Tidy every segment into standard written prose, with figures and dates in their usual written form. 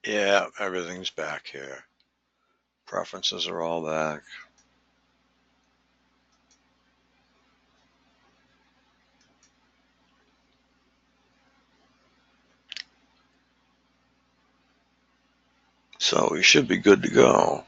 Yeah, everything's back here. Preferences are all back. So we should be good to go.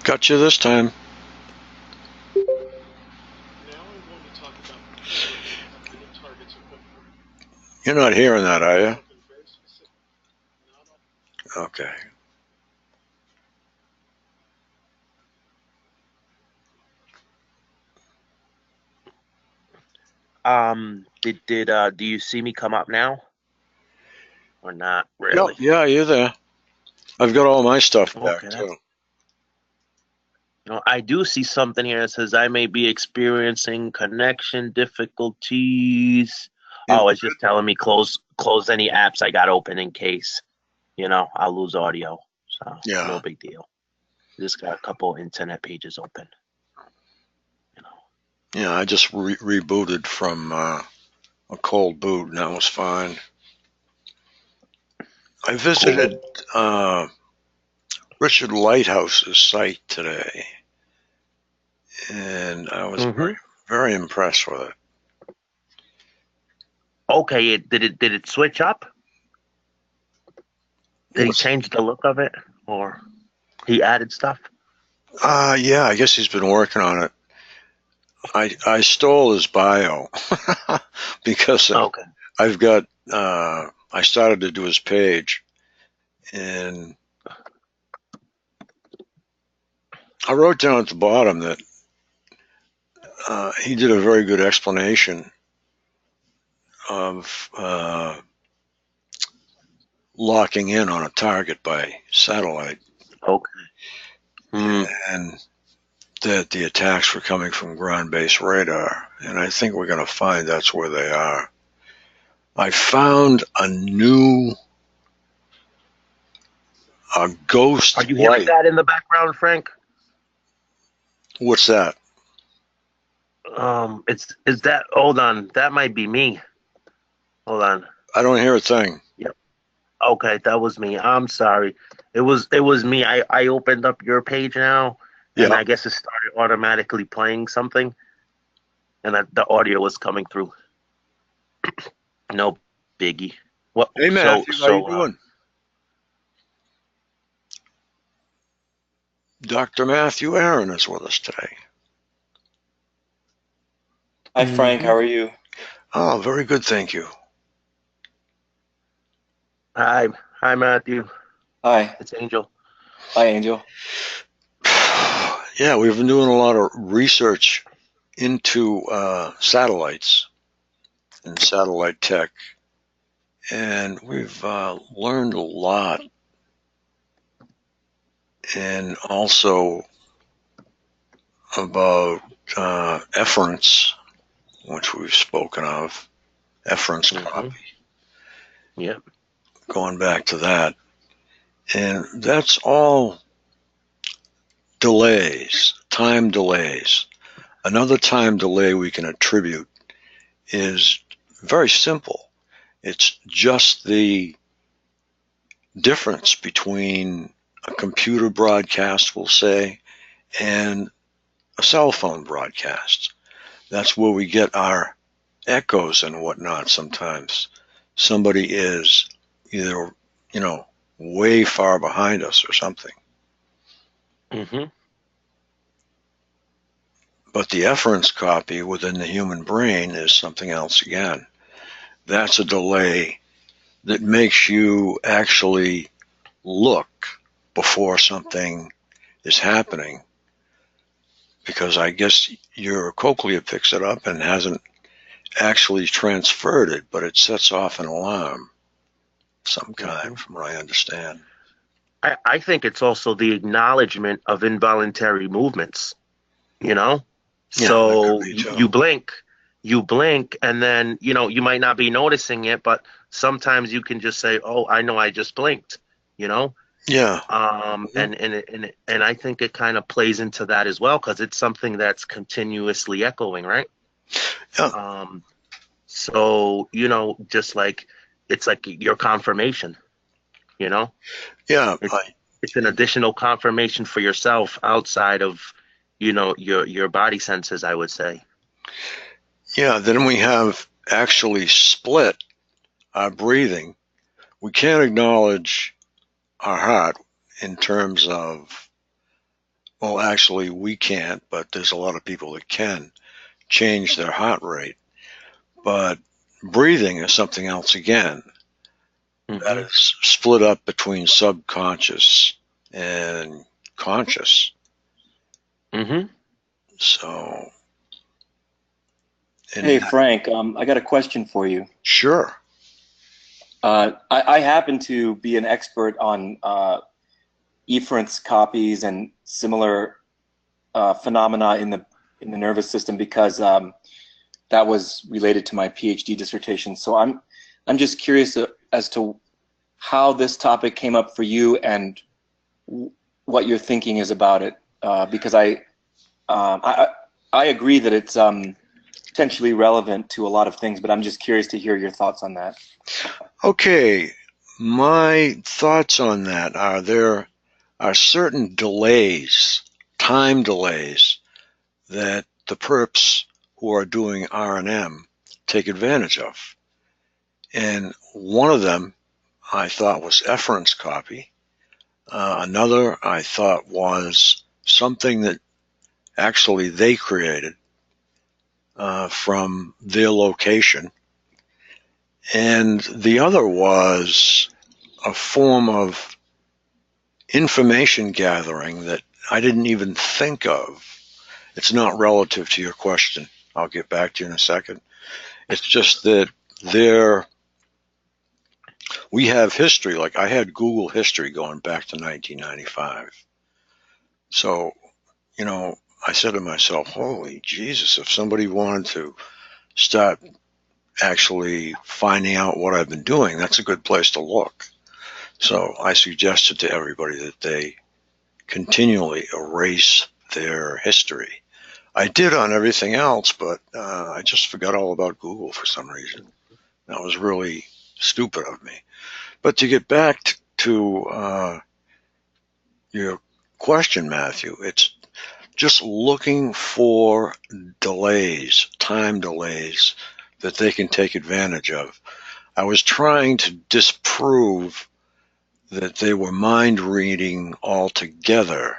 Got you this time. Now I'm going to talk about the targets equipped. You're not hearing that, are you? Okay. Do you see me come up now? Or not Yep. really? Yeah, you're there. I've got all my stuff back Okay, too. I do see something here that says I may be experiencing connection difficulties. Oh, it's just telling me close any apps I got open in case, I'll lose audio. So Yeah. no big deal. Just got a couple internet pages open. Yeah, I just rebooted from a cold boot, and that was fine. I visited Richard Lighthouse's site today, and I was Mm-hmm. very impressed with it. Okay, did it switch up? Did he change the look of it, or he added stuff? Yeah, I guess he's been working on it. I stole his bio because Okay. I've got I started to do his page, and I wrote down at the bottom that he did a very good explanation of locking in on a target by satellite, Okay. Hmm. and that the attacks were coming from ground-based radar, and I think we're going to find that's where they are. I found a new ghost Are you hearing light. that in the background, Frank? What's that? Is that? Hold on, that might be me. Hold on. I don't hear a thing. Yep. Okay, that was me. I'm sorry. It was me. I opened up your page now, and Yeah. I guess it started automatically playing something, and the audio was coming through. No biggie. What? Hey So Matthew, how you so doing? Dr. Matthew Aaron is with us today. Hi Frank, how are you? Oh, very good, thank you. Hi Matthew. Hi. It's Angel. Hi Angel. Yeah, we've been doing a lot of research into satellites and satellite tech, and we've learned a lot, and also about efference, which we've spoken of, efference copy, Yeah. going back to that. And that's all delays, time delays. Another time delay we can attribute is very simple. It's just the difference between a computer broadcast, we'll say, and a cell phone broadcast. That's where we get our echoes and whatnot sometimes. Somebody is either, way far behind us or something. Mm-hmm. But the efference copy within the human brain is something else again. That's a delay that makes you actually look before something is happening, because I guess your cochlea picks it up and hasn't actually transferred it, but it sets off an alarm of some kind, from what I understand. I think it's also the acknowledgement of involuntary movements, you know? Yeah, that could So be too. you blink, and then, you might not be noticing it, but sometimes you can just say, "Oh, I know I just blinked," you know? Yeah. And I think it kind of plays into that as well, because it's something that's continuously echoing, right? Yeah. So, just like it's like your confirmation, you know? Yeah. It's an additional confirmation for yourself outside of, your body senses, I would say. Yeah. Then we have actually split our breathing. We can't acknowledge our heart in terms of, well, actually, we can't, but there's a lot of people that can change their heart rate. But breathing is something else again, that Hmm. is split up between subconscious and conscious. Hmm. So, Hey, and Frank, I got a question for you. sure. I happen to be an expert on efference copies and similar phenomena in the nervous system because that was related to my PhD dissertation. So I'm just curious as to how this topic came up for you and what your thinking is about it. Because um, I I agree that it's potentially relevant to a lot of things, but I'm just curious to hear your thoughts on that. Okay. My thoughts on that are there are certain delays, time delays, that the perps who are doing R&M take advantage of. And one of them I thought was efference copy. Another I thought was something that actually they created from their location. And the other was a form of information gathering that I didn't even think of. It's not relative to your question. I'll get back to you in a second. It's just that there we have history. Like I had Google history going back to 1995. So, I said to myself, holy Jesus, if somebody wanted to start actually finding out what I've been doing, that's a good place to look. So I suggested to everybody that they continually erase their history. I did on everything else, but I just forgot all about Google for some reason. That was really stupid of me. But to get back to your question, Matthew, it's just looking for delays, time delays that they can take advantage of. I was trying to disprove that they were mind reading altogether.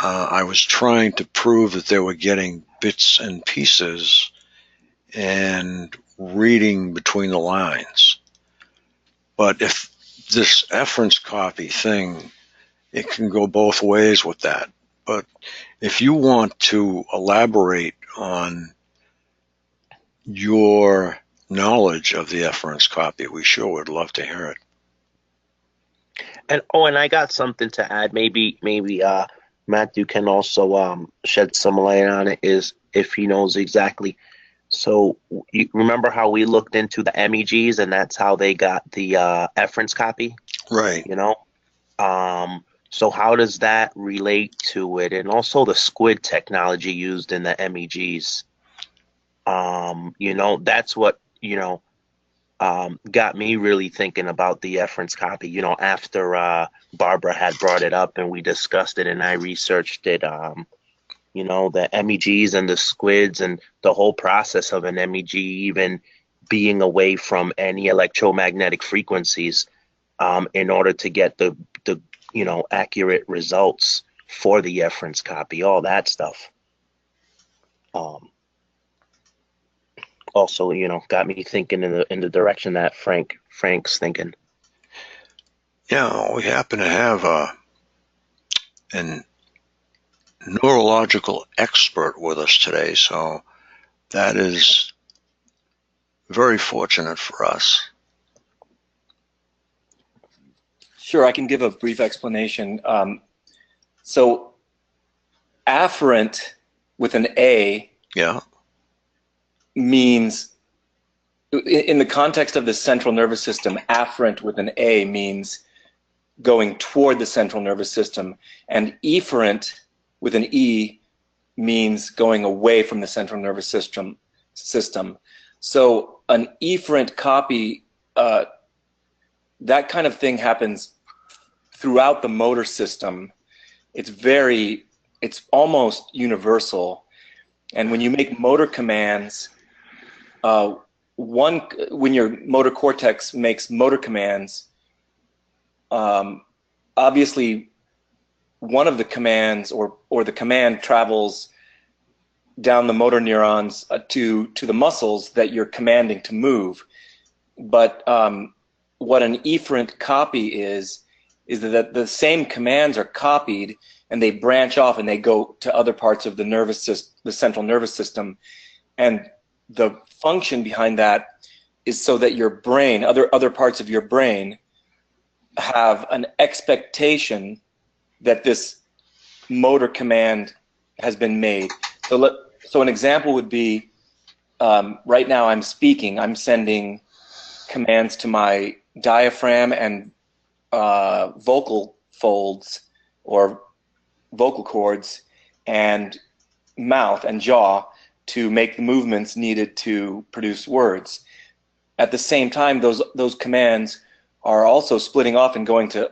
I was trying to prove that they were getting bits and pieces and reading between the lines. But if this efference copy thing, it can go both ways with that. But if you want to elaborate on your knowledge of the efference copy, we sure would love to hear it. And I got something to add. Maybe Matthew can also shed some light on it, is if he knows exactly. So you remember how we looked into the MEGs, and that's how they got the efference copy, Right. you know? So how does that relate to it? And also the squid technology used in the MEGs. That's what, got me really thinking about the efference copy, after Barbara had brought it up and we discussed it and I researched it, the MEGs and the squids and the whole process of an MEG, even being away from any electromagnetic frequencies, in order to get the accurate results for the efference copy, all that stuff. Also, you know, got me thinking in the direction that Frank's thinking. Yeah, we happen to have an neurological expert with us today, so that is very fortunate for us. Sure, I can give a brief explanation. So afferent with an A Yeah. means, in the context of the central nervous system, afferent with an A means going toward the central nervous system, and efferent with an E means going away from the central nervous system. So an efferent copy, that kind of thing happens throughout the motor system. It's almost universal. And when you make motor commands, when your motor cortex makes motor commands, obviously one of the commands or the command travels down the motor neurons to the muscles that you're commanding to move. But what an efferent copy is that the same commands are copied and they branch off and they go to other parts of the nervous system, the central nervous system. And the function behind that is so that your brain, other parts of your brain, have an expectation that this motor command has been made. So an example would be, right now I'm speaking, I'm sending commands to my diaphragm and vocal folds or vocal cords and mouth and jaw to make the movements needed to produce words. At the same time, those commands are also splitting off and going to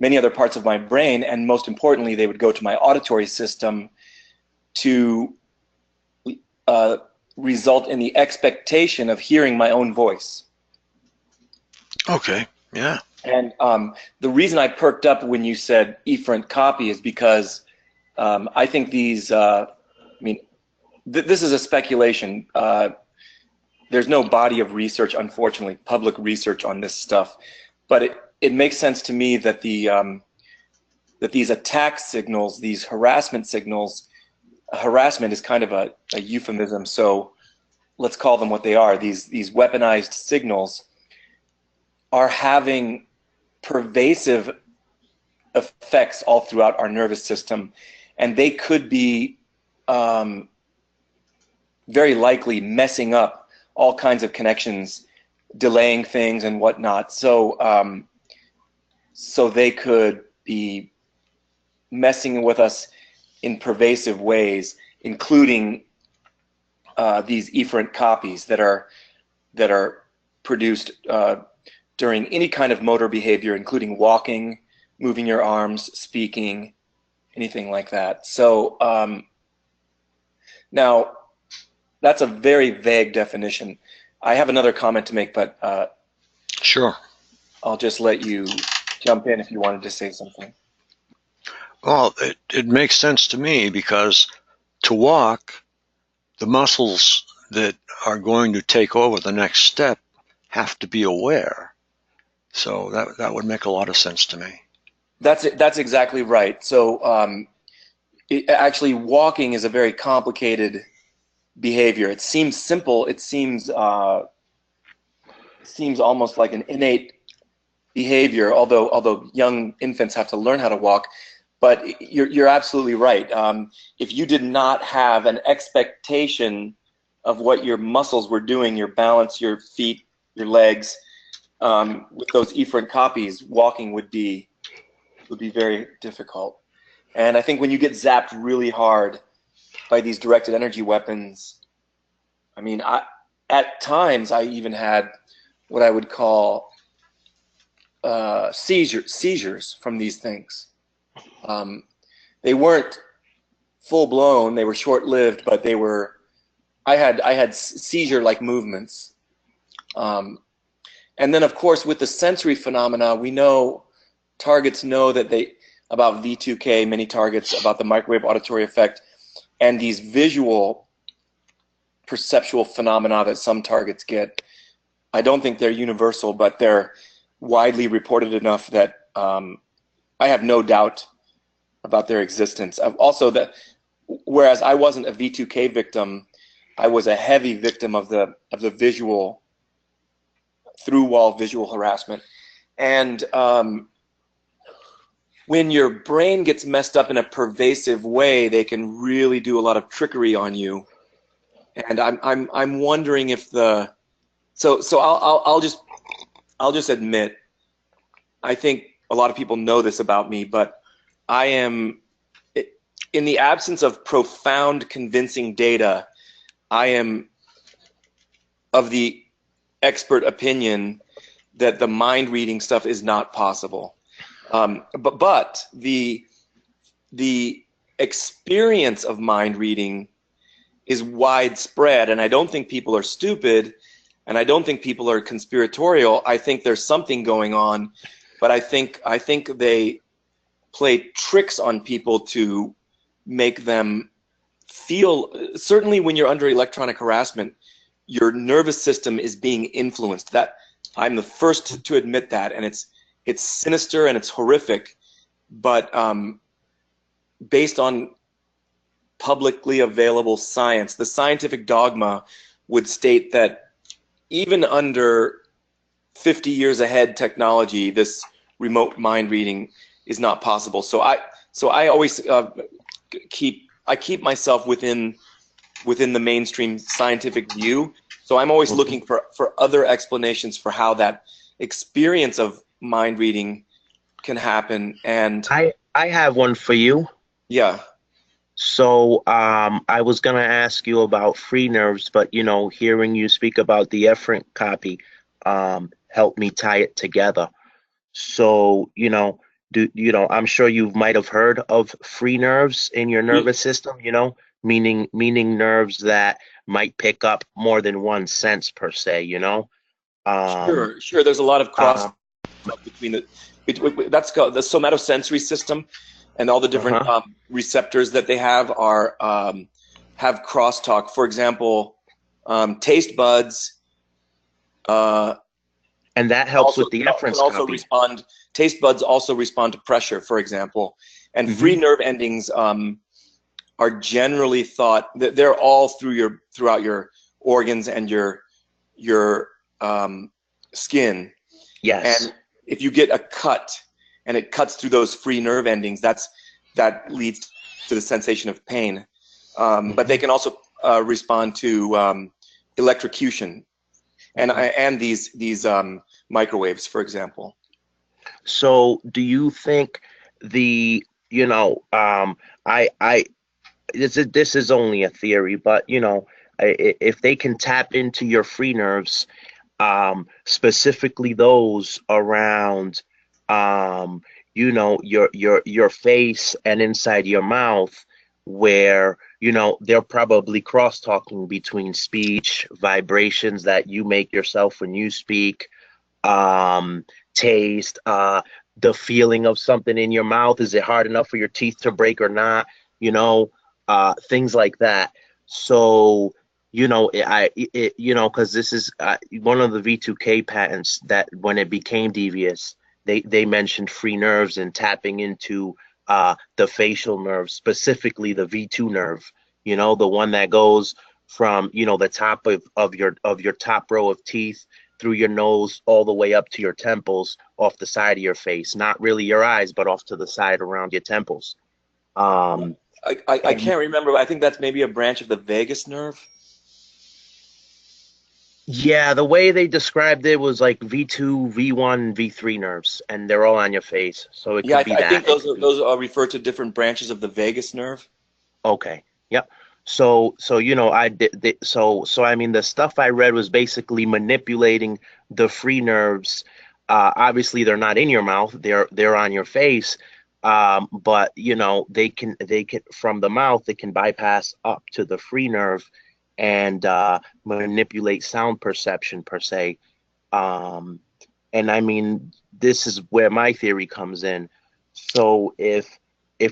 many other parts of my brain, and most importantly, they would go to my auditory system to result in the expectation of hearing my own voice. Okay, yeah. And the reason I perked up when you said efferent copy is because I think these, this is a speculation. There's no body of research, unfortunately, public research on this stuff, but it makes sense to me that that these attack signals, these harassment signals, harassment is kind of a euphemism, so let's call them what they are. These weaponized signals are having pervasive effects all throughout our nervous system, and they could be very likely messing up all kinds of connections, delaying things and whatnot. So so they could be messing with us in pervasive ways, including these efferent copies that are produced during any kind of motor behavior, including walking, moving your arms, speaking, anything like that. So now, that's a very vague definition. I have another comment to make, but Sure. I'll just let you jump in if you wanted to say something. Well, it makes sense to me because to walk, the muscles that are going to take over the next step have to be aware. So that would make a lot of sense to me. That's exactly right. So actually, walking is a very complicated behavior. It seems simple. It seems almost like an innate behavior, although young infants have to learn how to walk. But you're absolutely right. If you did not have an expectation of what your muscles were doing, your balance, your feet, your legs, with those efferent copies, walking would be very difficult. And I think when you get zapped really hard by these directed energy weapons, I mean, at times I even had what I would call seizures from these things. They weren't full blown; they were short lived, but they were. I had seizure-like movements, and then of course with the sensory phenomena, we know targets know that about V2K, many targets, about the microwave auditory effect, and these visual perceptual phenomena that some targets get. I don't think they're universal, but they're widely reported enough that I have no doubt about their existence. Also, that whereas I wasn't a V2K victim, I was a heavy victim of the visual, through wall visual harassment. And when your brain gets messed up in a pervasive way, they can really do a lot of trickery on you. And I'm wondering if I'll just admit, I think a lot of people know this about me, but I am, in the absence of profound convincing data, I am of the expert opinion that the mind reading stuff is not possible. But the experience of mind reading is widespread, and I don't think people are stupid, and I don't think people are conspiratorial. I think there's something going on, but I think they play tricks on people to make them feel, certainly when you're under electronic harassment, your nervous system is being influenced. That I'm the first to admit that, and it's sinister and it's horrific, but based on publicly available science, the scientific dogma would state that even under 50 years ahead technology, this remote mind reading is not possible. So I always keep myself within the mainstream scientific view. So I'm always looking for other explanations for how that experience of mind reading can happen. And I have one for you. yeah. So I was gonna ask you about free nerves, but hearing you speak about the efferent copy helped me tie it together. So I'm sure you might have heard of free nerves in your nervous system. Meaning nerves that might pick up more than one sense per se. Sure. There's a lot of cross Um, between that's called the somatosensory system, and all the different receptors that they have are have crosstalk. For example, taste buds. And that helps with the efferent copy. Taste buds also respond to pressure, for example, and free nerve endings are generally thought that they're all throughout your organs and your skin. Yes. And if you get a cut and it cuts through those free nerve endings, that leads to the sensation of pain. But they can also respond to electrocution and these microwaves, for example. So do you think this is only a theory, but if they can tap into your free nerves, specifically those around your face and inside your mouth, where they're probably cross-talking between speech, vibrations that you make yourself when you speak, taste, the feeling of something in your mouth. Is it hard enough for your teeth to break or not? Things like that. So because this is one of the V2K patents that when it became devious, they mentioned free nerves and tapping into the facial nerve, specifically the V2 nerve, the one that goes from the top of your top row of teeth through your nose all the way up to your temples, off the side of your face, not really your eyes, but off to the side around your temples. I can't remember. I think that's maybe a branch of the vagus nerve. Yeah, the way they described it was like V2, V1, V3 nerves, and they're all on your face. So it could be that. I think those are referred to different branches of the vagus nerve. Okay. Yep. So I did. So I mean, the stuff I read was basically manipulating the free nerves. Obviously, they're not in your mouth; they're on your face. But they can from the mouth they can bypass up to the free nerve and manipulate sound perception per se. And I mean, this is where my theory comes in. So if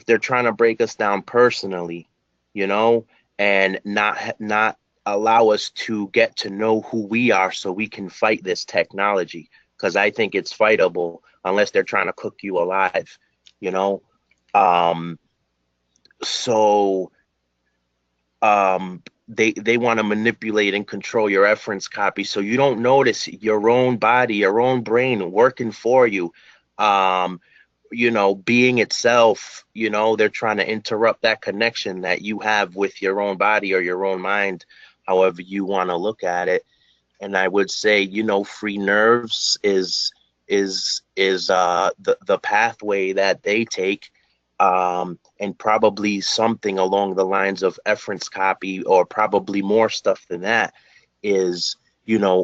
they're trying to break us down personally, you know, and not allow us to get to know who we are so we can fight this technology, because I think it's fightable unless they're trying to cook you alive, you know. Um, so they want to manipulate and control your reference copy so you don't notice your own body, your own brain working for you. Um, being itself, they're trying to interrupt that connection that you have with your own body or your own mind, however you want to look at it. And I would say, free nerves is the pathway that they take, and probably something along the lines of efference copy, or probably more stuff than that, is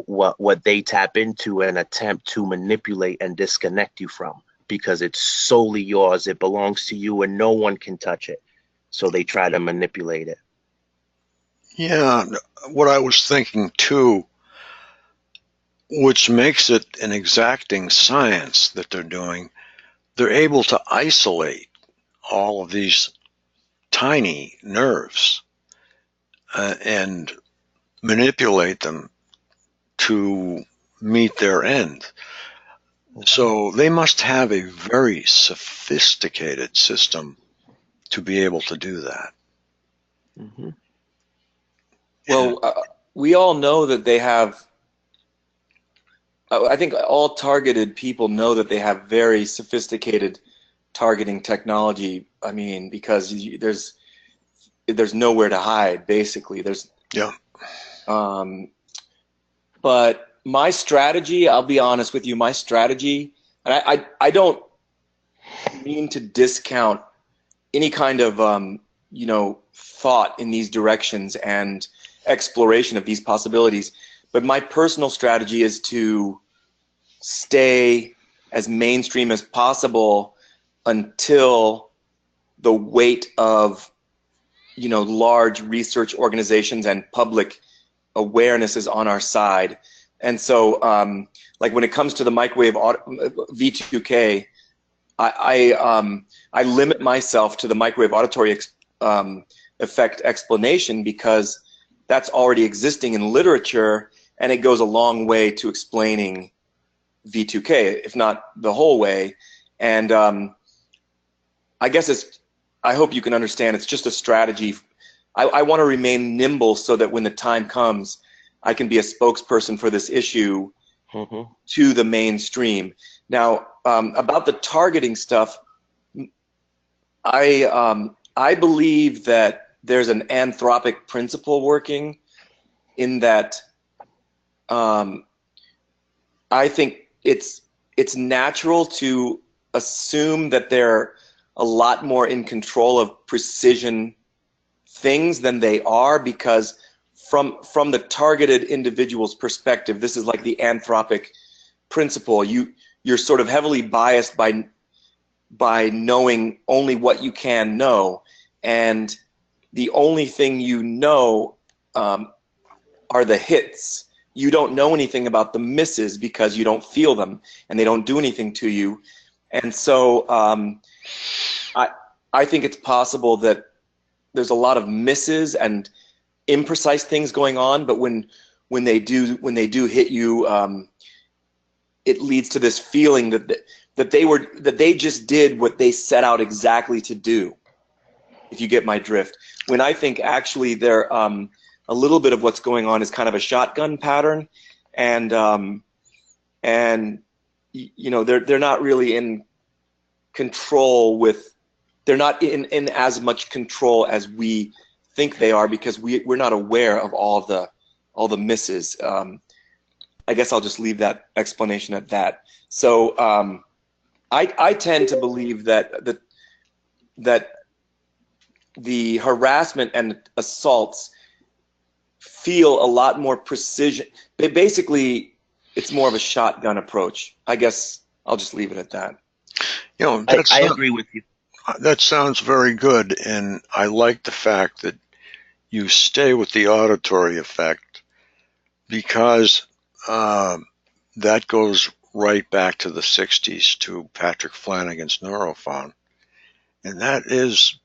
what they tap into and attempt to manipulate and disconnect you from, because it's solely yours, it belongs to you, and no one can touch it. So they try to manipulate it. Yeah, what I was thinking too, which makes it an exacting science that they're doing, they're able to isolate all of these tiny nerves and manipulate them to meet their end. So they must have a very sophisticated system to be able to do that. Mm-hmm. Well, we all know that they have. I think all targeted people know that they have very sophisticated targeting technology. I mean, because there's nowhere to hide. Basically, Yeah. But my strategy, I'll be honest with you, my strategy, and I don't mean to discount any kind of thought in these directions and exploration of these possibilities, but my personal strategy is to stay as mainstream as possible until the weight of large research organizations and public awareness is on our side. And so like when it comes to the microwave V2K, I limit myself to the microwave auditory effect explanation because that's already existing in literature, and it goes a long way to explaining V2K, if not the whole way. And I guess I hope you can understand, it's just a strategy. I want to remain nimble so that when the time comes, I can be a spokesperson for this issue to the mainstream. Now, about the targeting stuff, I believe that there's an anthropic principle working in that. I think it's natural to assume that they're a lot more in control of precision things than they are, because from the targeted individual's perspective, this is like the anthropic principle. You're sort of heavily biased by knowing only what you can know, and the only thing you know are the hits. You don't know anything about the misses because you don't feel them and they don't do anything to you. And so I think it's possible that there's a lot of misses and imprecise things going on, but when they do hit you, it leads to this feeling that they just did what they set out exactly to do, if you get my drift. When I think actually they're a little bit of what's going on is kind of a shotgun pattern, and they're not really in control with. They're not in as much control as we think they are, because we're not aware of all the misses. I guess I'll just leave that explanation at that. So I tend to believe that the harassment and assaults feel a lot more precision. Basically, it's more of a shotgun approach. I guess I'll just leave it at that. I agree with you. That sounds very good, and I like the fact that you stay with the auditory effect, because that goes right back to the 60s to Patrick Flanagan's Neurophone. And that is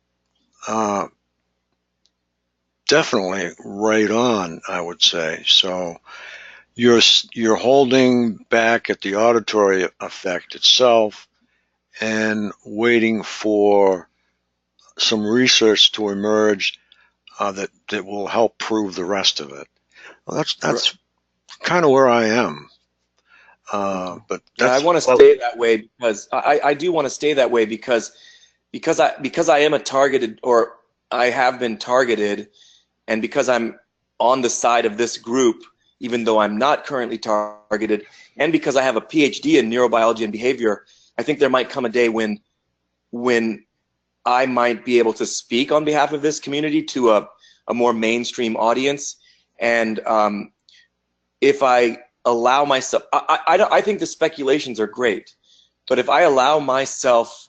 definitely right on, I would say. So you're holding back at the auditory effect itself and waiting for some research to emerge that will help prove the rest of it. Well, that's kind of where I am. But yeah, I that's want to stay that way because I do want to stay that way because I am a targeted, or I have been targeted, and because I'm on the side of this group, even though I'm not currently targeted, and because I have a PhD in neurobiology and behavior, I think there might come a day when I might be able to speak on behalf of this community to a more mainstream audience. And if I allow myself, I think the speculations are great, but if I allow myself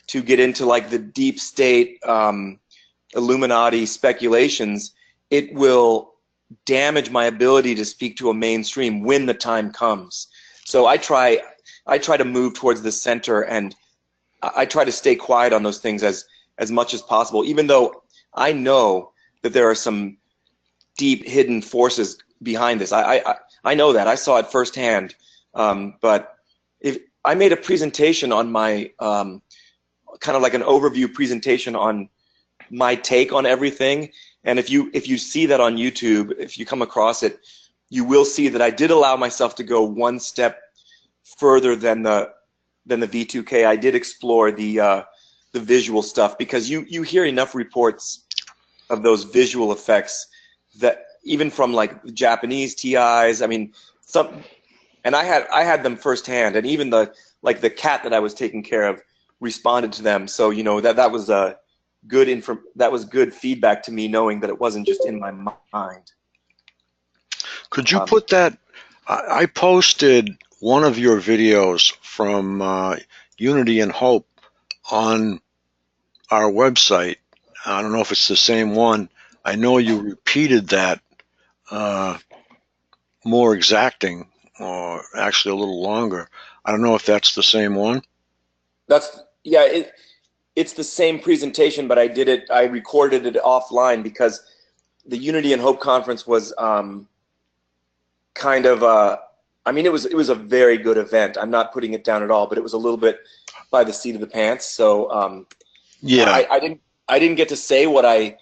to get into like the deep state Illuminati speculations, it will damage my ability to speak to a mainstream when the time comes. So I try to move towards the center, and I try to stay quiet on those things as much as possible, even though I know that there are some deep hidden forces behind this. I know that. I saw it firsthand. But if I made a presentation on my kind of like an overview presentation on my take on everything, and if you see that on YouTube, if you come across it, you will see that I did allow myself to go one step further than the V2K. I did explore the visual stuff, because you hear enough reports of those visual effects that even from like the Japanese TIs, I mean, and I had them firsthand, and even the cat that I was taking care of responded to them. So that was good feedback to me, knowing that it wasn't just in my mind. Could you put that? I posted one of your videos from Unity and Hope on our website. I don't know if it's the same one. I know you repeated that more exacting, or actually a little longer. I don't know if that's the same one. It's the same presentation, but I recorded it offline because the Unity and Hope conference was kind of it was a very good event. I'm not putting it down at all, but it was a little bit by the seat of the pants. So yeah, I didn't get to say what I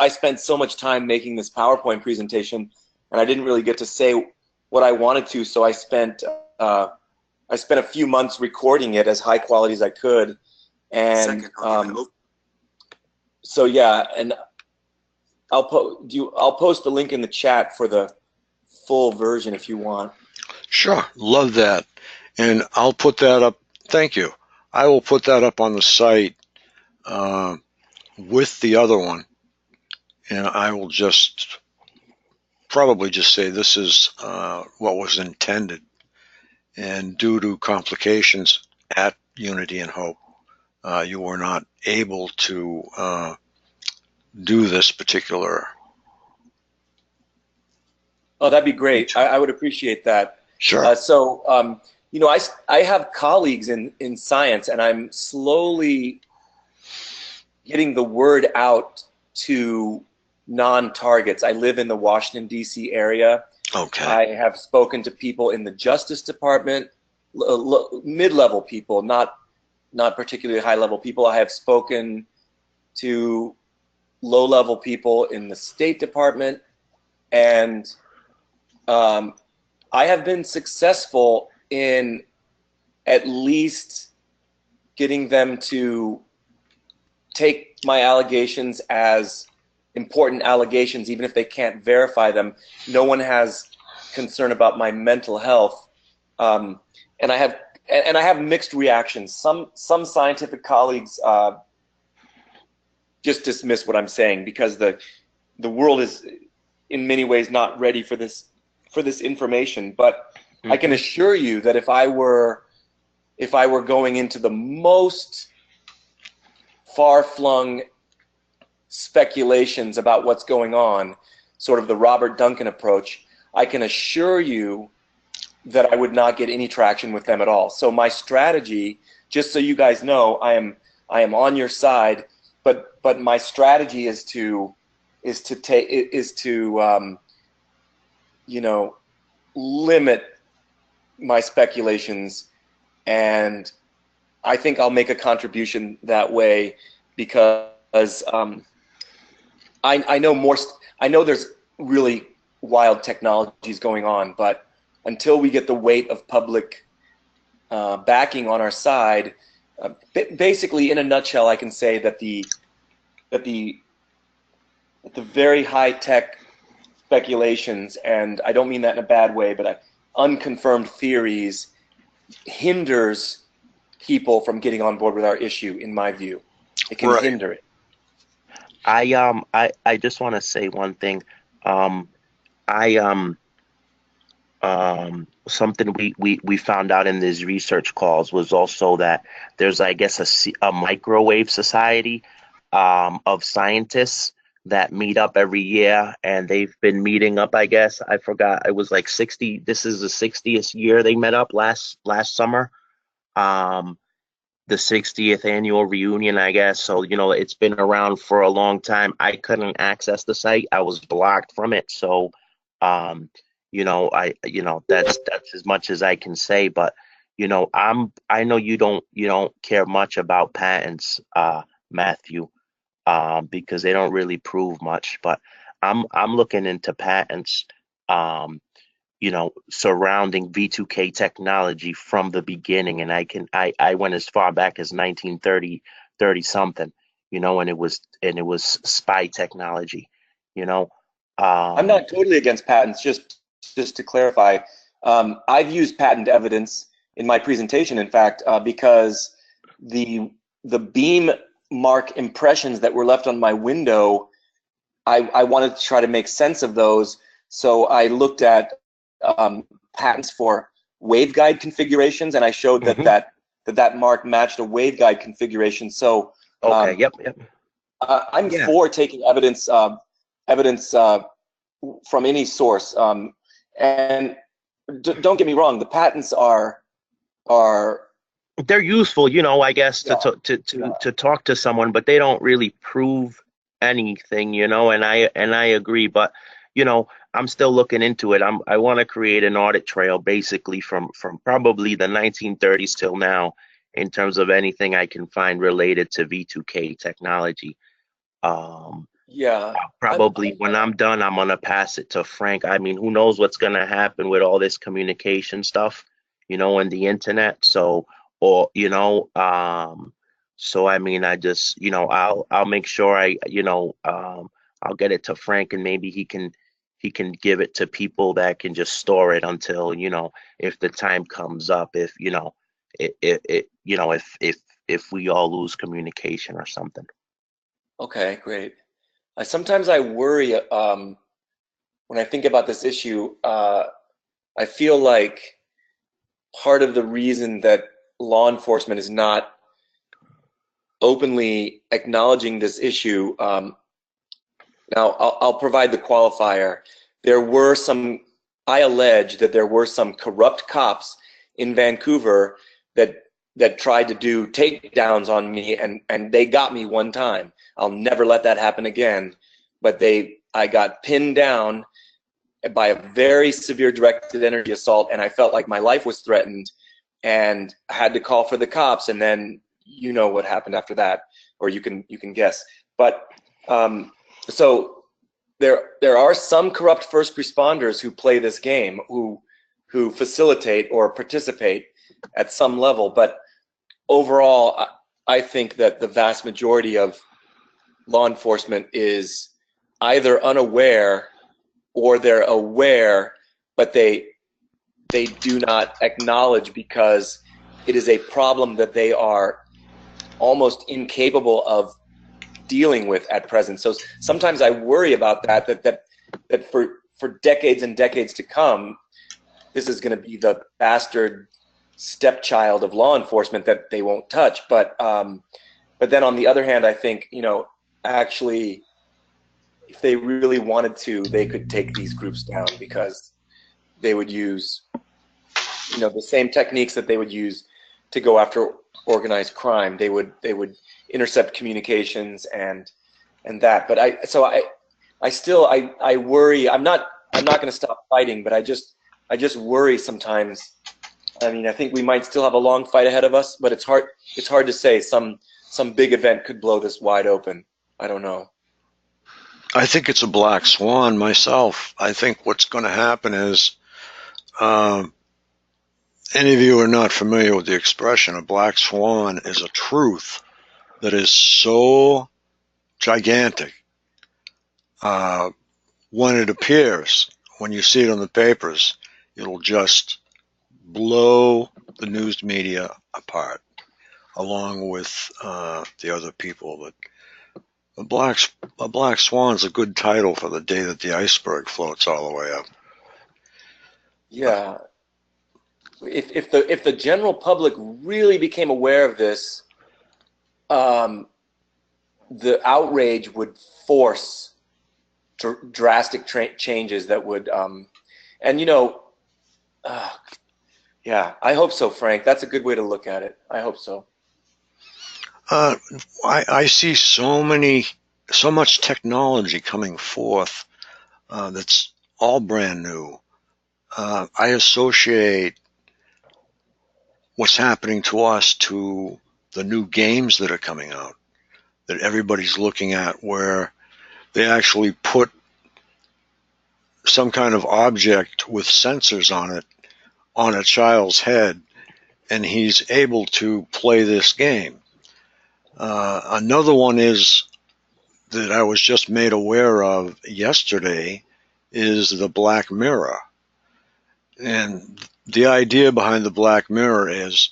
spent so much time making this PowerPoint presentation, and I didn't really get to say what I wanted to. So I spent a few months recording it as high quality as I could, and so yeah, and I'll post the link in the chat for the full version if you want. sure, love that, and I'll put that up. Thank you. I will put that up on the site with the other one, and I will probably just say this is what was intended, and due to complications at Unity and Hope, you were not able to do this particular. Oh, that'd be great. I would appreciate that. Sure. I have colleagues in science, and I'm slowly getting the word out to non-targets. I live in the Washington, D.C. area. Okay. I have spoken to people in the Justice Department, mid-level people, not particularly high-level people. I have spoken to low-level people in the State Department, and I have been successful in at least getting them to take my allegations as important allegations, even if they can't verify them. No one has concern about my mental health, and I have mixed reactions. Some scientific colleagues just dismiss what I'm saying because the world is in many ways not ready for this information. But I can assure you that if I were going into the most far-flung speculations about what's going on, sort of the Robert Duncan approach, I can assure you that I would not get any traction with them at all. So my strategy, just so you guys know, I am on your side, but my strategy is to you know, limit my speculations, and I think I'll make a contribution that way because I know more. I know there's really wild technologies going on, but until we get the weight of public backing on our side, basically, in a nutshell, I can say that the very high tech speculations, and I don't mean that in a bad way, but unconfirmed theories hinders people from getting on board with our issue. In my view, it can Right. hinder it. I just want to say one thing. I Something we found out in these research calls was also that there's, I guess, a microwave society of scientists that meet up every year, and they've been meeting up, I guess. I forgot, it was like 60. This is the 60th year they met up last summer. Um, the 60th annual reunion, I guess. So, it's been around for a long time. I couldn't access the site. I was blocked from it. So, that's as much as I can say. But, I know you don't care much about patents, Matthew, because they don't really prove much. But I'm looking into patents, um, surrounding V2K technology from the beginning. And I went as far back as 1930, 30 something, and it was spy technology, you know. I'm Um, not totally against patents. Just to clarify, I've used patent evidence in my presentation, in fact, because the beam mark impressions that were left on my window, I wanted to try to make sense of those. So I looked at patents for waveguide configurations, and I showed mhm. that mark matched a waveguide configuration. So Okay. Yep. Yep. I'm Yeah. for taking evidence from any source. And don't get me wrong, the patents are They're useful, I guess, yeah, to talk to someone, but they don't really prove anything, and I agree. But I'm still looking into it. I want to create an audit trail, basically from probably the 1930s till now, in terms of anything I can find related to V2K technology. Um, yeah. Probably when I'm done, I'm gonna pass it to Frank. I mean, who knows what's gonna happen with all this communication stuff, and the internet. So, or so I mean, I just, I'll make sure I'll get it to Frank, and maybe he can give it to people that can just store it until, if the time comes up, if if we all lose communication or something. Okay, great. Sometimes I worry when I think about this issue. I feel like part of the reason that law enforcement is not openly acknowledging this issue. Now, I'll provide the qualifier. I allege that there were some corrupt cops in Vancouver that tried to do takedowns on me, and they got me one time. I'll never let that happen again. But I got pinned down by a very severe directed energy assault, and I felt like my life was threatened, and I had to call for the cops. And then you know what happened after that, or you can guess. But so there are some corrupt first responders who play this game, who facilitate or participate at some level. But overall, I think that the vast majority of law enforcement is either unaware or they're aware, but they do not acknowledge because it is a problem that they are almost incapable of dealing with at present. So sometimes I worry about that for decades and decades to come, this is going to be the bastard stepchild of law enforcement that they won't touch. But then on the other hand, I think, actually, if they really wanted to, they could take these groups down, because they would use the same techniques that they would use to go after organized crime. They would intercept communications and that. But I still worry. I'm not going to stop fighting, but I just worry sometimes. I mean, I think we might still have a long fight ahead of us, but it's hard to say. Some big event could blow this wide open. I don't know. I think it's a black swan myself. I think what's going to happen is, any of you are not familiar with the expression, a black swan is a truth that is so gigantic. When it appears, when you see it on the papers, it'll just blow the news media apart, along with the other people. But a black swan is a good title for the day that the iceberg floats all the way up. Yeah. If the general public really became aware of this, the outrage would force drastic changes that would, yeah, I hope so, Frank. That's a good way to look at it. I hope so. I see so much technology coming forth that's all brand new. I associate what's happening to us to the new games that are coming out, that everybody's looking at, where they actually put some kind of object with sensors on it on a child's head, and he's able to play this game. Another one is that I was just made aware of yesterday is the Black Mirror. And the idea behind the Black Mirror is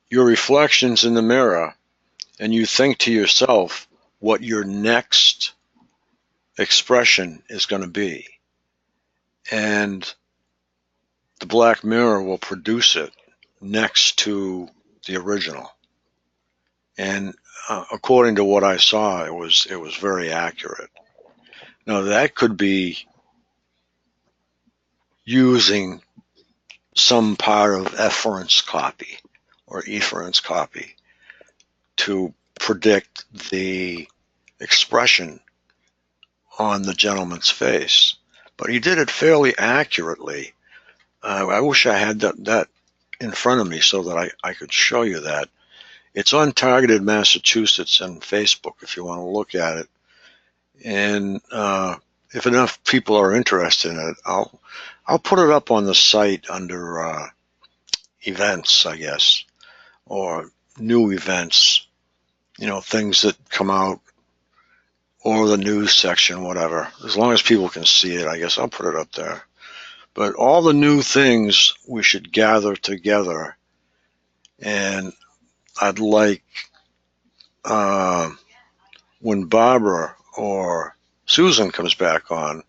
your reflections in the mirror, and you think to yourself what your next expression is going to be. And the Black Mirror will produce it next to the original. And according to what I saw, it was very accurate. Now that could be using some part of efference copy or efference copy to predict the expression on the gentleman's face. But he did it fairly accurately. I wish I had that in front of me so that I could show you that. It's on Targeted Massachusetts and Facebook if you want to look at it. And if enough people are interested in it, I'll put it up on the site under events, I guess, or new events, things that come out, or the news section, whatever. As long as people can see it, I guess I'll put it up there. But all the new things we should gather together, and I'd like when Barbara or Susan comes back on,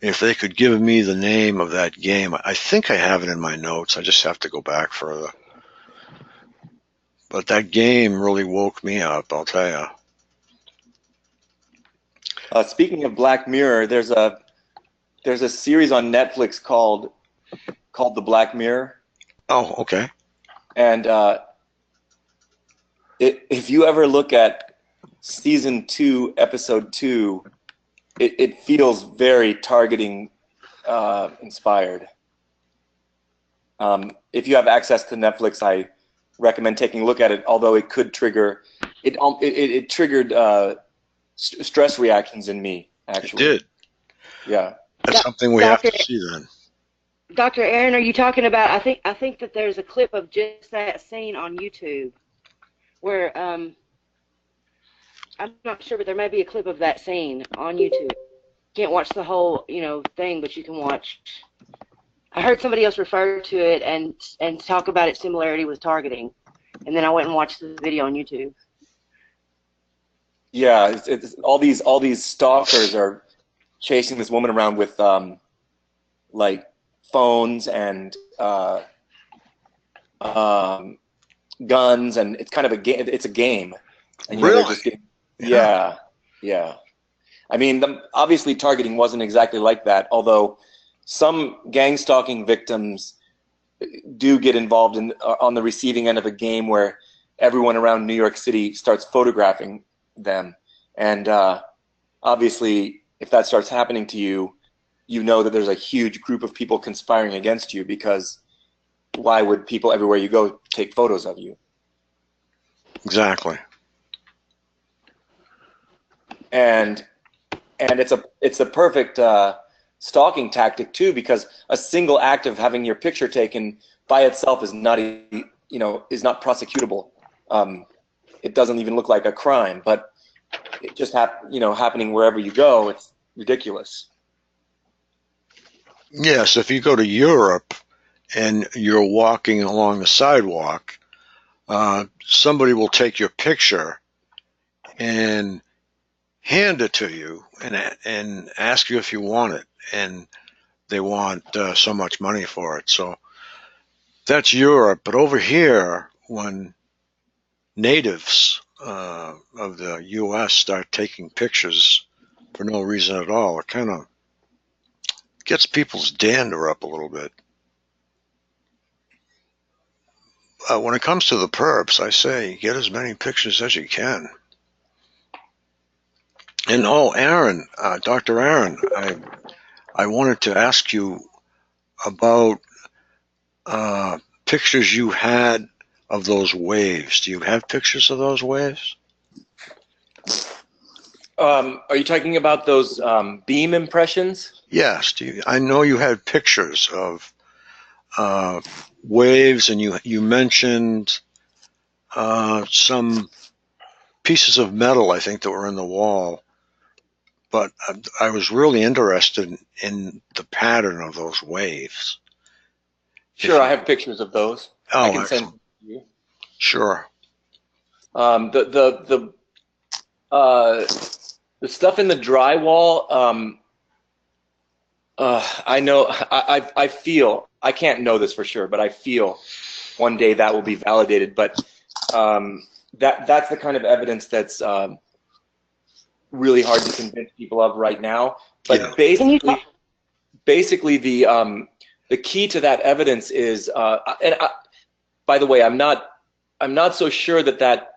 if they could give me the name of that game. I think I have it in my notes. I just have to go back further. But that game really woke me up, I'll tell you. Speaking of Black Mirror, there's a series on Netflix called The Black Mirror. Oh, okay. And if you ever look at season 2, episode 2, it feels very targeting inspired. If you have access to Netflix, I recommend taking a look at it. Although it could trigger it triggered stress reactions in me. Actually, it did. Yeah, that's something we have to see then. Dr. Aaron, are you talking about? I think that there's a clip of just that scene on YouTube, where I'm not sure, but there may be a clip of that scene on YouTube. Can't watch the whole thing, but you can watch. I heard somebody else refer to it and talk about its similarity with targeting, and then I went and watched the video on YouTube. Yeah, it's all these stalkers are chasing this woman around with like phones and guns, and it's kind of a game. It's a game. And, really? Just getting, yeah. I mean, obviously targeting wasn't exactly like that, although some gang stalking victims do get involved in on the receiving end of a game where everyone around New York City starts photographing them, and obviously, if that starts happening to you, you know that there's a huge group of people conspiring against you, because why would people everywhere you go take photos of you? Exactly. And it's a perfect stalking tactic too, because a single act of having your picture taken by itself is not is not prosecutable. It doesn't even look like a crime, but it just happening wherever you go, it's ridiculous. Yes, if you go to Europe and you're walking along the sidewalk, somebody will take your picture and hand it to you and ask you if you want it, and they want so much money for it. So that's Europe. But over here, when natives of the U.S. start taking pictures for no reason at all, it kind of gets people's dander up a little bit. When it comes to the perps, I say get as many pictures as you can. And Aaron, Dr. Aaron, I wanted to ask you about pictures you had of those waves. Do you have pictures of those waves? Are you talking about those beam impressions? Yes. I know you had pictures of waves, and you mentioned some pieces of metal, I think, that were in the wall. But I was really interested in the pattern of those waves. Sure, I have pictures of those. Oh, I can excellent. send you. Sure. The stuff in the drywall. I know. I feel. I can't know this for sure, but I feel one day that will be validated. But that's the kind of evidence that's really hard to convince people of right now. But yeah. basically the key to that evidence is, by the way, I'm not so sure that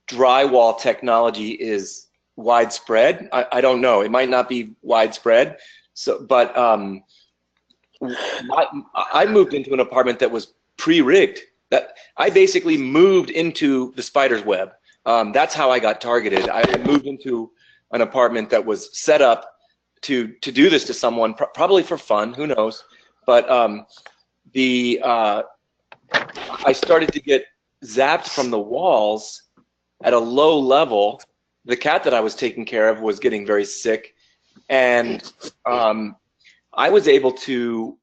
drywall technology is widespread. I don't know. It might not be widespread. So, but I moved into an apartment that was pre-rigged. That I basically moved into the spider's web. That's how I got targeted. I moved into an apartment that was set up to do this to someone, probably for fun. Who knows? But I started to get zapped from the walls at a low level. The cat that I was taking care of was getting very sick, and I was able to.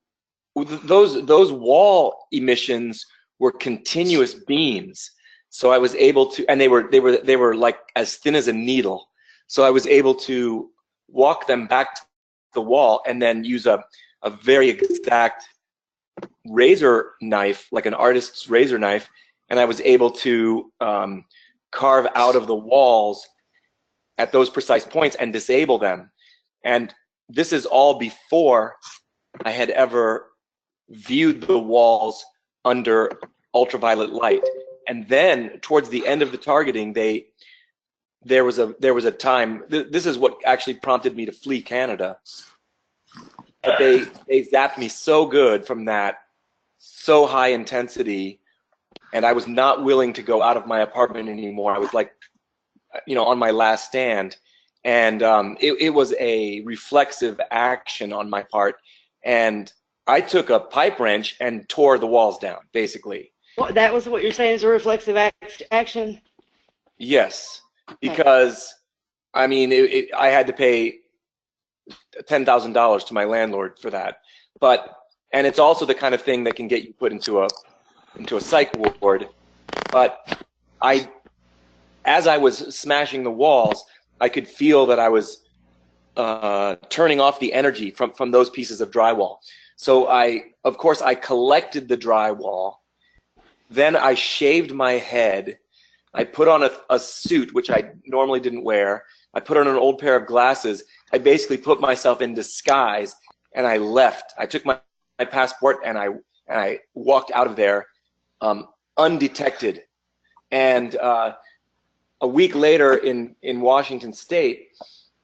Those wall emissions were continuous beams, so I was able to, and they were like as thin as a needle. So I was able to walk them back to the wall and then use a very exact razor knife, like an artist's razor knife, and I was able to carve out of the walls at those precise points and disable them. And this is all before I had ever viewed the walls under ultraviolet light. And then towards the end of the targeting, there was a time, this is what actually prompted me to flee Canada. But they zapped me so good from that, so high intensity, and I was not willing to go out of my apartment anymore. I was like, on my last stand, and it was a reflexive action on my part, and I took a pipe wrench and tore the walls down, basically. That was what you're saying is a reflexive action? Yes, because I mean, I had to pay $10,000 to my landlord for that, and it's also the kind of thing that can get you put into a psych ward. But as I was smashing the walls, I could feel that I was turning off the energy from those pieces of drywall. So of course, I collected the drywall. Then I shaved my head. I put on a suit, which I normally didn't wear. I put on an old pair of glasses. I basically put myself in disguise, and I left. I took my passport and I walked out of there undetected. And a week later in Washington State,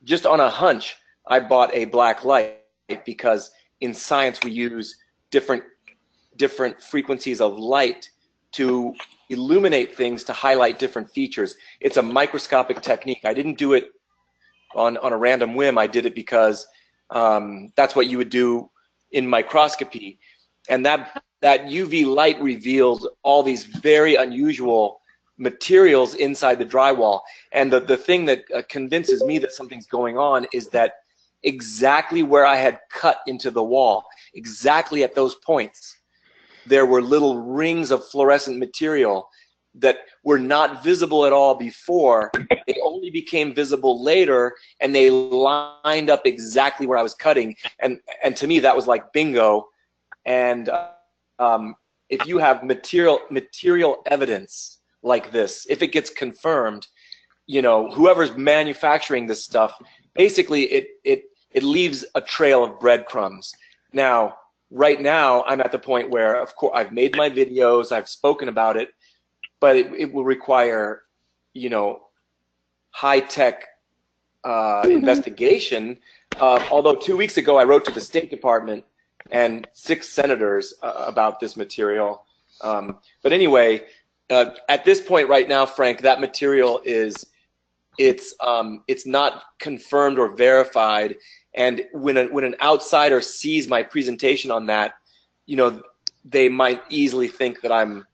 just on a hunch, I bought a black light because in science we use different frequencies of light to illuminate things to highlight different features. It's a microscopic technique. I didn't do it on a random whim. I did it because that's what you would do in microscopy. And that UV light revealed all these very unusual materials inside the drywall. And the thing that convinces me that something's going on is that exactly where I had cut into the wall, exactly at those points, there were little rings of fluorescent material that were not visible at all before. They only became visible later, and they lined up exactly where I was cutting. And to me, that was like bingo. And if you have material evidence like this, if it gets confirmed, you know, whoever's manufacturing this stuff, basically it leaves a trail of breadcrumbs. Now, right now, I'm at the point where, of course, I've made my videos, I've spoken about it, but it will require, you know, high-tech investigation. Although 2 weeks ago, I wrote to the State Department and 6 senators about this material. But anyway, at this point right now, Frank, that material it's not confirmed or verified. And when an outsider sees my presentation on that, you know, they might easily think that I'm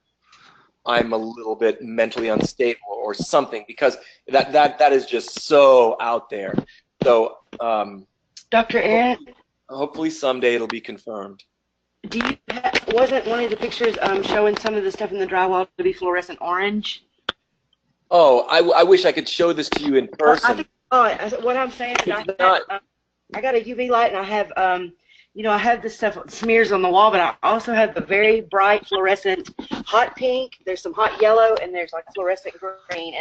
a little bit mentally unstable or something, because that is just so out there. So, Dr. Ed, hopefully someday it'll be confirmed. wasn't one of the pictures showing some of the stuff in the drywall to be fluorescent orange? Oh, I wish I could show this to you in person. What I'm saying is I got a UV light, and I have you know, I have this stuff smears on the wall, but I also have the very bright fluorescent hot pink. There's some hot yellow, and there's like fluorescent green,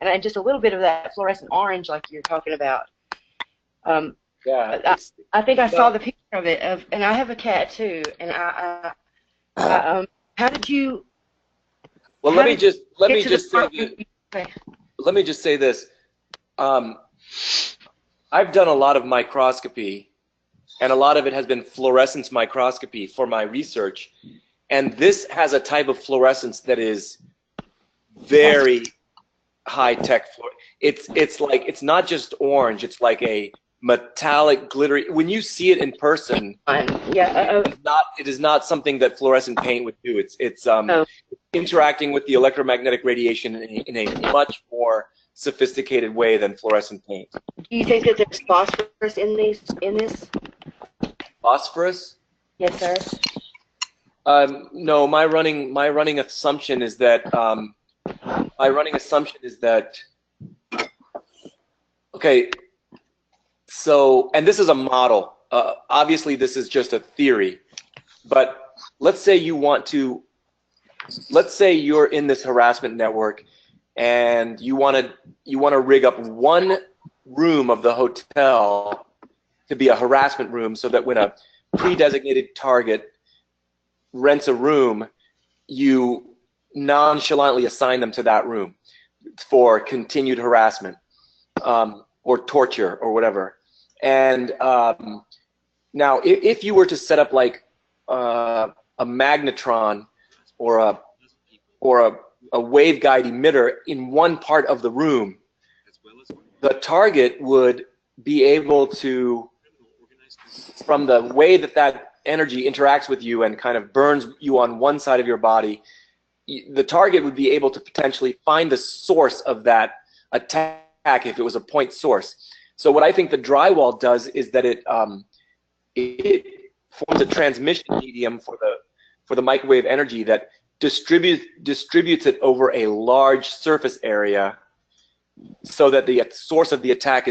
and just a little bit of that fluorescent orange, like you're talking about. Yeah. I think I saw the picture of it. And I have a cat too. And how did you? Well, let me just say this. I've done a lot of microscopy, and a lot of it has been fluorescence microscopy for my research. And this has a type of fluorescence that is very high tech. It's like, it's not just orange. It's like a metallic, glittery. When you see it in person, it is not something that fluorescent paint would do. It's interacting with the electromagnetic radiation in a much more sophisticated way than fluorescent paint. Do you think that there's phosphorus in this? Phosphorus? Yes, sir. No, my running assumption is that okay. So, and this is a model. Obviously, this is just a theory. But let's say you're in this harassment network, and you want to rig up one room of the hotel to be a harassment room, so that when a pre-designated target rents a room, you nonchalantly assign them to that room for continued harassment or torture or whatever. And now, if you were to set up like a magnetron or a waveguide emitter in one part of the room, the target would be able to, from the way that energy interacts with you and kind of burns you on one side of your body, the target would be able to potentially find the source of that attack if it was a point source. So what I think the drywall does is that it forms a transmission medium for the microwave energy that distributes it over a large surface area, so that the source of the attack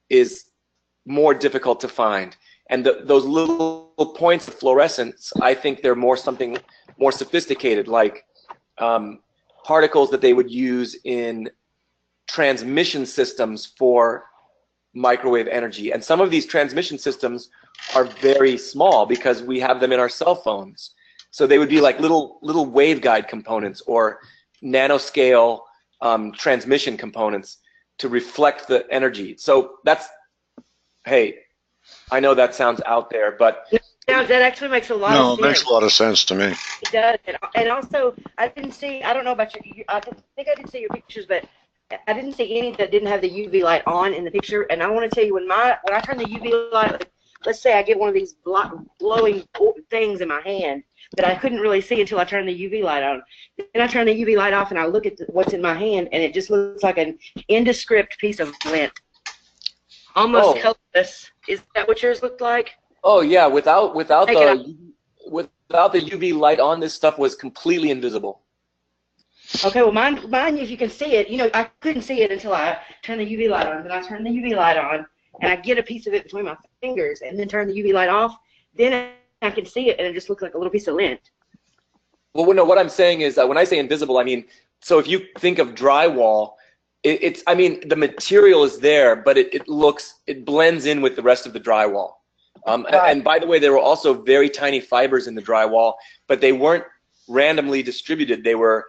is more difficult to find. And those little points of fluorescence, I think they're something more sophisticated, like particles that they would use in transmission systems for microwave energy. And some of these transmission systems are very small because we have them in our cell phones. So they would be like little waveguide components or nanoscale transmission components to reflect the energy. So that's, hey, I know that sounds out there, but No, that actually makes a lot of No, sense. it makes a lot of sense to me. It does. And also, I didn't see, I don't know about I think I did see your pictures, but I didn't see any that didn't have the UV light on in the picture. And I want to tell you, when I turn the UV light, let's say I get one of these glowing things in my hand that I couldn't really see until I turned the UV light on. Then I turn the UV light off and I look at what's in my hand, and it just looks like an indescript piece of lint. Almost colorless. Is that what yours looked like? oh yeah, without the UV light on, this stuff was completely invisible. Okay, well, mine, if you can see it, you know, I couldn't see it until I turned the UV light on. Then I turn the UV light on, and I get a piece of it between my fingers, and then turn the UV light off. Then I can see it, and it just looks like a little piece of lint. Well, no, what I'm saying is that when I say invisible, I mean, so if you think of drywall, I mean, the material is there, but it blends in with the rest of the drywall. And by the way, there were also very tiny fibers in the drywall, but they weren't randomly distributed. They were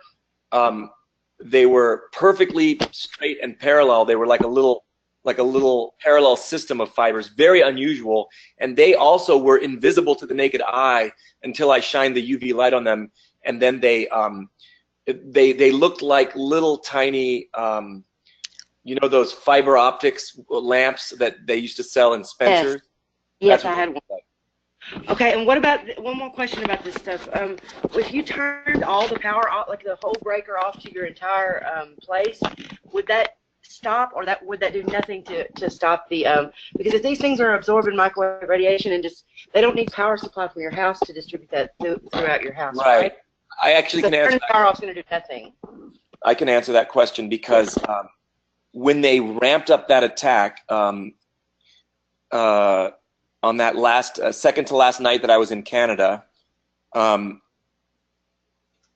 perfectly straight and parallel. They were like a little parallel system of fibers, very unusual. And they also were invisible to the naked eye until I shined the UV light on them. And then they looked like little tiny, you know, those fiber optics lamps that they used to sell in Spencer's? Yes, I had one. Okay, and what about, one more question about this stuff. If you turned all the power off, like the whole breaker off to your entire place, would that stop, or would that do nothing to stop the, because if these things are absorbing microwave radiation and they don't need power supply from your house to distribute that throughout your house, right? I actually can answer that. Turning the power off is going to do nothing. I can answer that question because when they ramped up that attack, on that last second to last night that I was in Canada,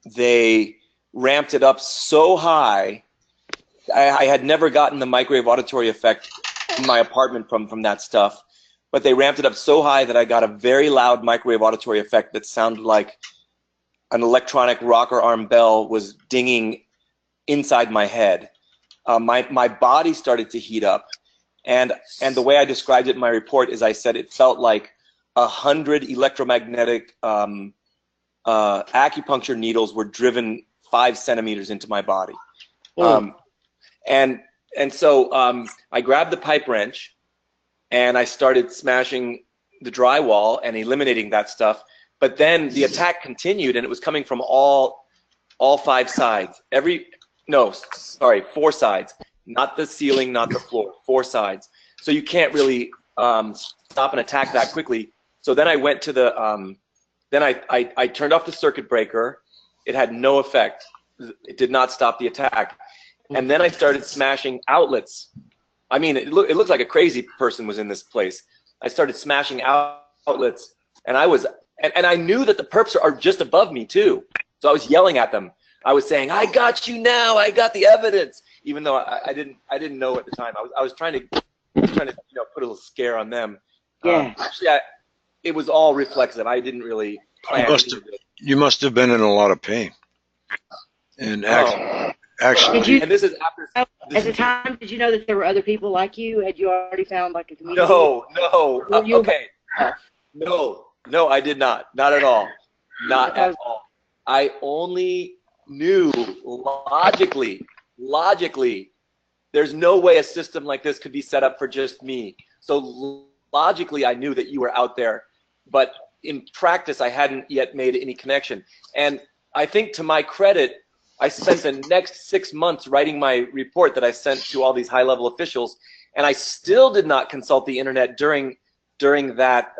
they ramped it up so high. I had never gotten the microwave auditory effect in my apartment from that stuff, but they ramped it up so high that I got a very loud microwave auditory effect that sounded like an electronic rocker arm bell was dinging inside my head. My body started to heat up. And the way I described it in my report is I said it felt like 100 electromagnetic acupuncture needles were driven 5 centimeters into my body. And so I grabbed the pipe wrench and I started smashing the drywall and eliminating that stuff. But then the attack continued, and it was coming from all 5 sides. 4 sides. Not the ceiling, not the floor, 4 sides. So you can't really stop an attack that quickly. So then I went to the, then I turned off the circuit breaker. It had no effect. It did not stop the attack. And then I started smashing outlets. I mean, it looked like a crazy person was in this place. I started smashing outlets, and I knew that the perps are just above me too. So I was yelling at them. I was saying, "I got you now. I got the evidence." Even though I didn't know at the time. I was trying to put a little scare on them. Yeah. Actually, it was all reflexive. I didn't really plan. You must have been in a lot of pain. And actually, and this is after. At the time, did you know that there were other people like you? Had you already found like a community? No. Okay. No, I did not. Not at all. Not at all. I only knew logically, there's no way a system like this could be set up for just me. So logically, I knew that you were out there, but in practice, I hadn't yet made any connection. And I think, to my credit, I spent the next 6 months writing my report that I sent to all these high-level officials, and I still did not consult the internet during that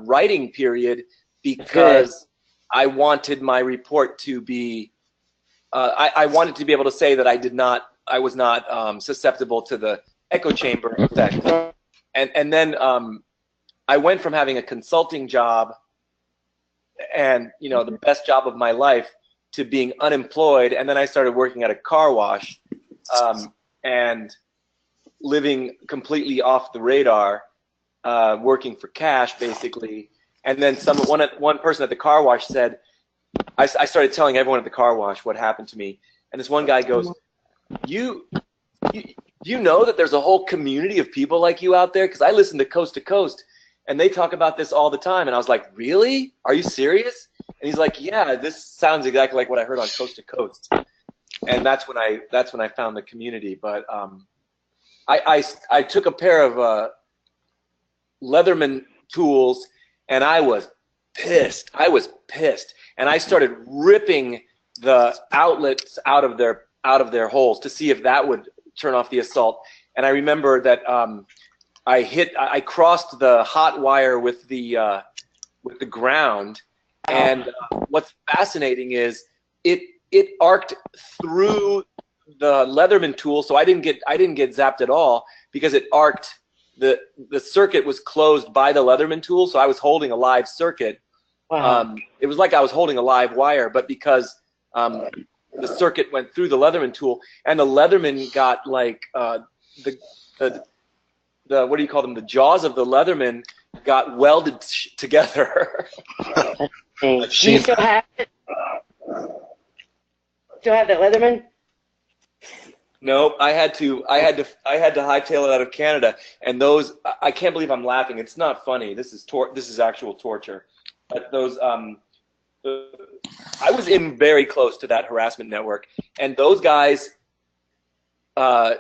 writing period because I wanted my report to be. I wanted to be able to say that I was not susceptible to the echo chamber effect. And then I went from having a consulting job and, the best job of my life to being unemployed. And then I started working at a car wash. And living completely off the radar, working for cash basically. And then one person at the car wash said, I started telling everyone at the car wash what happened to me. And this one guy goes, you know that there's a whole community of people like you out there? Because I listen to Coast, and they talk about this all the time. And I was like, really? Are you serious? And he's like, yeah, this sounds exactly like what I heard on Coast to Coast. And that's when I found the community. But I took a pair of Leatherman tools, and I was pissed. And I started ripping the outlets out of their holes to see if that would turn off the assault. And I remember that I crossed the hot wire with the ground. And what's fascinating is it arced through the Leatherman tool, so I didn't get zapped at all because it arced. The circuit was closed by the Leatherman tool, so I was holding a live circuit. Wow. It was like I was holding a live wire, but because the circuit went through the Leatherman tool, and the Leatherman got like the what do you call them? The jaws of the Leatherman got welded together. Do you still have it? Still have that Leatherman? Nope, I had to hightail it out of Canada, and those, I can't believe I'm laughing. It's not funny. This is actual torture. But those I was in very close to that harassment network, and those guys, a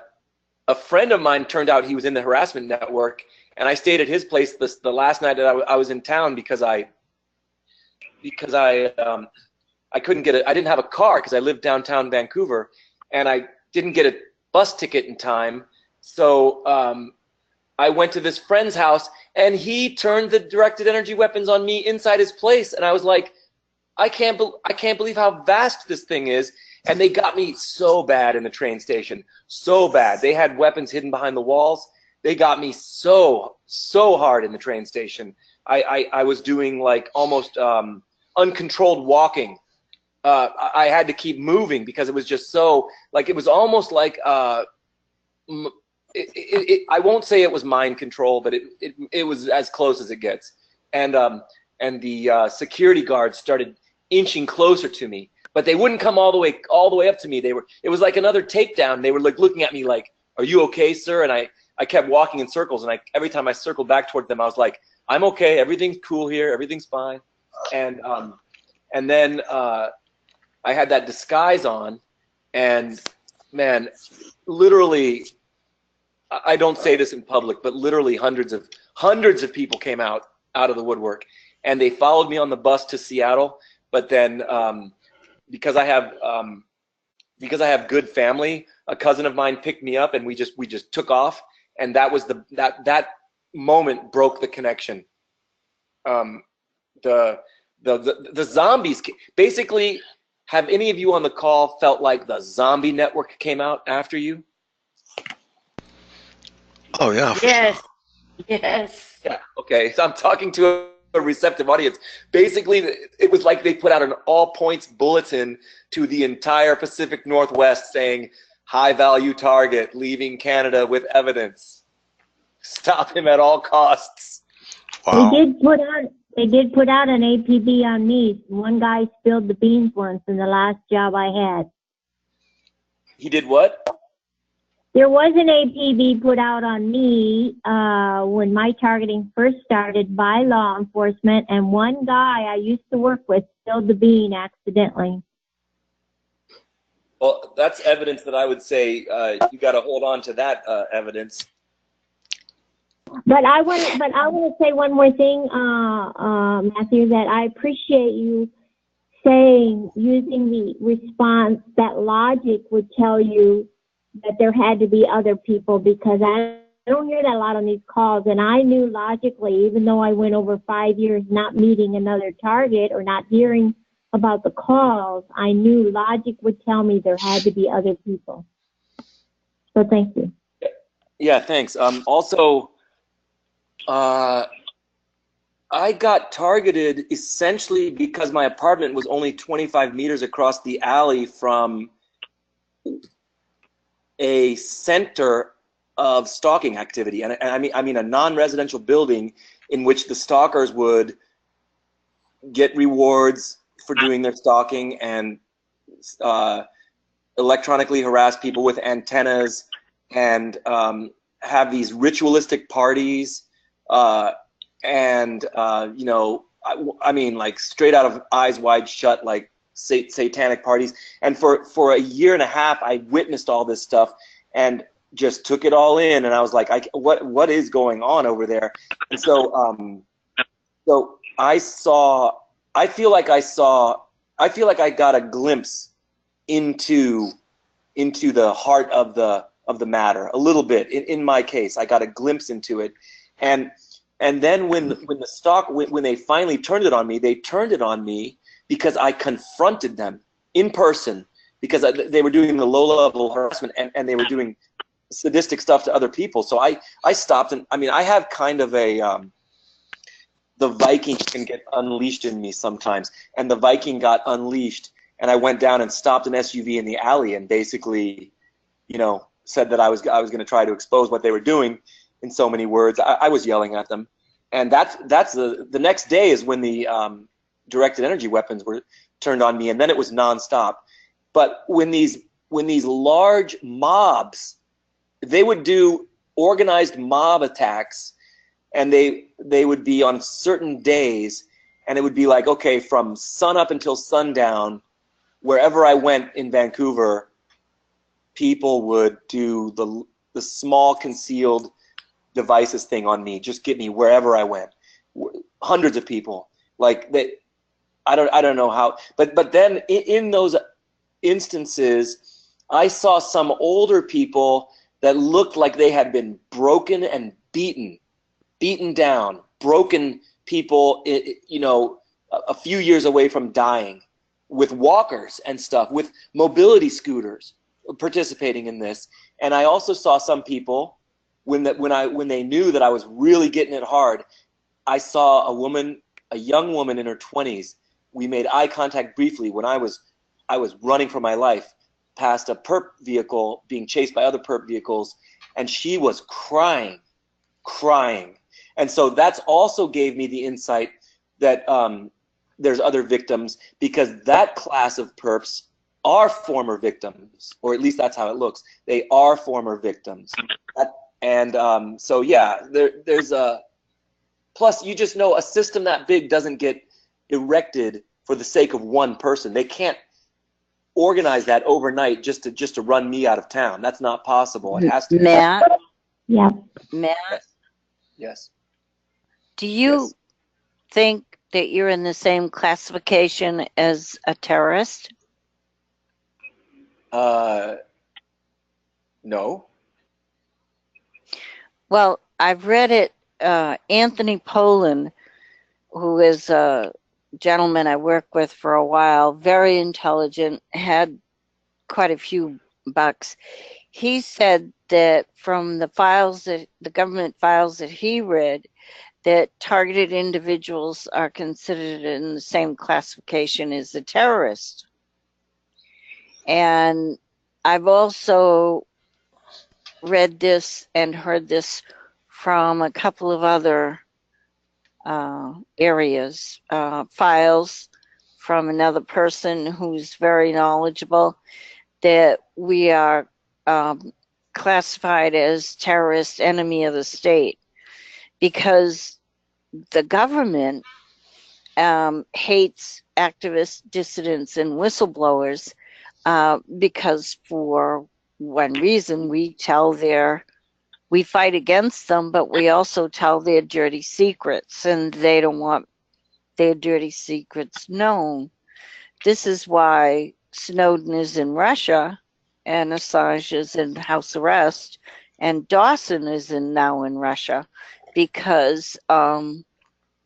friend of mine turned out he was in the harassment network, and I stayed at his place the last night that I was in town because I couldn't get I didn't have a car because I lived downtown Vancouver, and I didn't get a bus ticket in time. So I went to this friend's house, and he turned the directed energy weapons on me inside his place, and I was like, I can't believe how vast this thing is. And they got me so bad in the train station, so bad. They had weapons hidden behind the walls. They got me so hard in the train station. I was doing like almost uncontrolled walking. I had to keep moving because it was just so, like, it was almost like I won't say it was mind control, but it was as close as it gets. And the security guards started inching closer to me, but they wouldn't come all the way up to me. It was like another takedown. They were like looking at me like, "Are you okay, sir?" And I kept walking in circles, and every time I circled back toward them, I was like, "I'm okay. Everything's cool here. Everything's fine." And then I had that disguise on, and man, literally, I don't say this in public, but literally hundreds of people came out of the woodwork, and they followed me on the bus to Seattle. But then because I have good family, a cousin of mine picked me up, and we just took off, and that was that moment broke the connection. The zombies basically. Have any of you on the call felt like the zombie network came out after you? Oh yeah. Yes. Yes. Yeah. Okay. So I'm talking to a receptive audience. Basically, it was like they put out an all-points bulletin to the entire Pacific Northwest saying, "High value target leaving Canada with evidence. Stop him at all costs." Wow. They did put out an APB on me. One guy spilled the beans once in the last job I had. He did what? There was an APB put out on me when my targeting first started by law enforcement, and one guy I used to work with spilled the bean accidentally. Well, that's evidence that I would say you got to hold on to that evidence. But I want to say one more thing, Matthew, that I appreciate you saying, using the response that logic would tell you that there had to be other people, because I don't hear that a lot on these calls. And I knew logically, even though I went over 5 years not meeting another target or not hearing about the calls, I knew logic would tell me there had to be other people. So thank you. Yeah, thanks. Also, I got targeted essentially because my apartment was only 25 meters across the alley from a center of stalking activity, and I mean a non-residential building in which the stalkers would get rewards for doing their stalking and electronically harass people with antennas and have these ritualistic parties and you know, I mean, like straight out of Eyes Wide Shut, like satanic parties. And for a year and a half, I witnessed all this stuff and just took it all in. And I was like, what is going on over there? And so so I feel like I got a glimpse into the heart of the matter a little bit. In my case, I got a glimpse into it, and then when they finally turned it on me, they turned it on me because I confronted them in person, because they were doing the low-level harassment and they were doing sadistic stuff to other people. So I stopped, and I mean, I have kind of a the Viking can get unleashed in me sometimes, and the Viking got unleashed, and I went down and stopped an SUV in the alley and basically, you know, said that I was going to try to expose what they were doing in so many words. I was yelling at them, and that's the next day is when the directed energy weapons were turned on me, and then it was nonstop. But when these large mobs, they would do organized mob attacks, and they would be on certain days, and it would be like, okay, from sun up until sundown, wherever I went in Vancouver, people would do the small concealed devices thing on me, just get me wherever I went. Hundreds of people, like that. I don't know how, but then in those instances, I saw some older people that looked like they had been broken and beaten down, broken people, you know, a few years away from dying, with walkers and stuff, with mobility scooters, participating in this. And I also saw some people when they knew that I was really getting it hard. I saw a young woman in her 20s. We made eye contact briefly when I was running for my life past a perp vehicle being chased by other perp vehicles, and she was crying. And so that's also gave me the insight that there's other victims, because that class of perps are former victims, or at least that's how it looks. They are former victims. So yeah, there's a plus. You just know a system that big doesn't get erected for the sake of one person. They can't organize that overnight just to run me out of town. That's not possible. It has to. Matt. Yeah. Matt. Yes. Do you Yes. think that you're in the same classification as a terrorist? No. Well, I've read it. Anthony Poland, who is a gentleman I worked with for a while, very intelligent, had quite a few bucks. He said that from the government files that he read, that targeted individuals are considered in the same classification as the terrorist. And I've also read this and heard this from a couple of other areas, files from another person who's very knowledgeable, that we are classified as terrorist, enemy of the state, because the government hates activists, dissidents, and whistleblowers because for one reason we fight against them, but we also tell their dirty secrets, and they don't want their dirty secrets known. This is why Snowden is in Russia, and Assange is in house arrest, and Dawson is now in Russia, because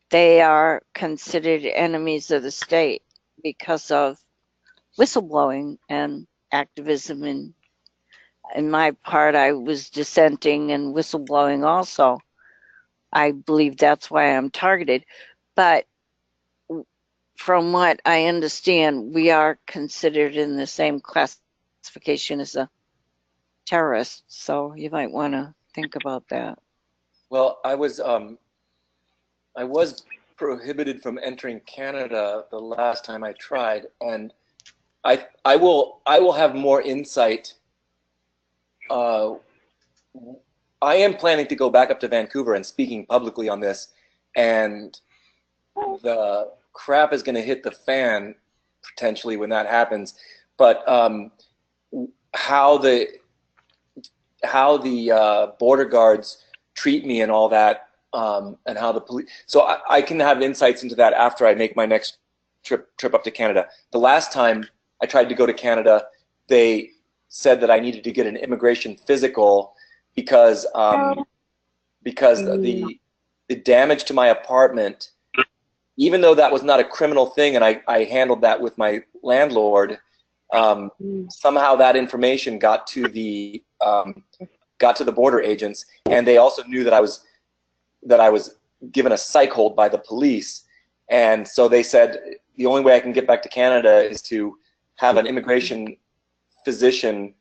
they are considered enemies of the state because of whistleblowing and activism. In my part, I was dissenting and whistleblowing also. I believe that's why I'm targeted. But from what I understand, we are considered in the same classification as a terrorist. So you might want to think about that. Well, I was prohibited from entering Canada the last time I tried, and I will have more insight. I am planning to go back up to Vancouver and speaking publicly on this, and the crap is going to hit the fan potentially when that happens. But how the border guards treat me and all that, and how the police. So I can have insights into that after I make my next trip up to Canada. The last time I tried to go to Canada, they said that I needed to get an immigration physical because the damage to my apartment, even though that was not a criminal thing and I handled that with my landlord, somehow that information got to the border agents, and they also knew that I was given a psych hold by the police, and so they said the only way I can get back to Canada is to have an immigration physician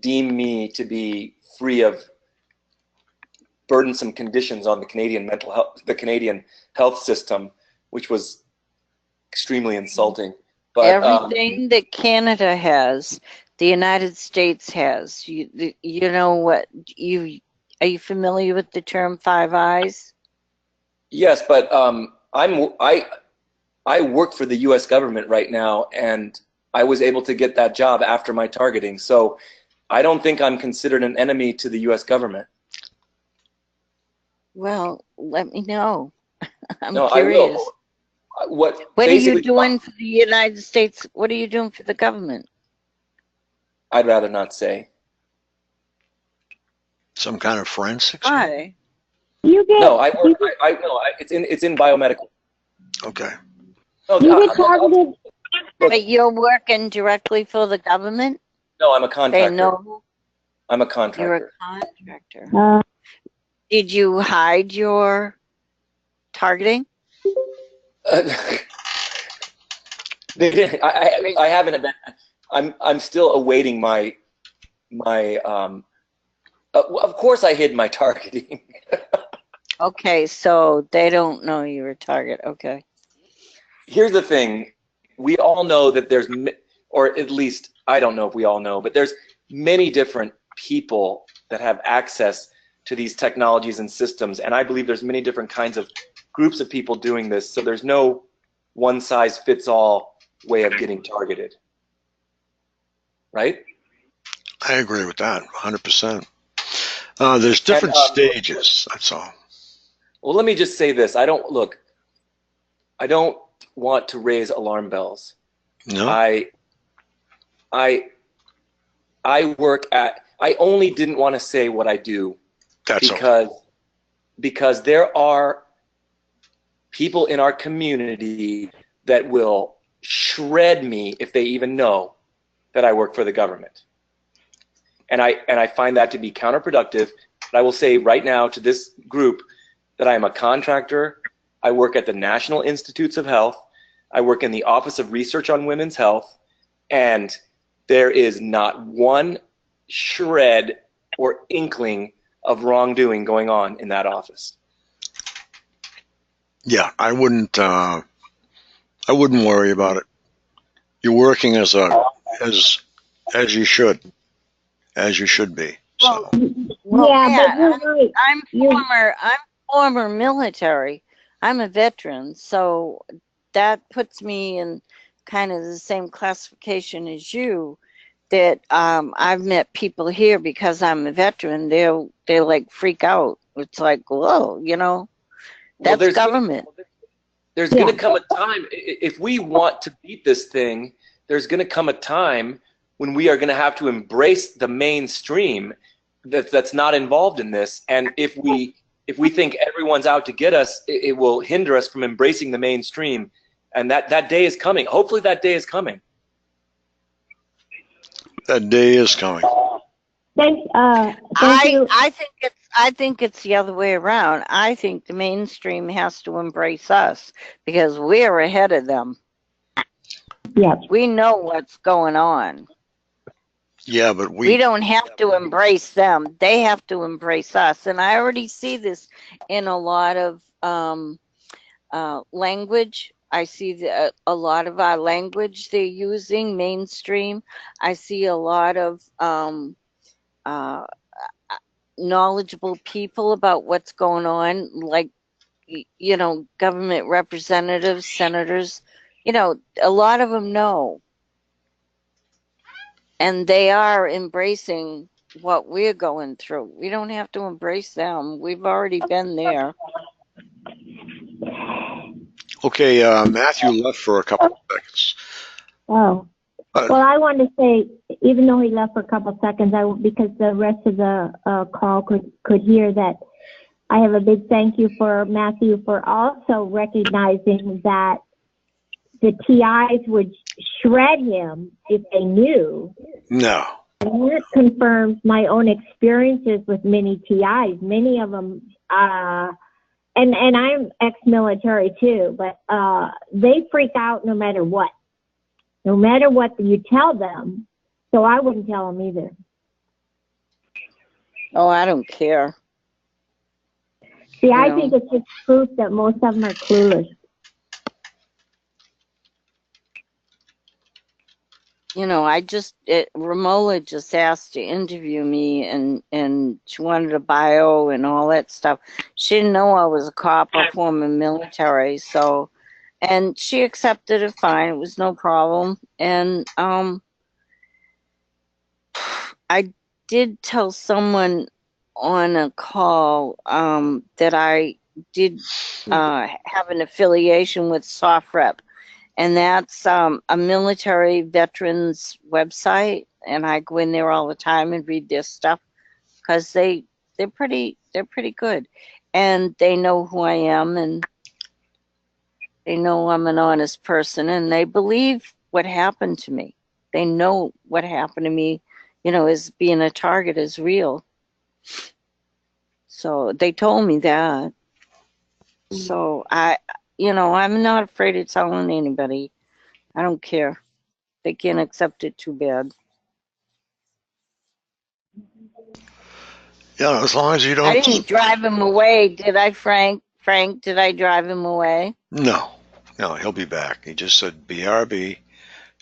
deem me to be free of burdensome conditions on the Canadian health system, which was extremely insulting. But everything that Canada has, the United States has. You know what? Are you familiar with the term Five Eyes? Yes, but I work for the U.S. government right now, and I was able to get that job after my targeting. So I don't think I'm considered an enemy to the U.S. government. Well, let me know. I'm No, curious. I will. What are you doing for the United States? What are you doing for the government? I'd rather not say. Some kind of forensics? Why? No, it's in biomedical. Okay. No, You get targeted. But you're working directly for the government? No, I'm a contractor. They know I'm a contractor. you're a contractor. Did you hide your targeting? They didn't. I haven't. I'm still awaiting my. Of course, I hid my targeting. Okay, so they don't know you're a target. Okay. Here's the thing: we all know that there's, or at least I don't know if we all know, but there's many different people that have access to these technologies and systems, and I believe there's many different kinds of groups of people doing this. So there's no one-size-fits-all way of getting targeted, right? I agree with that, 100%. There's different stages, that's all. Well, let me just say this. I don't want to raise alarm bells. No? I only didn't want to say what I do because there are people in our community that will shred me if they even know that I work for the government. And I find that to be counterproductive. But I will say right now to this group that I am a contractor. I work at the National Institutes of Health. I work in the Office of Research on Women's Health. And there is not one shred or inkling of wrongdoing going on in that office. Yeah, I wouldn't worry about it. You're working as you should be. So. Well, Yeah, yeah, but you're right. I'm former military. I'm a veteran, so that puts me in kind of the same classification as you. That I've met people here because I'm a veteran. They like freak out. It's like, whoa, that's government. There's going to come a time, if we want to beat this thing, there's going to come a time when we are going to have to embrace the mainstream that's not involved in this. And if we think everyone's out to get us, it will hinder us from embracing the mainstream. And that day is coming. Hopefully that day is coming. That day is coming. Thank you. I think it's the other way around. I think the mainstream has to embrace us because we're ahead of them. Yeah. We know what's going on. Yeah, but We don't have to embrace them. They have to embrace us. And I already see this in a lot of language. I see a lot of our language they're using mainstream. I see a lot of uh, knowledgeable people about what's going on, like, you know, government representatives, senators. You know, a lot of them know. And they are embracing what we're going through. We don't have to embrace them. We've already been there. okay, Matthew left for a couple of seconds. Oh. Well, I wanted to say, even though he left for a couple seconds, because the rest of the call could hear that, I have a big thank you for Matthew for also recognizing that the TIs would shred him if they knew. No. And that confirms my own experiences with many TIs. Many of them, and I'm ex-military too, but they freak out no matter what. No matter what you tell them. So I wouldn't tell them either. Oh, I don't care. See, I think it's just proof that most of them are clueless. You know, Romola just asked to interview me, and she wanted a bio and all that stuff. She didn't know I was a cop or former military, so, and she accepted it fine. It was no problem. And I did tell someone on a call that I did have an affiliation with SOFREP. And that's a military veterans website, and I go in there all the time and read their stuff because they're pretty good, and they know who I am, and they know I'm an honest person, and they believe what happened to me. They know what happened to me, you know, as being a target is real. So they told me that. So I'm not afraid of telling anybody. I don't care. They can't accept it too bad. Yeah, as long as you don't. I didn't drive him away, did I, Frank? Frank, did I drive him away? No, he'll be back. He just said BRB.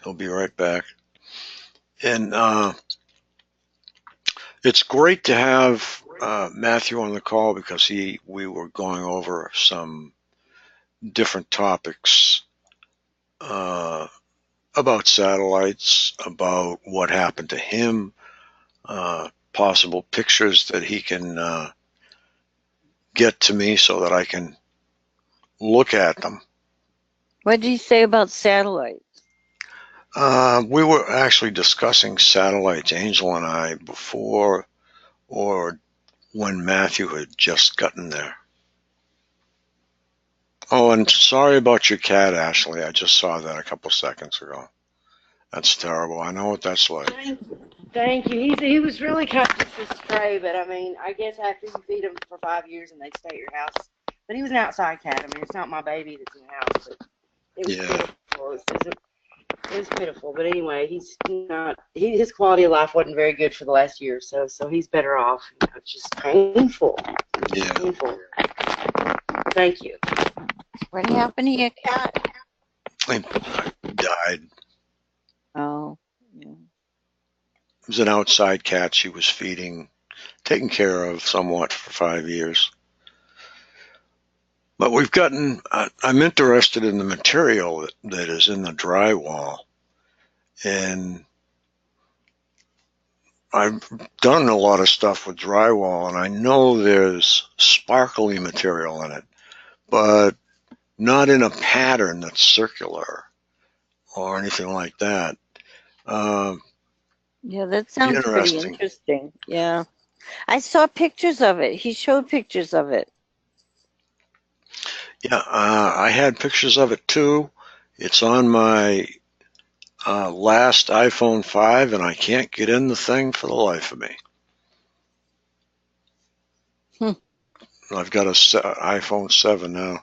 He'll be right back. And it's great to have Matthew on the call because we were going over some different topics about satellites, about what happened to him, possible pictures that he can get to me so that I can look at them. What did you say about satellites? We were actually discussing satellites, Angel and I, before or when Matthew had just gotten there. Oh, and sorry about your cat, Ashley. I just saw that a couple seconds ago. That's terrible. I know what that's like. Thank you. He was really kind of just a stray, but I mean, I guess after you feed him for 5 years and they stay at your house. But he was an outside cat. I mean, it's not my baby that's in the house, but it was pitiful. It was pitiful. But anyway, his quality of life wasn't very good for the last year or so he's better off. You know, it's just painful. Yeah. Painful. Thank you. What happened to your cat? He died. Oh, yeah. It was an outside cat she was feeding, taken care of somewhat for 5 years. But I'm interested in the material that is in the drywall. And I've done a lot of stuff with drywall, and I know there's sparkly material in it, but not in a pattern that's circular or anything like that. Yeah, that sounds pretty interesting. Yeah. I saw pictures of it. He showed pictures of it. Yeah, I had pictures of it too. It's on my last iPhone 5, and I can't get in the thing for the life of me. I've got a iPhone 7 now.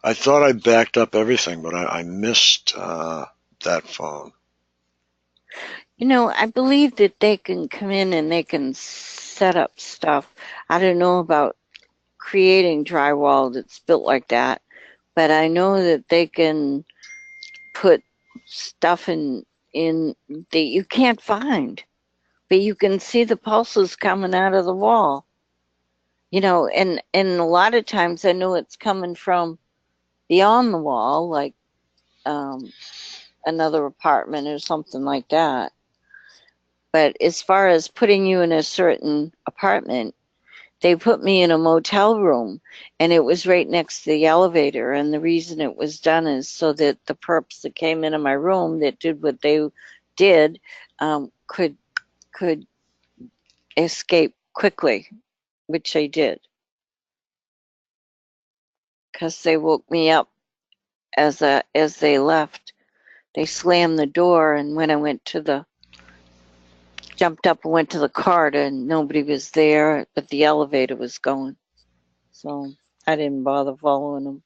I thought I backed up everything, but I missed that phone. I believe that they can come in and they can set up stuff. I don't know about creating drywall that's built like that, but I know that they can put stuff in that you can't find, but you can see the pulses coming out of the wall. And a lot of times I know it's coming from beyond the wall, like another apartment or something like that. But as far as putting you in a certain apartment, they put me in a motel room, and it was right next to the elevator. And the reason it was done is so that the perps that came into my room that did what they did could escape quickly, which they did, because they woke me up as they left. They slammed the door, and when I jumped up and went to the cart, and nobody was there, but the elevator was going. So I didn't bother following them.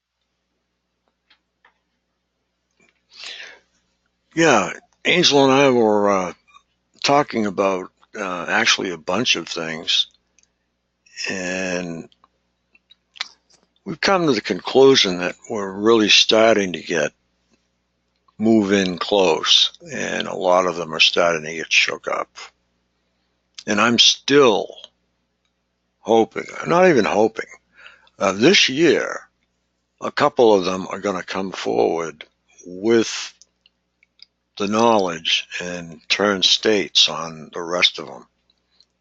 Yeah, Angel and I were talking about actually a bunch of things, and we've come to the conclusion that we're really starting to move in close, and a lot of them are starting to get shook up. And I'm still hoping, not even hoping, this year, a couple of them are going to come forward with the knowledge and turn states on the rest of them.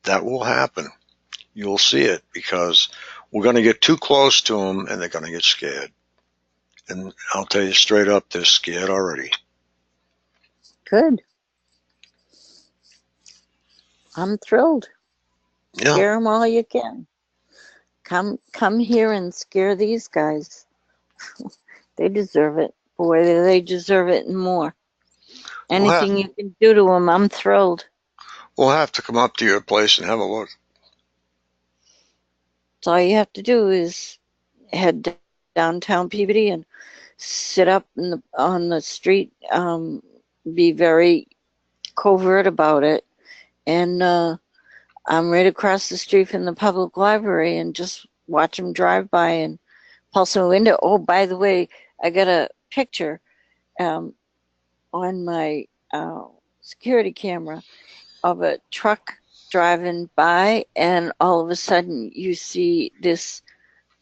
That will happen. You'll see it, because we're going to get too close to them and they're going to get scared. And I'll tell you straight up, they're scared already. Good. I'm thrilled. Yeah. Scare them all you can. Come here and scare these guys. They deserve it. Boy, they deserve it and more. Anything you can do to them, I'm thrilled. We'll have to come up to your place and have a look. So all you have to do is head downtown Peabody and sit up on the street, be very covert about it. And I'm right across the street from the public library, and just watch them drive by and pulse my window. Oh, by the way, I got a picture on my security camera of a truck driving by, and all of a sudden you see this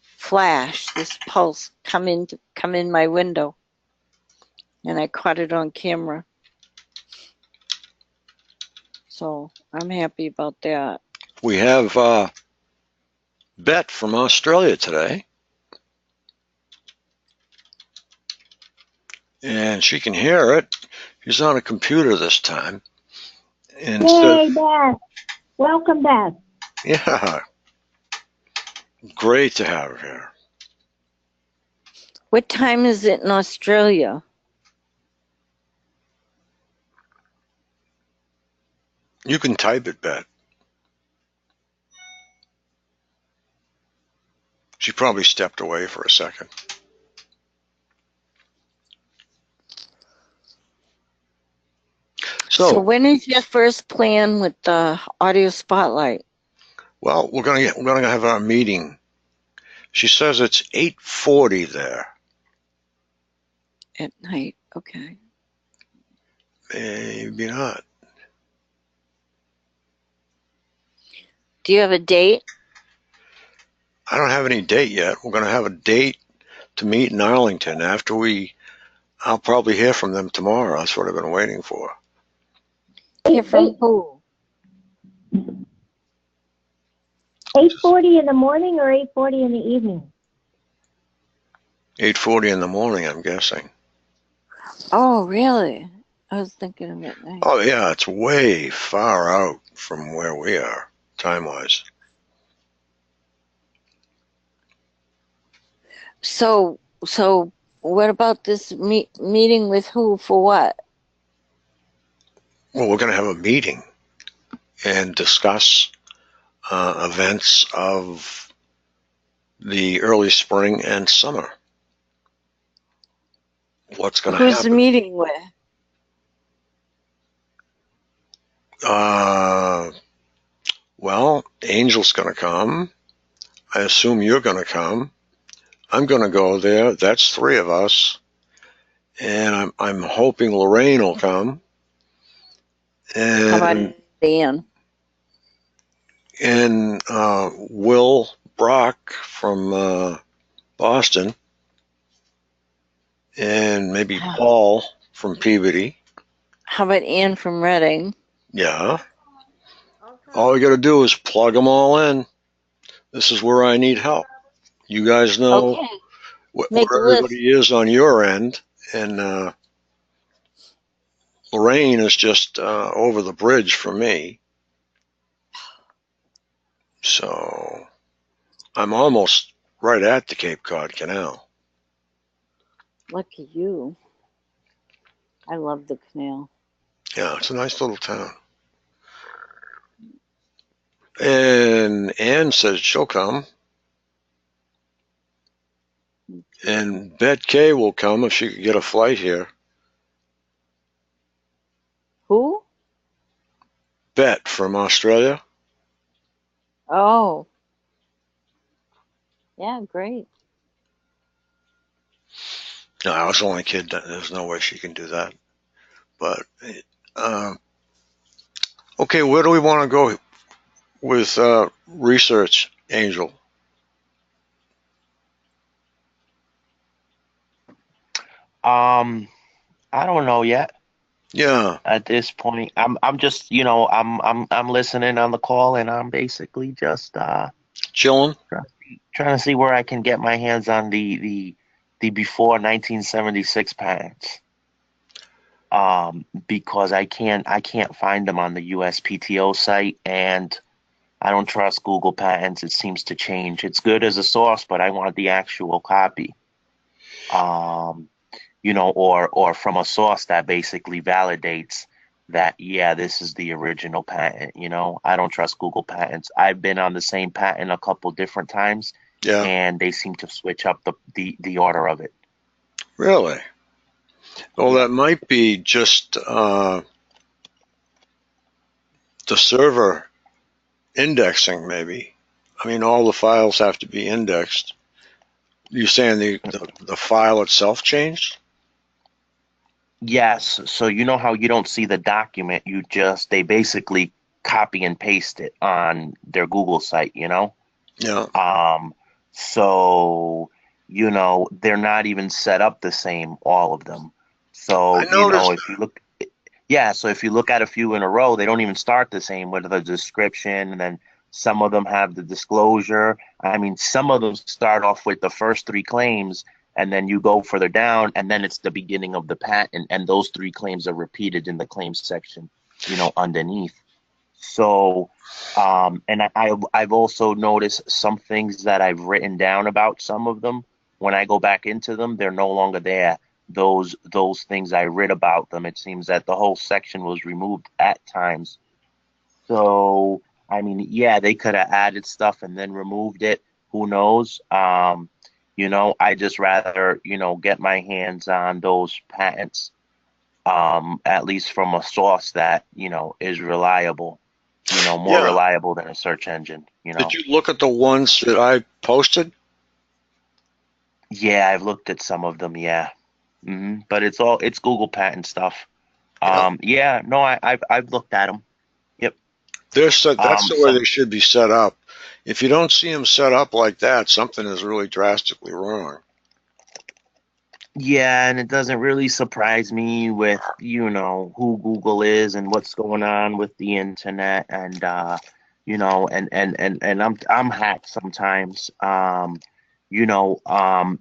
flash, this pulse come in my window, and I caught it on camera. So I'm happy about that. We have Bet from Australia today, and she can hear it. She's on a computer this time. Hey, Beth. Welcome, Beth. Yeah. Great to have her here. What time is it in Australia? You can type it, Bet. She probably stepped away for a second. So when is your first plan with the audio spotlight? Well, we're gonna have our meeting. She says it's 8:40 there. At night, okay. Maybe not. Do you have a date? I don't have any date yet. We're gonna have a date to meet in Arlington I'll probably hear from them tomorrow. That's what I've been waiting for. Hear from who? 8:40 in the morning or 8:40 in the evening? 8:40 in the morning, I'm guessing. Oh, really? I was thinking of it at night. Oh, yeah, it's way far out from where we are, time-wise. So what about this meeting with who for what? Well, we're going to have a meeting and discuss events of the early spring and summer. What's going to happen? Who's the meeting with? Well, Angel's going to come. I assume you're going to come. I'm going to go there. That's 3 of us. And I'm hoping Lorraine will come. How about And Dan? Will Brock from Boston. And maybe Paul from Peabody. How about Ann from Reading? Yeah. All we got to do is plug them all in. This is where I need help. You guys know Okay. where Make a list. everybody is on your end. And Lorraine is just over the bridge for me. So I'm almost right at the Cape Cod Canal. Lucky you. I love the canal. Yeah, it's a nice little town. And Ann says she'll come. And Bet Kay will come if she could get a flight here. Who? Bet from Australia. Oh. Yeah, great. No, I was only kidding. There's no way she can do that. But, okay, where do we want to go with research, Angel? I don't know yet. Yeah. At this point, I'm just, I'm listening on the call, and I'm basically just Chilling? trying to see where I can get my hands on the before 1976 patents. Because I can't find them on the USPTO site, and I don't trust Google Patents. It seems to change. It's good as a source, but I want the actual copy. Or from a source that basically validates that, yeah, this is the original patent. I don't trust Google Patents. I've been on the same patent a couple different times, Yeah. and they seem to switch up the order of it. Really? Well, Yeah. that might be just the server indexing, maybe. I mean, all the files have to be indexed. You saying the file itself changed? Yes. So you know how you don't see the document, they basically copy and paste it on their Google site, Yeah. So, they're not even set up the same, all of them. So, I noticed if you look, yeah, so if you look at a few in a row, they don't even start the same with the description, and then some of them have the disclosure. I mean, some of them start off with the first 3 claims, and then you go further down, and then it's the beginning of the patent, and those 3 claims are repeated in the claims section, underneath. So, and I've also noticed some things that I've written down about some of them. When I go back into them, they're no longer there. Those things I read about them, it seems that the whole section was removed at times. So, I mean, yeah, they could have added stuff and then removed it. Who knows? I just rather, get my hands on those patents, at least from a source that, is reliable, more Yeah. reliable than a search engine, Did you look at the ones that I posted? Yeah, I've looked at some of them, yeah. But it's Google patent stuff. Yeah. Yeah, no, I've looked at them. Yep. That's the way Some they should be set up. If you don't see them set up like that, something is really drastically wrong. Yeah, and it doesn't really surprise me with, who Google is and what's going on with the internet, and and I'm hacked sometimes.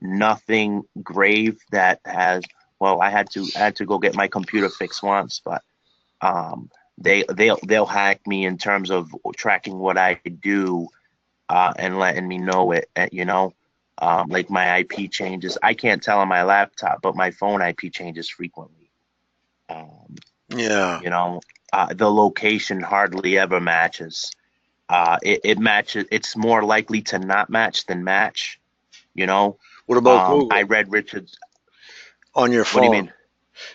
Nothing grave that has, well, I had to go get my computer fixed once, but they'll hack me in terms of tracking what I do, and letting me know it, like my IP changes. I can't tell on my laptop, but my phone IP changes frequently. Um, Yeah. the location hardly ever matches. It matches. It's more likely to not match than match. What about I Google read Richard's. on your What do you phone? mean?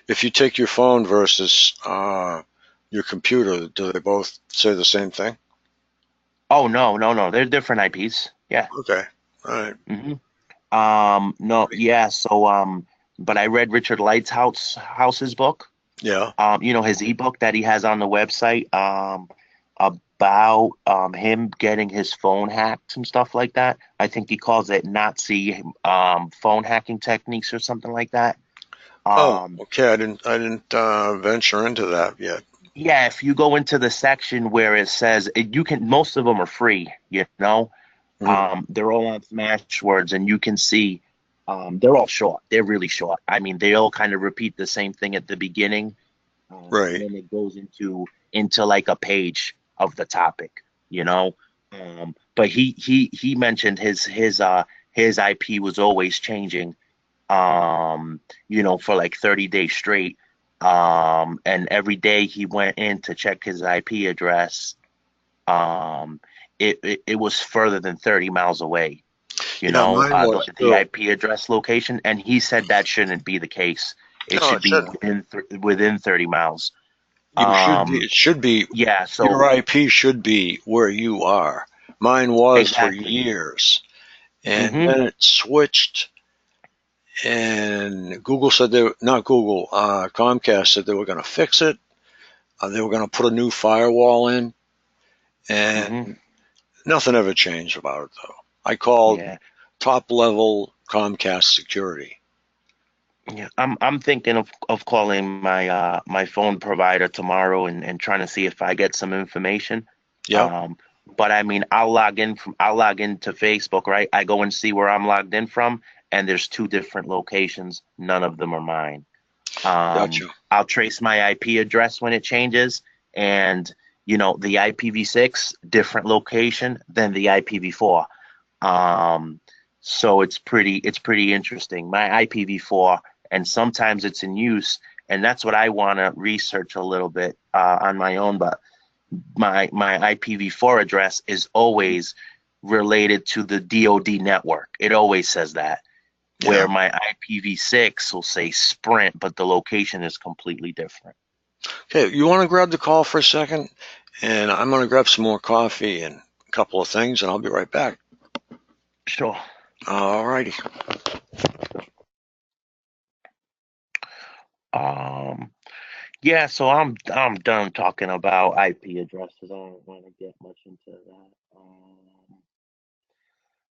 If you take your phone versus your computer, do they both say the same thing? Oh, no. They're different IPs. Yeah. Okay. All right. No, yeah. So, but I read Richard Lighthouse's book. Yeah. His ebook that he has on the website. About him getting his phone hacked and stuff like that. I think he calls it Nazi phone hacking techniques or something like that. Okay. I didn't venture into that yet. Yeah, if you go into the section where it says most of them are free, they're all on Smashwords, and you can see they're all short. They're really short. I mean, they all kind of repeat the same thing at the beginning, Right. and then it goes into like a page of the topic, But he mentioned his IP was always changing, for like 30 days straight. And every day he went in to check his IP address, it was further than 30 miles away, Mine was the IP address location, and he said that shouldn't be the case. It should be within 30 miles. It should be. Yeah, so your IP should be where you are. Mine was exactly. for years, and then it switched. And Google said Comcast said they were going to fix it. They were going to put a new firewall in, and nothing ever changed about it though. I called top level Comcast security. Yeah, I'm thinking of calling my phone provider tomorrow and trying to see if I get some information. Yeah. But I mean, I'll log into Facebook, right? I go and see where I'm logged in from, and there's 2 different locations. None of them are mine. Gotcha. I'll trace my IP address when it changes, and the IPv6 different location than the IPv4. So it's pretty interesting. My IPv4, and sometimes it's in use, and that's what I want to research a little bit on my own. But my IPv4 address is always related to the DoD network. It always says that. Yeah. Where my IPv6 will say Sprint, but the location is completely different. Okay, you want to grab the call for a second? And I'm going to grab some more coffee and a couple of things, and I'll be right back. Sure. All righty. Yeah, so I'm done talking about IP addresses. I don't want to get much into that.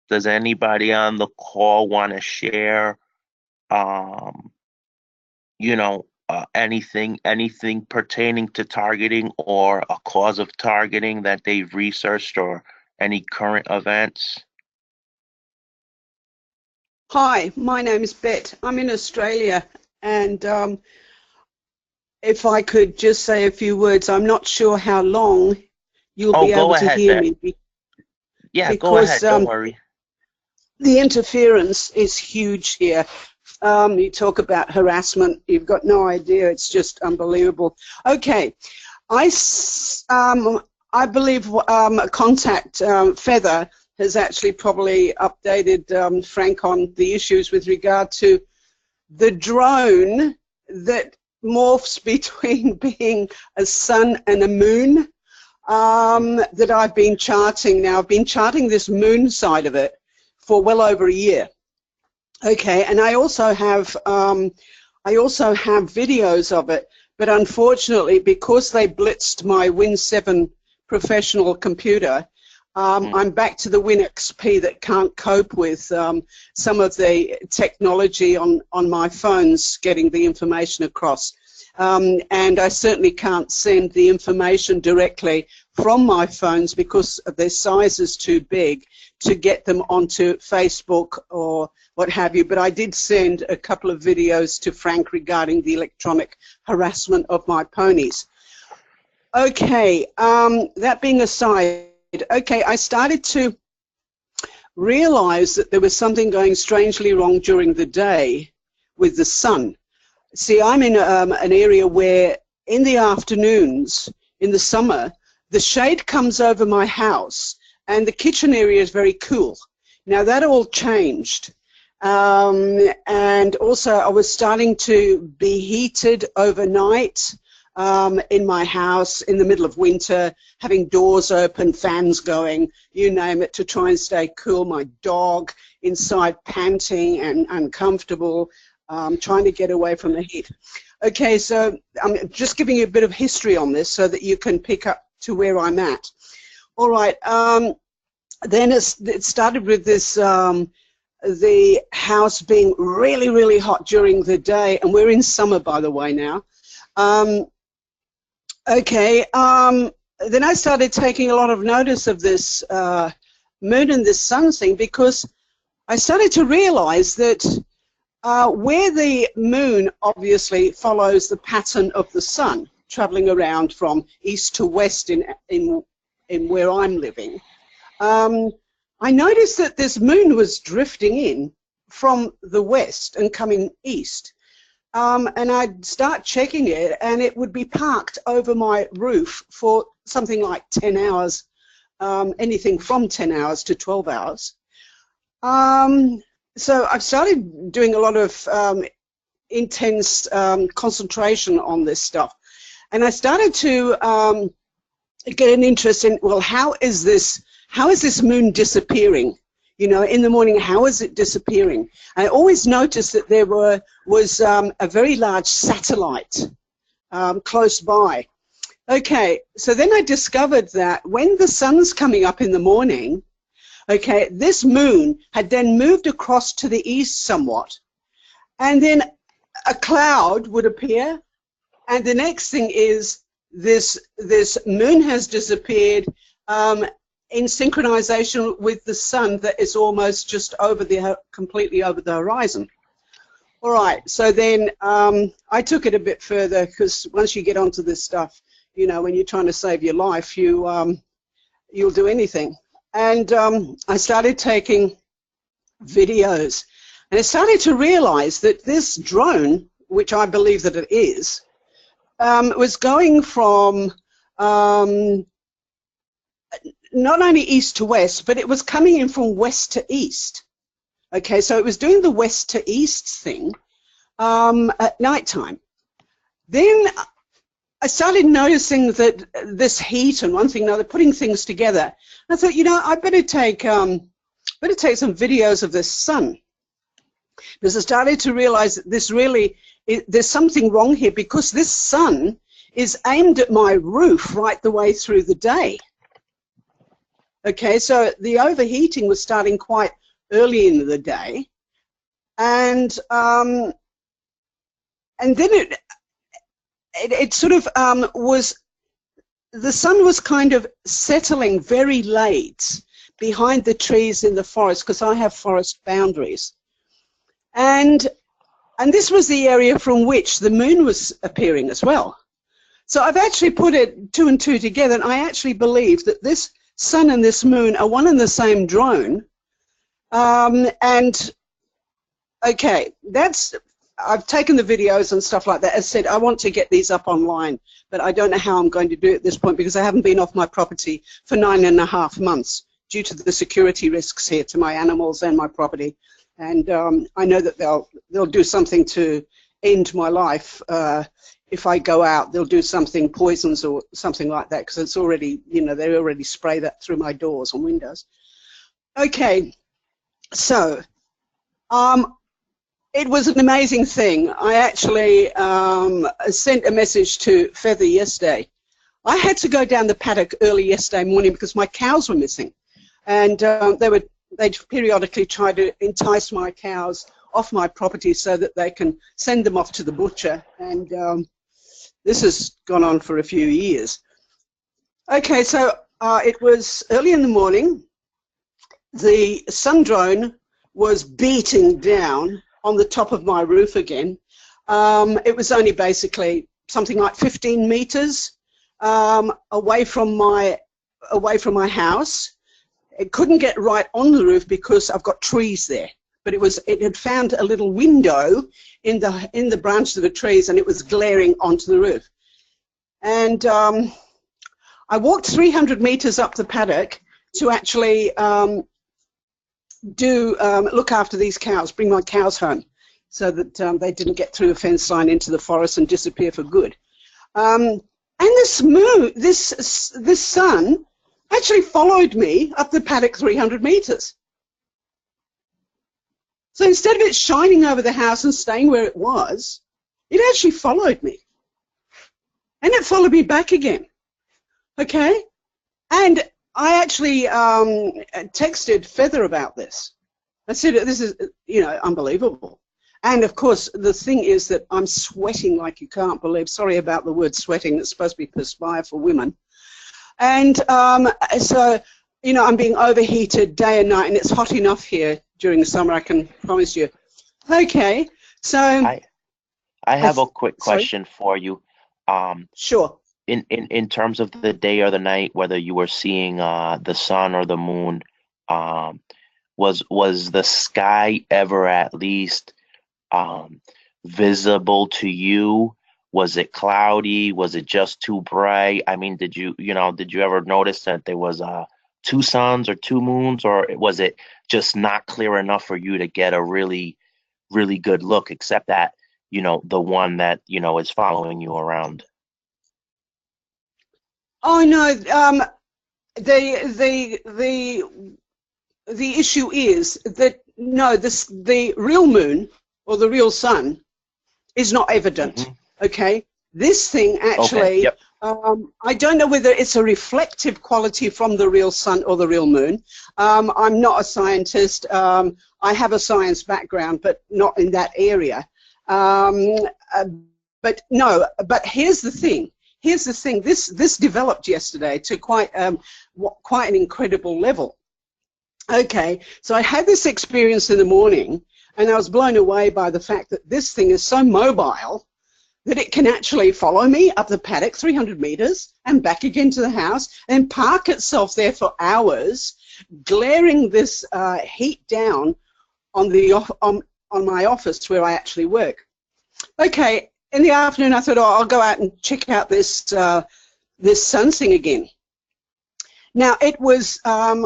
Does anybody on the call want to share, anything pertaining to targeting or a cause of targeting that they've researched, or any current events? Hi, my name is Bet. I'm in Australia, and if I could just say a few words, I'm not sure how long you'll be able to hear me. Yeah, go ahead. Don't worry. The interference is huge here. You talk about harassment. You've got no idea. It's just unbelievable. Okay, I believe Contact Feather has actually probably updated Frank on the issues with regard to the drone that morphs between being a sun and a moon that I've been charting. Now, I've been charting this moon side of it for well over a year. Okay, and I also have videos of it, but unfortunately, because they blitzed my Win 7 professional computer, I'm back to the WinXP that can't cope with some of the technology on my phones getting the information across. And I certainly can't send the information directly from my phones because their size is too big to get them onto Facebook or what have you. But I did send a couple of videos to Frank regarding the electronic harassment of my ponies. Okay, that being aside, okay, I started to realize that there was something going strangely wrong during the day with the sun. See, I'm in an area where in the afternoons, in the summer, the shade comes over my house and the kitchen area is very cool. Now that all changed. And also I was starting to be heated overnight in my house in the middle of winter, having doors open, fans going, you name it, to try and stay cool. My dog inside panting and uncomfortable, trying to get away from the heat. Okay, so I'm just giving you a bit of history on this so that you can pick up to where I'm at. All right, then it started with this, the house being really, really hot during the day, and we're in summer, by the way, now. Then I started taking a lot of notice of this moon and this sun thing, because I started to realize that where the moon obviously follows the pattern of the sun, traveling around from east to west in where I'm living, I noticed that this moon was drifting in from the west and coming east. And I'd start checking it, and it would be parked over my roof for something like 10 hours, anything from 10 hours to 12 hours. So I've started doing a lot of intense concentration on this stuff. And I started to get an interest in, well, how is this moon disappearing? You know, in the morning, how is it disappearing? I always noticed that there was a very large satellite close by. Okay, so then I discovered that when the sun's coming up in the morning, okay, this moon had then moved across to the east somewhat, and then a cloud would appear, and the next thing is this moon has disappeared, in synchronization with the sun that is almost just completely over the horizon. All right, so then I took it a bit further, because once you get onto this stuff, you know, when you're trying to save your life, you'll do anything. And I started taking videos, and I started to realize that this drone, which I believe that it is, was going from not only east to west, but it was coming in from west to east. Okay, so it was doing the west to east thing at nighttime. Then I started noticing that this heat and one thing and another, putting things together. I thought, you know, I better take some videos of this sun, because I started to realize that there's something wrong here, because this sun is aimed at my roof right the way through the day. Okay, so the overheating was starting quite early in the day, and then it sort of the sun was kind of settling very late behind the trees in the forest, because I have forest boundaries, and this was the area from which the moon was appearing as well. So I've actually put it 2 and 2 together, and I actually believe that this sun and this moon are one and the same drone. And okay, I've taken the videos and stuff like that. As I said, I want to get these up online, but I don't know how I'm going to do it at this point, because I haven't been off my property for 9.5 months due to the security risks here to my animals and my property. And I know that they'll do something to end my life. If I go out, they'll do something, poisons or something like that, because it's already, you know, they already spray that through my doors and windows. Okay, so it was an amazing thing. I actually sent a message to Feather yesterday. I had to go down the paddock early yesterday morning because my cows were missing, and they'd periodically try to entice my cows off my property so that they can send them off to the butcher, and this has gone on for a few years. Okay, so it was early in the morning. The sun drone was beating down on the top of my roof again. It was only basically something like 15 meters away from my house. It couldn't get right on the roof because I've got trees there. But it had found a little window in the branch of the trees, and it was glaring onto the roof. And I walked 300 meters up the paddock to actually look after these cows, bring my cows home, so that they didn't get through a fence line into the forest and disappear for good. And this sun actually followed me up the paddock 300 meters. So instead of it shining over the house and staying where it was, it actually followed me. And it followed me back again. Okay? And I actually texted Feather about this. I said, this is, unbelievable. And of course, the thing is that I'm sweating like you can't believe. Sorry about the word sweating. It's supposed to be perspire for women. And so, I'm being overheated day and night, and it's hot enough here during the summer, I can promise you. Okay, so... I have a quick question for you. Sure. In terms of the day or the night, whether you were seeing the sun or the moon, was the sky ever at least visible to you? Was it cloudy? Was it just too bright? I mean, did you ever notice that there was two suns or two moons, or was it just not clear enough for you to get a really, really good look, except that, the one that, is following you around? Oh, no, the issue is that, no, the real moon or the real sun is not evident. Mm-hmm. Okay, this thing actually, okay, yep. I don't know whether it's a reflective quality from the real sun or the real moon. I'm not a scientist. I have a science background, but not in that area. But no, but here's the thing. This developed yesterday to quite an incredible level. Okay, so I had this experience in the morning, and I was blown away by the fact that this thing is so mobile that it can actually follow me up the paddock 300 meters and back again to the house and park itself there for hours, glaring this heat down on my office where I actually work. Okay, in the afternoon I thought, I'll go out and check out this sun thing again. Now it was,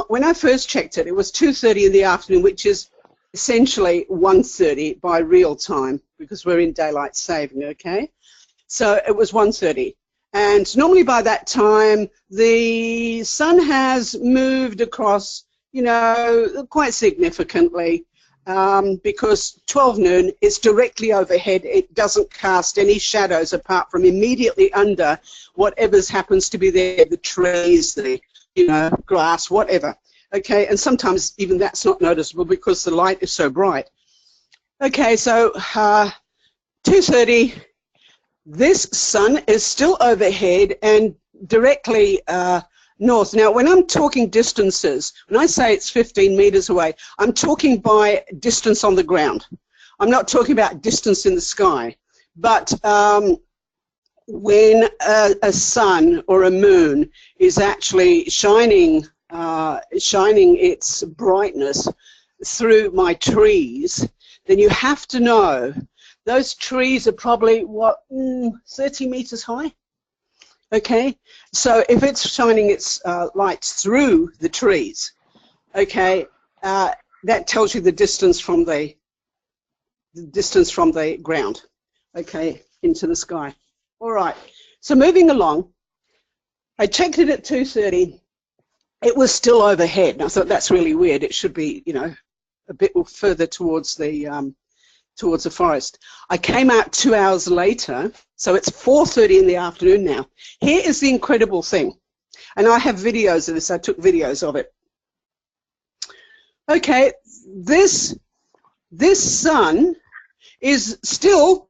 when I first checked it, it was 2:30 in the afternoon, which is essentially 1:30 by real time, because we're in daylight saving, okay? So it was 1:30. And normally by that time, the sun has moved across, quite significantly, because 12 noon is directly overhead. It doesn't cast any shadows apart from immediately under whatever happens to be there, the trees, the, grass, whatever. Okay, and sometimes even that's not noticeable because the light is so bright. Okay, so 2:30, this sun is still overhead and directly north. Now, when I'm talking distances, when I say it's 15 meters away, I'm talking by distance on the ground. I'm not talking about distance in the sky. But when a sun or a moon is actually shining its brightness through my trees, then you have to know those trees are probably, 30 meters high? Okay, so if it's shining its light through the trees, okay, that tells you the distance from the ground, okay, into the sky. All right, so moving along, I checked it at 2:30. It was still overhead, and I thought that's really weird. It should be, a bit further towards the forest. I came out 2 hours later, so it's 4:30 in the afternoon now. Here is the incredible thing, and I have videos of this. I took videos of it. Okay, this sun is still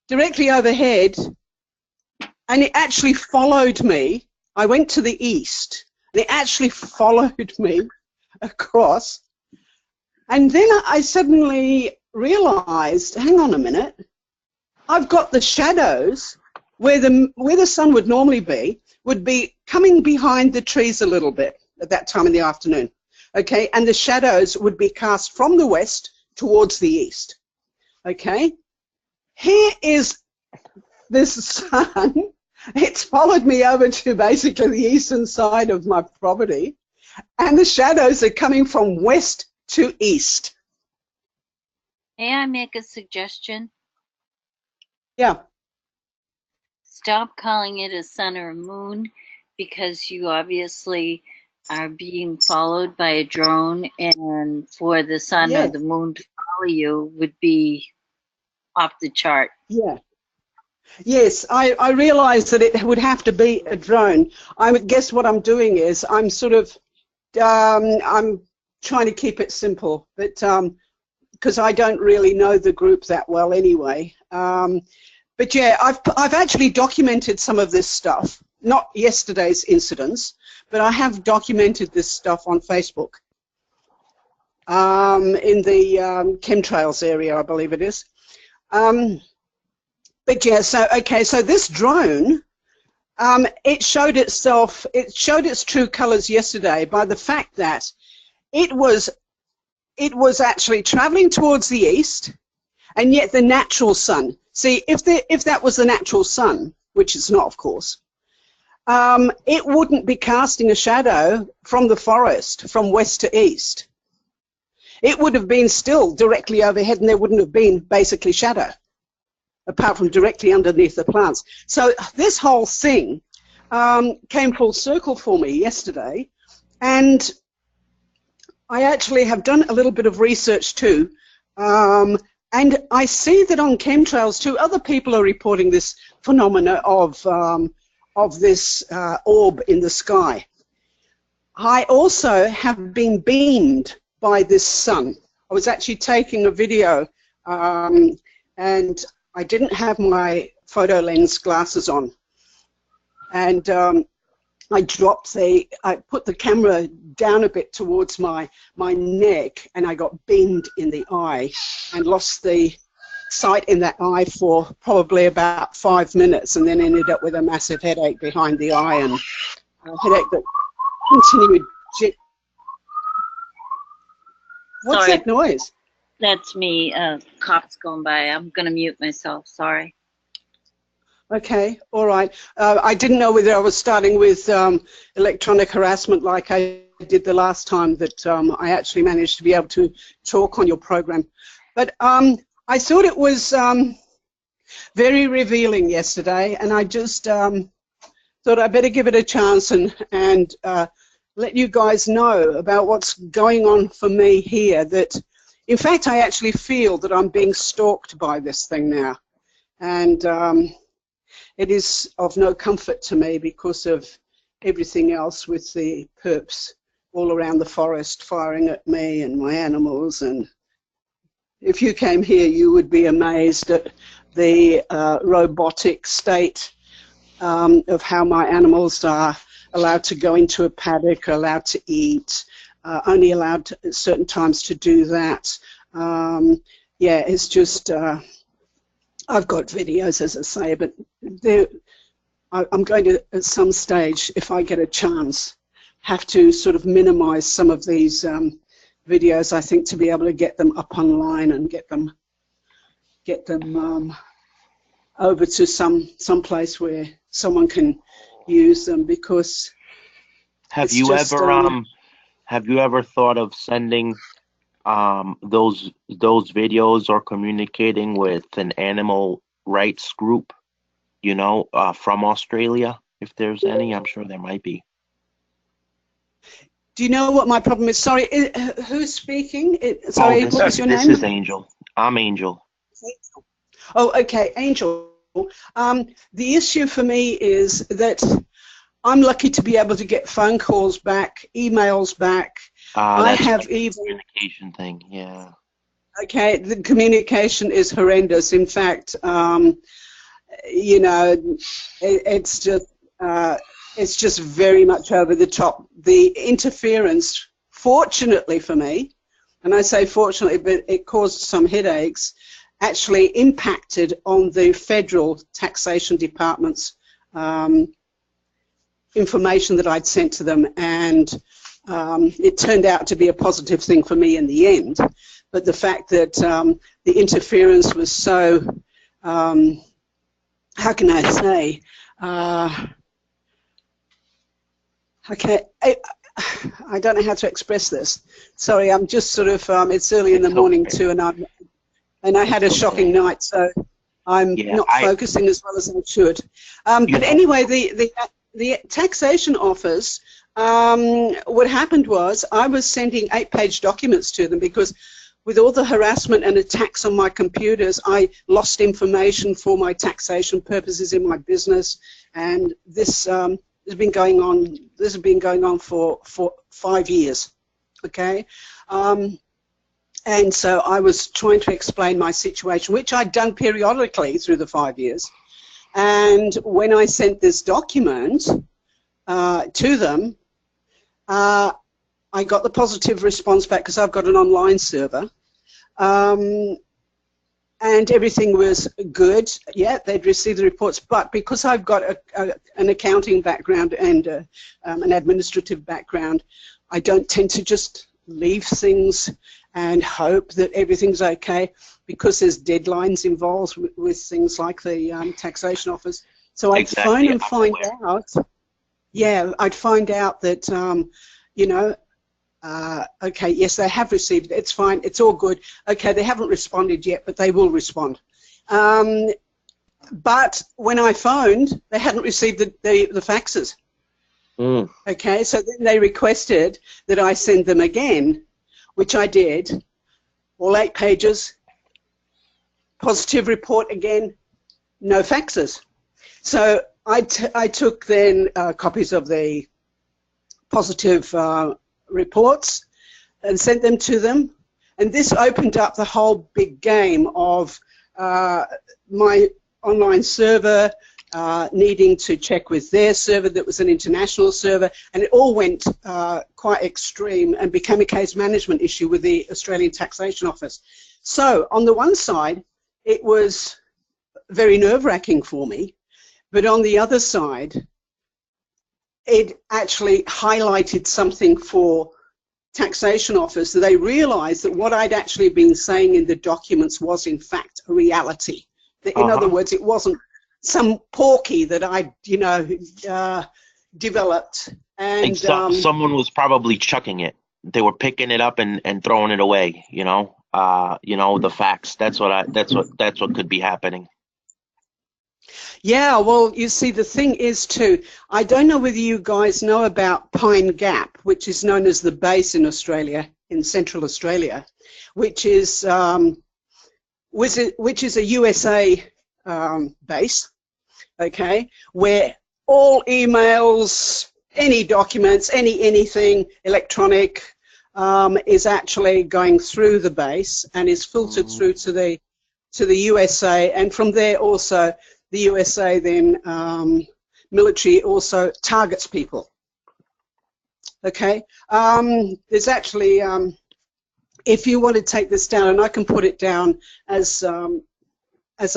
directly overhead, and it actually followed me. I went to the east. They actually followed me across, and then I suddenly realized, hang on a minute, I've got the shadows where the sun would normally be, would be coming behind the trees a little bit at that time in the afternoon, okay, and the shadows would be cast from the west towards the east, okay. Here is this sun. It's followed me over to basically the eastern side of my property, and the shadows are coming from west to east. May I make a suggestion? Yeah. stop calling it a sun or a moon because you obviously are being followed by a drone, and for the sun or Yes. the moon to follow you would be off the chart. Yeah. Yes, I realize that it would have to be a drone. I would guess what I'm doing is I'm sort of I'm trying to keep it simple, but because I don't really know the group that well anyway. But yeah, I've actually documented some of this stuff, not yesterday's incidents, but I have documented this stuff on Facebook in the chemtrails area, I believe it is. But yeah, so okay, so this drone, it showed its true colors yesterday by the fact that it was actually traveling towards the east, and yet the natural sun. See, if that was the natural sun, which it's not, of course, it wouldn't be casting a shadow from the forest from west to east. It would have been still directly overhead, and there wouldn't have been basically shadow, apart from directly underneath the plants. So this whole thing came full circle for me yesterday, and I actually have done a little bit of research too, and I see that on chemtrails too, other people are reporting this phenomena of this orb in the sky. I also have been beamed by this sun. I was actually taking a video, and I didn't have my photo lens glasses on, and I put the camera down a bit towards my neck, and I got beamed in the eye and lost the sight in that eye for probably about 5 minutes, and then ended up with a massive headache behind the eye, and a headache that continued. What's Sorry. that noise? That's me. Cops going by. I'm going to mute myself. Sorry. Okay, all right. I didn't know whether I was starting with electronic harassment like I did the last time that I actually managed to be able to talk on your program. But I thought it was very revealing yesterday, and I just thought I better give it a chance and let you guys know about what's going on for me here. That, in fact, I actually feel that I'm being stalked by this thing now. And it is of no comfort to me because of everything else with the perps all around the forest firing at me and my animals. And if you came here, you would be amazed at the robotic state of how my animals are allowed to go into a paddock, allowed to eat, only allowed at certain times to do that. Yeah, it's just... I've got videos, as I say, but I'm going to, at some stage, if I get a chance, have to sort of minimize some of these videos, I think, to be able to get them up online and get them over to some place where someone can use them, because have you ever thought of sending those videos or communicating with an animal rights group, you know, from Australia, if there's any? I'm sure there might be. Do you know what my problem is? Sorry, who's speaking? Sorry, what was your name? This is Angel. I'm Angel. Oh, okay, Angel. The issue for me is that I'm lucky to be able to get phone calls back, emails back. I have even communication thing, yeah. Okay, the communication is horrendous. In fact, you know, it's just very much over the top. The interference, fortunately for me, and I say fortunately, but it caused some headaches, actually impacted on the federal taxation department's information that I'd sent to them, and it turned out to be a positive thing for me in the end. But the fact that the interference was so, how can I say, okay, I don't know how to express this. Sorry, I'm just sort of, it's early in the morning too, and I had a shocking night, so I'm not focusing as well as I should. But anyway, the taxation office, what happened was I was sending 8-page documents to them because with all the harassment and attacks on my computers, I lost information for my taxation purposes in my business, and this has been going on. This has been going on for 5 years. Okay. And so I was trying to explain my situation, which I'd done periodically through the 5 years. And when I sent this document to them, I got the positive response back because I've got an online server. And everything was good. Yeah, they'd received the reports. But because I've got an accounting background and an administrative background, I don't tend to just leave things and hope that everything's okay, because there's deadlines involved with things like the taxation office. So I'd phone and find out. Yeah, I'd find out that, you know, okay, yes, they have received it. It's fine. It's all good. Okay, they haven't responded yet, but they will respond. But when I phoned, they hadn't received the faxes. Okay, so then they requested that I send them again, which I did, all 8 pages, positive report again, no faxes. So I took then copies of the positive reports and sent them to them, and this opened up the whole big game of my online server needing to check with their server that was an international server, and it all went quite extreme and became a case management issue with the Australian Taxation Office. So on the one side, it was very nerve-wracking for me, but on the other side, it actually highlighted something for Taxation Office. They realized that what I'd actually been saying in the documents was in fact a reality. In other words, it wasn't some porky that I, you know, developed. And someone was probably chucking it. They were picking it up and throwing it away. You know, the facts. That's what could be happening. Yeah, well, you see, the thing is too, I don't know whether you guys know about Pine Gap, which is known as the base in Australia, in Central Australia, which is a USA base, okay, where all emails, any documents, anything electronic is actually going through the base and is filtered through to the USA, and from there also the USA then military also targets people. Okay, there's actually if you want to take this down, and I can put it down as a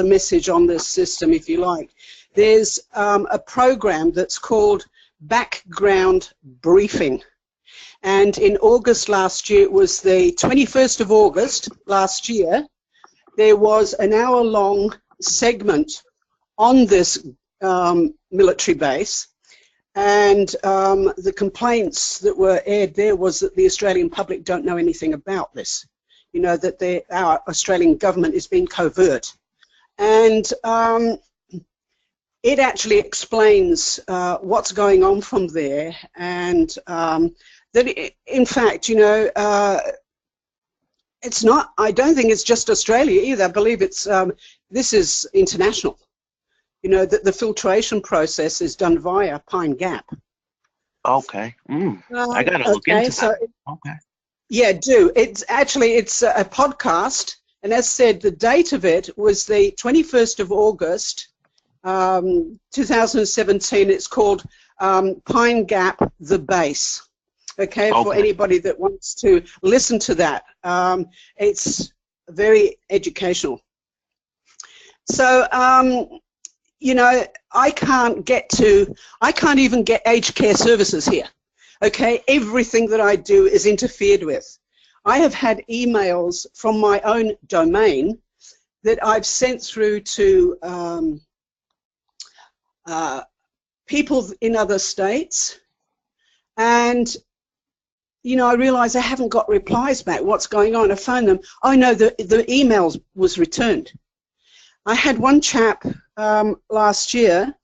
message on this system if you like, there's a program that's called Background Briefing. And in August last year, it was the 21st of August last year, there was an hour-long segment on this military base, and the complaints that were aired there was that the Australian public don't know anything about this. You know, that our Australian government is being covert. And it actually explains what's going on from there, and that in fact, you know, it's not, I don't think it's just Australia either. I believe it's, this is international. You know, that the filtration process is done via Pine Gap. Okay. I got to look into that. Okay. Yeah, do. It's actually, it's a podcast, and as said, the date of it was the 21st of August, 2017. It's called Pine Gap, the Base. Okay, for anybody that wants to listen to that. It's very educational. So, you know, I can't even get aged care services here. Okay, everything that I do is interfered with. I have had emails from my own domain that I've sent through to people in other states, and you know, I realize I haven't got replies back. What's going on? I phone them. Oh no, the email was returned. I had one chap last year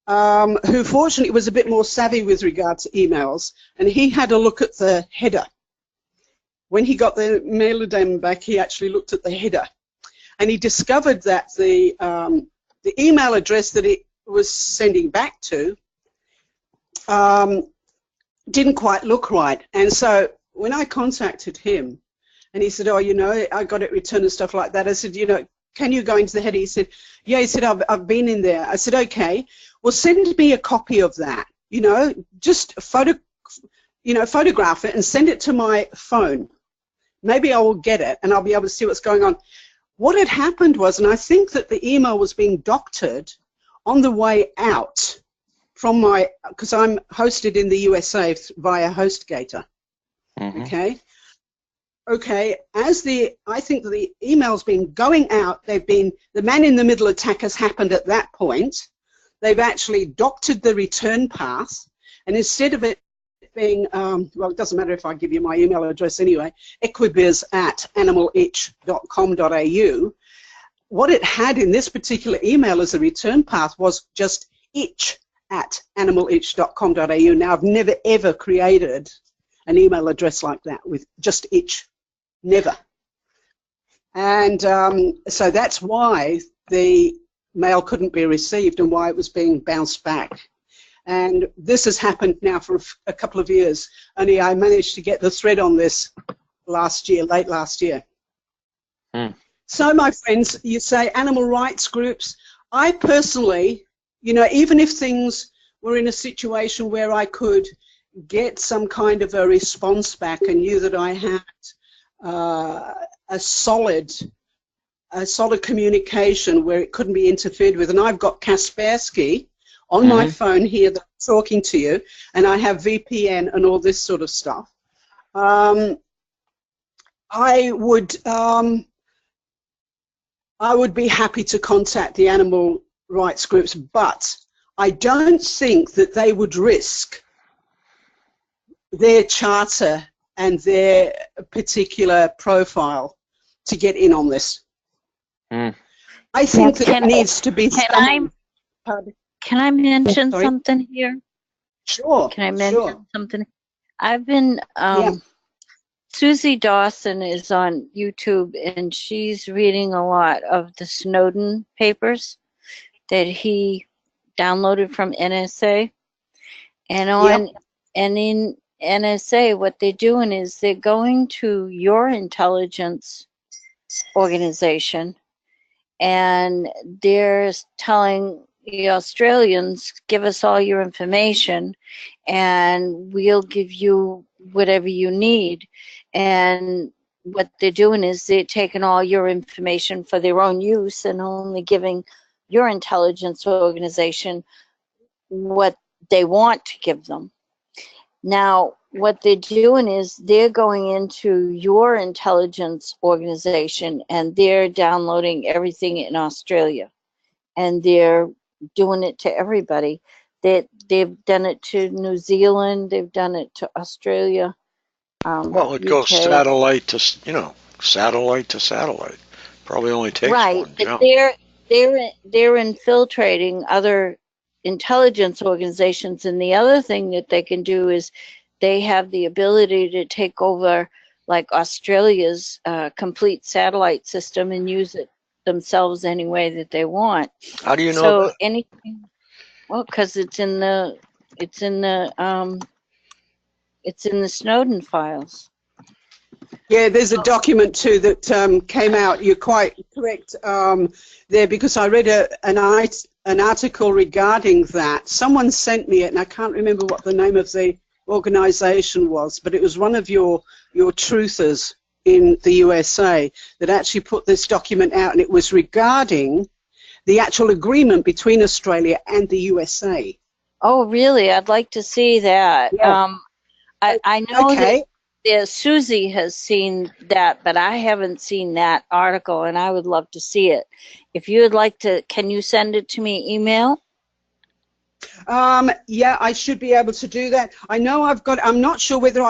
who fortunately was a bit more savvy with regard to emails, and he had a look at the header. When he got the mailer name back, he actually looked at the header, and he discovered that the email address that it was sending back to didn't quite look right. And so when I contacted him, and he said, oh, you know, I got it returned and stuff like that, I said, you know, can you go into the header? He said, yeah. He said, I've been in there. I said, okay, well, send me a copy of that, you know, just photograph it and send it to my phone. Maybe I will get it and I'll be able to see what's going on. What had happened was, and I think that the email was being doctored on the way out from my, because I'm hosted in the USA via HostGator, okay? Okay, I think the email's been going out, the man-in-the-middle attack has happened at that point. They've actually doctored the return path, and instead of it being, well, it doesn't matter if I give you my email address anyway, equibiz@animalitch.com.au, what it had in this particular email as a return path was just itch@animalitch.com.au. Now, I've never, ever created an email address like that with just itch. Never. And so that's why the mail couldn't be received and why it was being bounced back. And this has happened now for a couple of years. Only I managed to get the thread on this last year, late last year. So, my friends, you say animal rights groups. I personally, you know, even if things were in a situation where I could get some kind of a response back and knew that I had a solid communication where it couldn't be interfered with, and I've got Kaspersky on my phone here that I'm talking to you, and I have VPN and all this sort of stuff. I would be happy to contact the animal rights groups, but I don't think that they would risk their charter and their particular profile to get in on this. I think that it needs to be. Can I mention something here? Sure. Can I mention something? I've been, Susie Dawson is on YouTube, and she's reading a lot of the Snowden papers that he downloaded from NSA. And in NSA, what they're doing is they're going to your intelligence organization, and they're telling the Australians, give us all your information and we'll give you whatever you need. And what they're doing is they're taking all your information for their own use and only giving your intelligence organization what they want to give them. Now, what they're doing is they're going into your intelligence organization and they're downloading everything in Australia, and they're doing it to everybody. They've done it to New Zealand. They've done it to Australia. Well, it goes satellite to, satellite to satellite. Probably only takes one jump. They're infiltrating other intelligence organizations, and the other thing that they can do is they have the ability to take over like Australia's complete satellite system and use it themselves any way that they want. How do you know so that? Anything? Well, because it's in the Snowden files. Yeah, there's a document too that came out. You're quite correct there, because I read an article regarding that. Someone sent me it, and I can't remember what the name of the organization was, but it was one of your truthers in the USA that actually put this document out, and it was regarding the actual agreement between Australia and the USA. Oh, really? I'd like to see that. Yeah. I know that Susie has seen that, but I haven't seen that article, and I would love to see it. If you would like to, can you send it to me email? Yeah, I should be able to do that. I know I'm not sure whether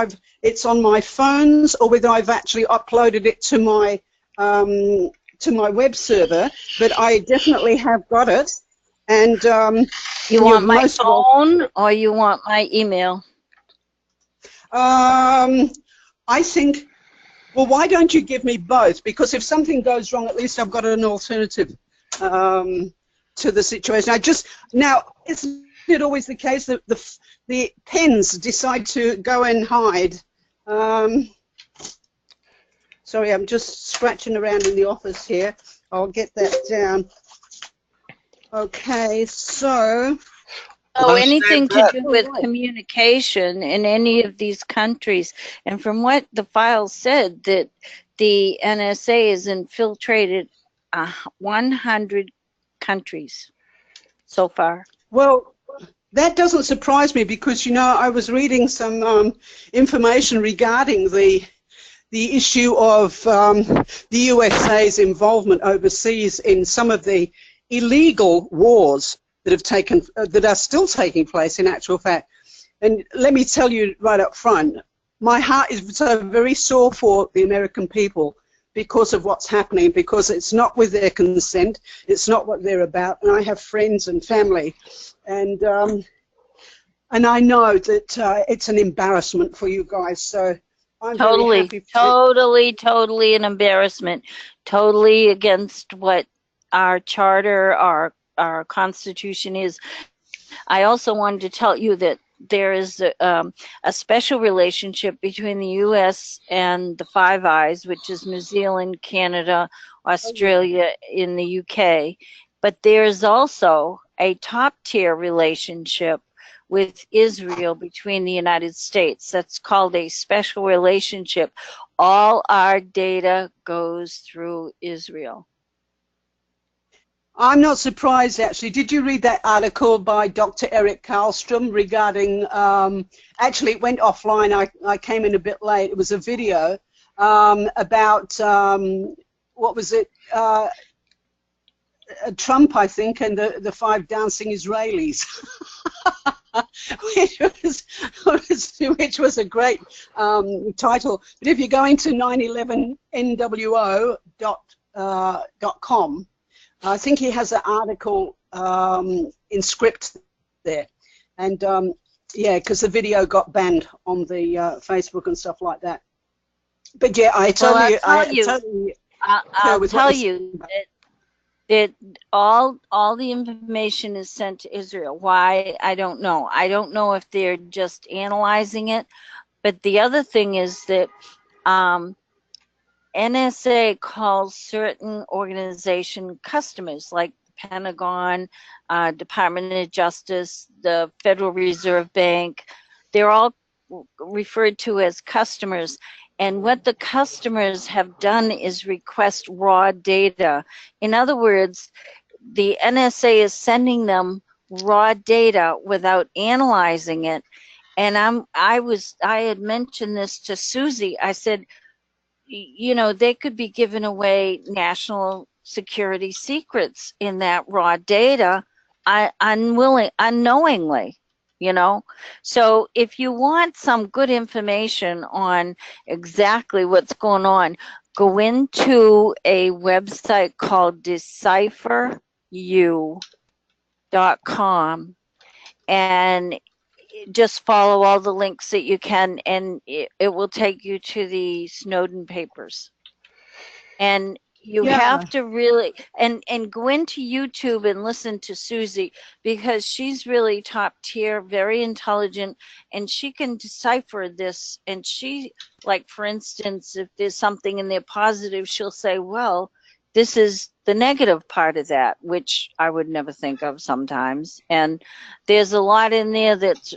it's on my phones or whether I've actually uploaded it to my to my web server, but I definitely have got it. And You want my most phone or you want my email? I think, well, why don't you give me both? Because if something goes wrong, at least I've got an alternative to the situation. Now, isn't it always the case that the pens decide to go and hide? Sorry, I'm just scratching around in the office here. I'll get that down. Okay, so... Oh, anything to do with communication in any of these countries. And from what the file said, that the NSA has infiltrated 100 countries so far. Well, that doesn't surprise me because, you know, I was reading some information regarding the issue of the USA's involvement overseas in some of the illegal wars that have taken, that are still taking place in actual fact. And let me tell you right up front, my heart is so very sore for the American people because of what's happening, because it's not with their consent, it's not what they're about. And I have friends and family, and I know that it's an embarrassment for you guys. So I'm very happy totally an embarrassment. Totally against what our charter, our Constitution is. I also wanted to tell you that there is a special relationship between the U.S. and the Five Eyes, which is New Zealand, Canada, Australia, in the U.K. But there is also a top-tier relationship with Israel between the United States. That's called a special relationship. All our data goes through Israel. I'm not surprised, actually. Did you read that article by Dr. Eric Karlstrom regarding, actually it went offline, I came in a bit late, it was a video about, what was it, Trump, I think, and the 5 dancing Israelis. which was a great title. But if you go into 911nwo.com, I think he has an article in script there, and yeah, because the video got banned on the Facebook and stuff like that. But yeah, I'll tell you that all the information is sent to Israel. Why? I don't know. I don't know if they're just analyzing it. But the other thing is that NSA calls certain organization customers, like the Pentagon, Department of Justice, the Federal Reserve Bank. They're all referred to as customers. And what the customers have done is request raw data. In other words, the NSA is sending them raw data without analyzing it. And I had mentioned this to Susie. I said, you know, they could be giving away national security secrets in that raw data unknowingly, you know. So if you want some good information on exactly what's going on, go into a website called decipheru.com and just follow all the links that you can, and it will take you to the Snowden papers. And you have to really, and go into YouTube and listen to Susie, because she's really top tier, very intelligent, and she can decipher this. And she, like, for instance, if there's something in there positive, she'll say, well, this is the negative part of that, which I would never think of sometimes. And there's a lot in there that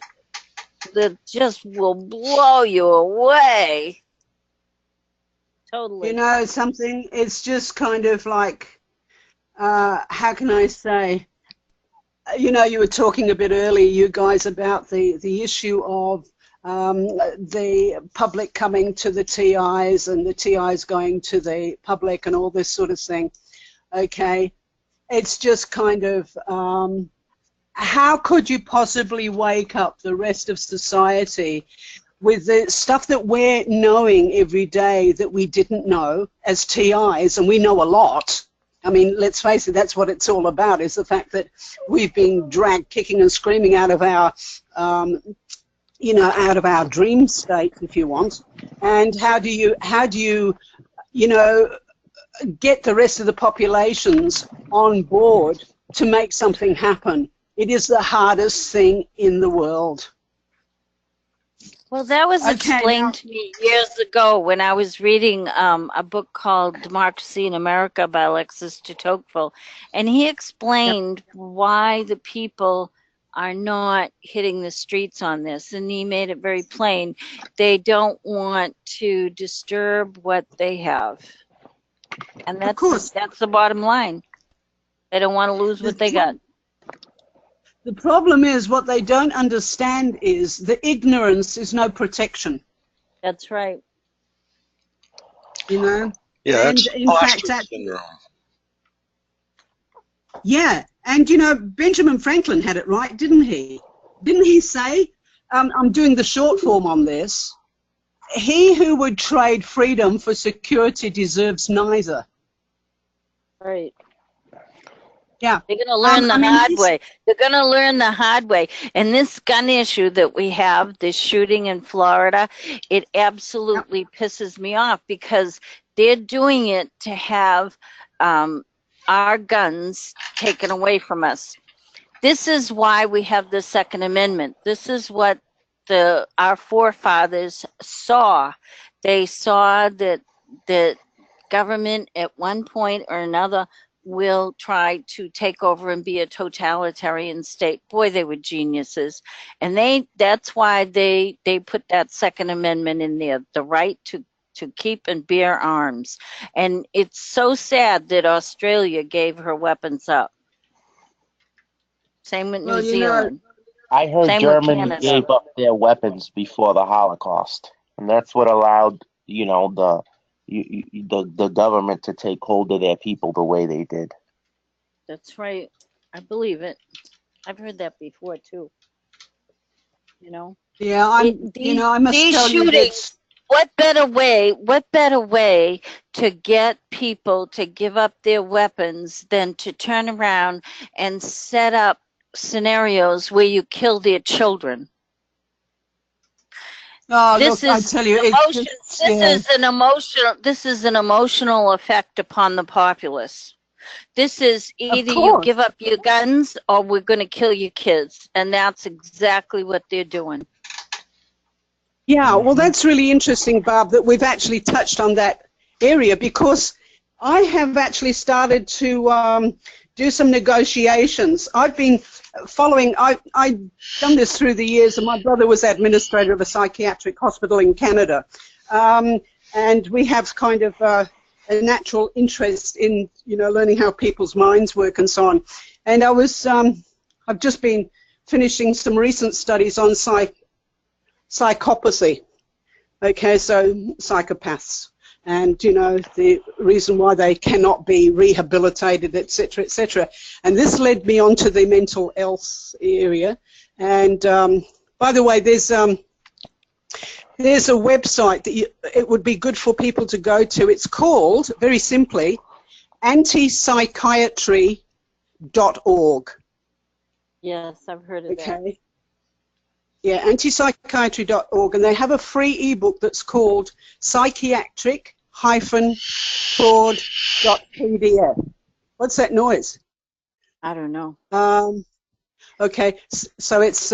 just will blow you away. Totally. You know something, it's just kind of like, how can I say, you know, you were talking a bit earlier, you guys, about the issue of the public coming to the TIs and the TIs going to the public and all this sort of thing. Okay, it's just kind of, how could you possibly wake up the rest of society with the stuff that we're knowing every day that we didn't know as TIs, and we know a lot. I mean, let's face it, that's what it's all about, is the fact that we've been dragged kicking and screaming out of our, you know, out of our dream state, if you want. And how do you, you know, get the rest of the populations on board to make something happen? It is the hardest thing in the world. Well, that was Okay, explained now- to me years ago when I was reading a book called Democracy in America by Alexis de Tocqueville, and he explained why the people are not hitting the streets on this, and he made it very plain. They don't want to disturb what they have, and course. that's the bottom line. They don't want to lose what they got. The problem is, what they don't understand is that ignorance is no protection. That's right. You know? Yeah, And that's in fact, imposter syndrome. yeah, and you know, Benjamin Franklin had it right, didn't he? Didn't he say, I'm doing the short form on this, he who would trade freedom for security deserves neither. Right. Yeah. They're going to learn the I mean, hard he's- way. They're going to learn the hard way. And this gun issue that we have, this shooting in Florida, it absolutely pisses me off because they're doing it to have our guns taken away from us. This is why we have the Second Amendment. This is what our forefathers saw. They saw that government at one point or another will try to take over and be a totalitarian state. Boy, they were geniuses. And that's why they put that Second Amendment in there, the right to keep and bear arms. And it's so sad that Australia gave her weapons up. Same with Well, New you know, Zealand. I heard Same with Germany Canada. gave up their weapons before the Holocaust, and that's what allowed, you know, the government to take hold of their people the way they did. That's right. I believe it. I've heard that before too. You know? yeah, you know, I must these tell you shootings, that what better way to get people to give up their weapons than to turn around and set up scenarios where you kill their children? This look, I is tell you, emotion. yeah. This is an emotional effect upon the populace. This is either you course. give up your guns or we're going to kill your kids, and that's exactly what they're doing. Yeah, well, that's really interesting, Barb, that we've actually touched on that area, because I have actually started to do some negotiations. I've been following, I've done this through the years, and my brother was administrator of a psychiatric hospital in Canada. And we have kind of a natural interest in, you know, learning how people's minds work and so on. And I was, I've just been finishing some recent studies on psychopathy. Okay, so psychopaths, and you know, the reason why they cannot be rehabilitated, etc., etc. And this led me on to the mental health area. And by the way, there's a website that it would be good for people to go to. It's called, very simply, antipsychiatry.org. Yes, I've heard of that. Okay. Yeah, antipsychiatry.org, and they have a free ebook that's called psychiatric-fraud.pdf. What's that noise? I don't know. Okay, so it's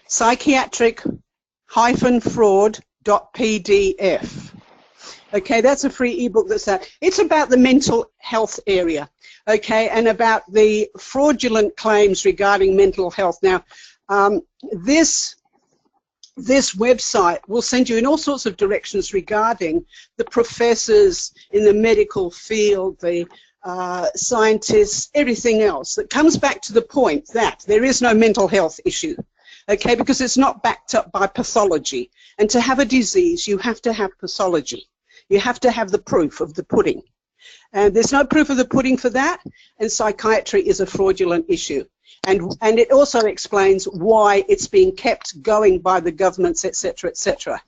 psychiatric-fraud.pdf. Okay, that's a free ebook that's out. It's about the mental health area, okay, and about the fraudulent claims regarding mental health. Now, this website will send you in all sorts of directions regarding the professors in the medical field, the scientists, everything else that comes back to the point that there is no mental health issue, okay, because it's not backed up by pathology. And to have a disease, you have to have pathology. You have to have the proof of the pudding. And there's no proof of the pudding for that, and psychiatry is a fraudulent issue. And it also explains why it's being kept going by the governments, etc., etc.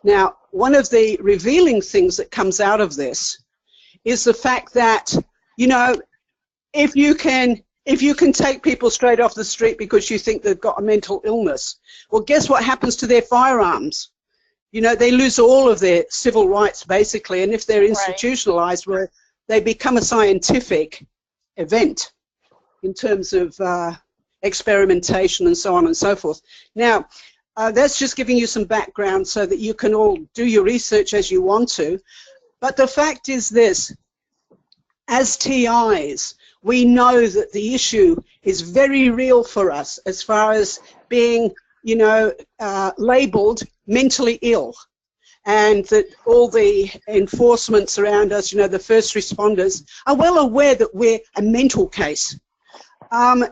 Now, one of the revealing things that comes out of this is the fact that, you know, if you can take people straight off the street because you think they've got a mental illness, well, guess what happens to their firearms? You know, they lose all of their civil rights, basically, and if they're institutionalized, where they become a scientific event in terms of experimentation and so on and so forth. Now, that's just giving you some background so that you can all do your research as you want to. But the fact is this, as TIs, we know that the issue is very real for us as far as being, you know, labeled mentally ill, and that all the enforcements around us, you know, the first responders, are well aware that we're a mental case.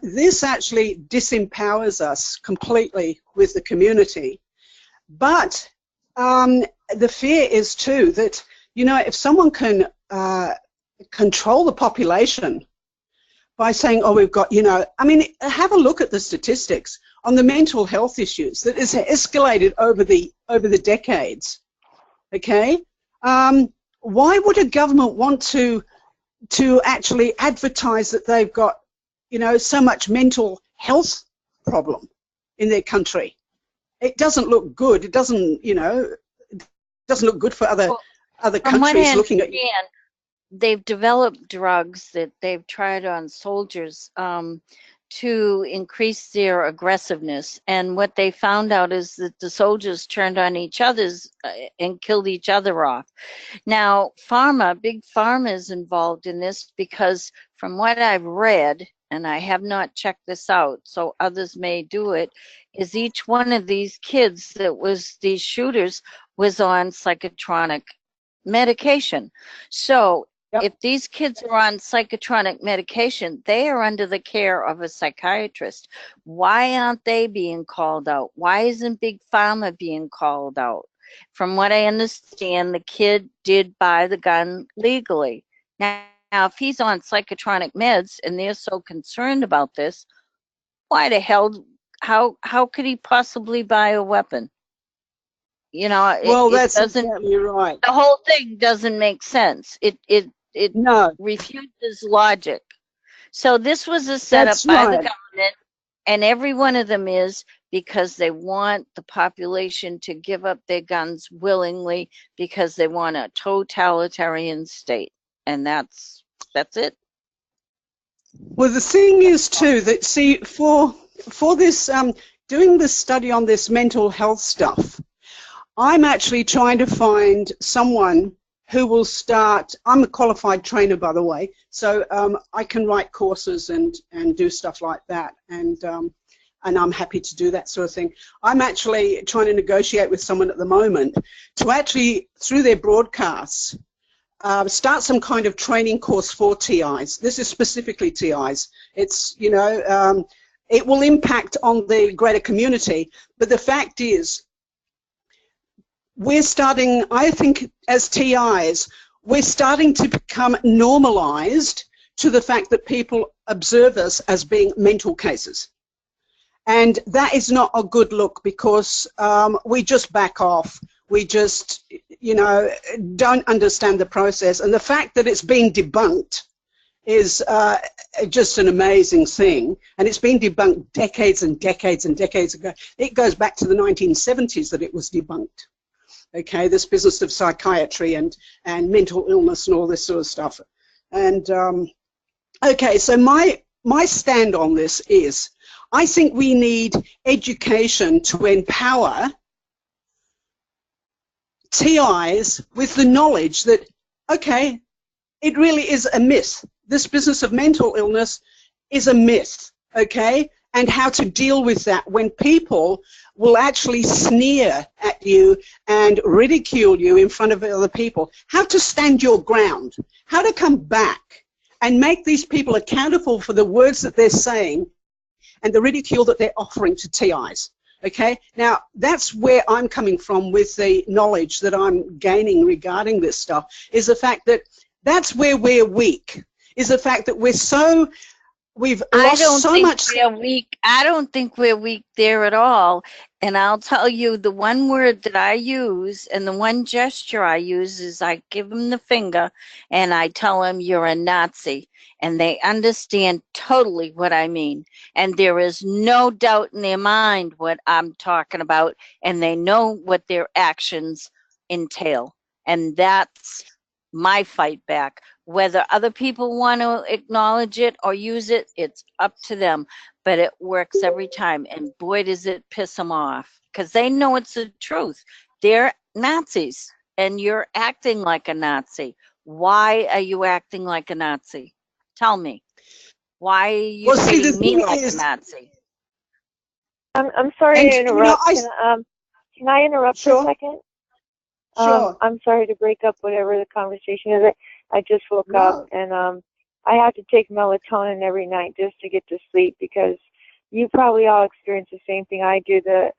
This actually disempowers us completely with the community. But the fear is too that, you know, if someone can control the population by saying, oh, we've got, you know, I mean, have a look at the statistics on the mental health issues that has escalated over the decades. Okay? Why would a government want to actually advertise that they've got, you know, so much mental health problem in their country? It doesn't look good. It doesn't, you know, it doesn't look good for other countries looking at you. They've developed drugs that they've tried on soldiers to increase their aggressiveness. And what they found out is that the soldiers turned on each other's and killed each other off. Now, big pharma is involved in this because from what I've read, and I have not checked this out, so others may do it, is each one of these kids that was these shooters was on psychotronic medication. So if these kids are on psychotronic medication, they are under the care of a psychiatrist. Why aren't they being called out? Why isn't Big Pharma being called out? From what I understand, the kid did buy the gun legally. Now, if he's on psychotronic meds and they're so concerned about this, why the hell, how could he possibly buy a weapon? You know, well, that's exactly right. The whole thing doesn't make sense. It no. refuses logic. So this was a setup by the government, and every one of them is because they want the population to give up their guns willingly because they want a totalitarian state, and that's it. Well, the thing is too that, see, for this doing this study on this mental health stuff, I'm actually trying to find someone who will start. I'm a qualified trainer, by the way, so I can write courses and do stuff like that, and I'm happy to do that sort of thing. I'm actually trying to negotiate with someone at the moment to actually, through their broadcasts, start some kind of training course for TIs. This is specifically TIs. It's, you know, it will impact on the greater community, but the fact is, we're starting, I think, as TIs, we're starting to become normalized to the fact that people observe us as being mental cases. And that is not a good look, because we just back off. We just, you know, don't understand the process. And the fact that it's been debunked is just an amazing thing. And it's been debunked decades and decades and decades ago. It goes back to the 1970s that it was debunked. Okay, this business of psychiatry and mental illness and all this sort of stuff. And okay, so my stand on this is, I think we need education to empower TIs with the knowledge that, okay, it really is a myth. This business of mental illness is a myth, okay? And how to deal with that when people will actually sneer at you and ridicule you in front of other people. How to stand your ground, how to come back and make these people accountable for the words that they're saying and the ridicule that they're offering to TIs. Okay, now that's where I'm coming from with the knowledge that I'm gaining regarding this stuff, is the fact that that's where we're weak, is the fact that we're so We've I lost don't so think much. we're weak. I don't think we're weak there at all. And I'll tell you, the one word that I use and the one gesture I use is I give them the finger and I tell them you're a Nazi. And they understand totally what I mean. And there is no doubt in their mind what I'm talking about. And they know what their actions entail. And that's my fight back. Whether other people want to acknowledge it or use it, it's up to them. But it works every time. And boy, does it piss them off because they know it's the truth. They're Nazis and you're acting like a Nazi. Why are you acting like a Nazi? Tell me. Why are you Well, see, the treating me thing like a is, Nazi? I'm sorry and to you know, interrupt. Can I interrupt for a sure, second? sure. I'm sorry to break up whatever the conversation is. I just woke up No. and I have to take melatonin every night just to get to sleep because you probably all experience the same thing I do, the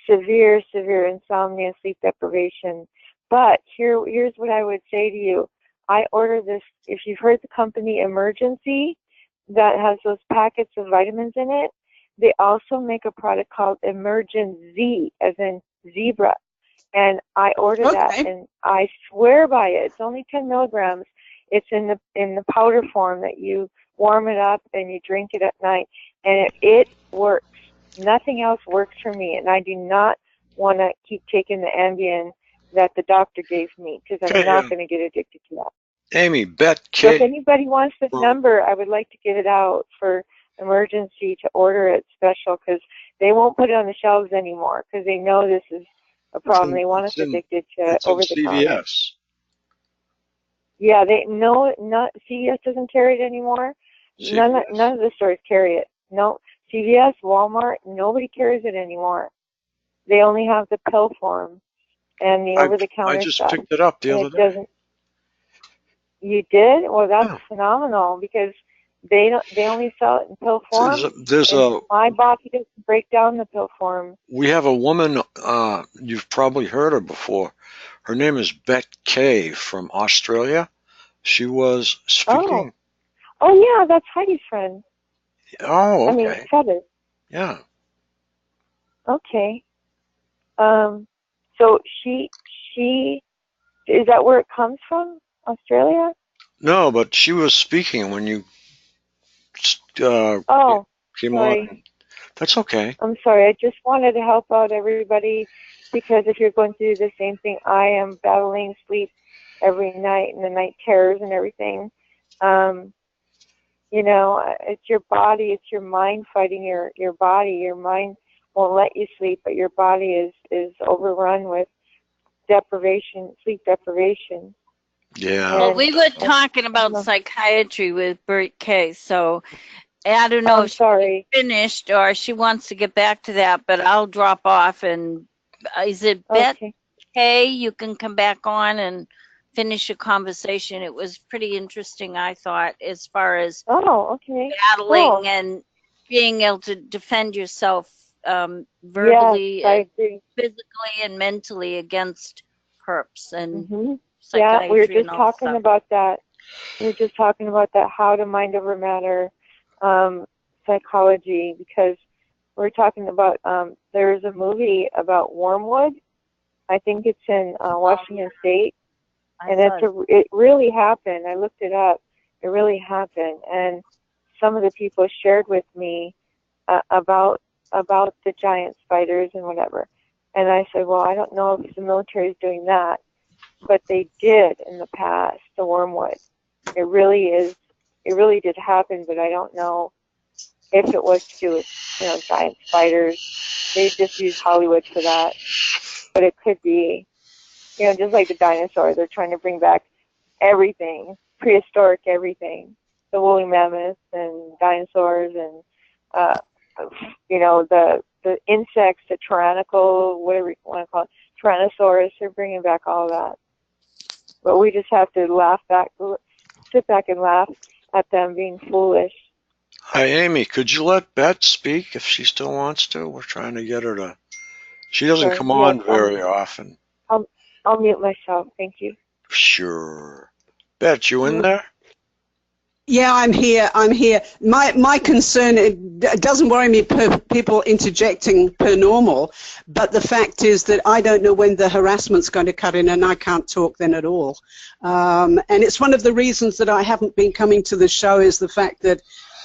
severe insomnia, sleep deprivation. But here's what I would say to you. I order this, if you've heard the company Emergency that has those packets of vitamins in it, they also make a product called Emergen-Z, as in zebra. And I order that, Okay. and I swear by it. It's only 10 milligrams. It's in the powder form that you warm it up and you drink it at night, and it works. Nothing else works for me, and I do not want to keep taking the Ambien that the doctor gave me because I'm Okay, not going to get addicted to that. Amy, Bet So if K. anybody wants the number, I would like to get it out for Emergency to order it special because they won't put it on the shelves anymore because they know this is a problem. They want us addicted to It's in over-the-counter. CVS. Yeah, CVS doesn't carry it anymore. None of the stores carry it. No, CVS, Walmart, nobody carries it anymore. They only have the pill form and the over-the-counter I just stuff. picked it up the other day. You did? Well, that's Yeah. phenomenal because they only sell it in pill form. My body doesn't break down the pill form. We have a woman, you've probably heard her before. Her name is Bet K from Australia. She was speaking. Oh yeah, that's Heidi's friend. Oh, okay. I mean, Heather. Yeah. Okay. So she is that where it comes from? Australia? No, but she was speaking when you came sorry. on. That's okay. I'm sorry. I just wanted to help out everybody because if you're going through the same thing I am, battling sleep every night and the night terrors and everything, you know, it's your body, it's your mind fighting your body. Your mind won't let you sleep, but your body is overrun with sleep deprivation. Yeah. Well, we were talking about psychiatry with Bert K. So I don't know if she's finished or she wants to get back to that, but I'll drop off. And is it Bet K? You can come back on and finish your conversation. It was pretty interesting, I thought, as far as battling and being able to defend yourself verbally, physically, and mentally against perps and psychiatry. Yeah, we were just talking about that. We were just talking about that, how to mind over matter psychology, because we're talking about there's a movie about wormwood. I think it's in Washington State, and it really happened. I looked it up. It really happened, and some of the people shared with me about the giant spiders and whatever. And I said, well, I don't know if the military is doing that, but they did in the past, the wormwood. It really did happen, but I don't know if it was to do with, giant spiders. They just use Hollywood for that. But it could be, just like the dinosaurs, they're trying to bring back everything, prehistoric everything. The woolly mammoths and dinosaurs and, the insects, the tyrannical, whatever you want to call it, Tyrannosaurus, they're bringing back all that. But we just have to sit back and laugh at them being foolish. Hi, Amy. Could you let Bet speak if she still wants to? We're trying to get her to. She doesn't come on very often. I'll mute myself. Thank you. Sure. Bet, you in there? Yeah, I'm here. I'm here. My concern, it doesn't worry me per people interjecting per normal, but the fact is that I don't know when the harassment's going to cut in, and I can't talk then at all. And it's one of the reasons that I haven't been coming to the show, is the fact that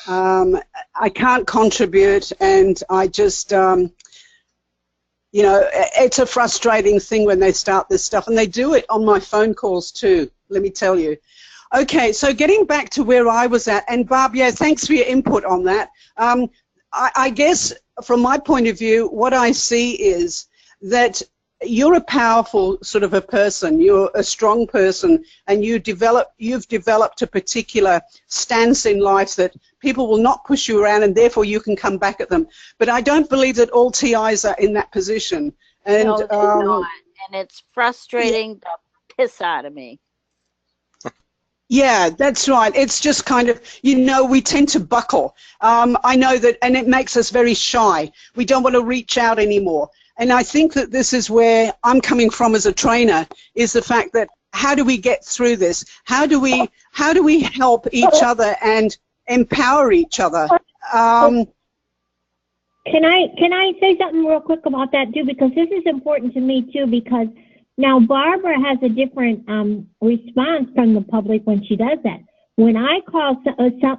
I can't contribute, and I just, you know, it's a frustrating thing when they start this stuff, and they do it on my phone calls too, let me tell you. Okay, so getting back to where I was at, and Barb, yeah, thanks for your input on that. I guess from my point of view, what I see is that you're a powerful sort of a person, you're a strong person, and you've developed a particular stance in life that people will not push you around, and therefore you can come back at them. But I don't believe that all TIs are in that position. And, no, they're not. And it's frustrating the piss out of me. Yeah, that's right. It's just kind of, you know, we tend to buckle. I know that, and it makes us very shy. We don't want to reach out anymore. And I think that this is where I'm coming from as a trainer, is the fact that how do we get through this? How do we help each other and empower each other? Can I say something real quick about that too? Because this is important to me too, because now Barbara has a different response from the public when she does that. When I call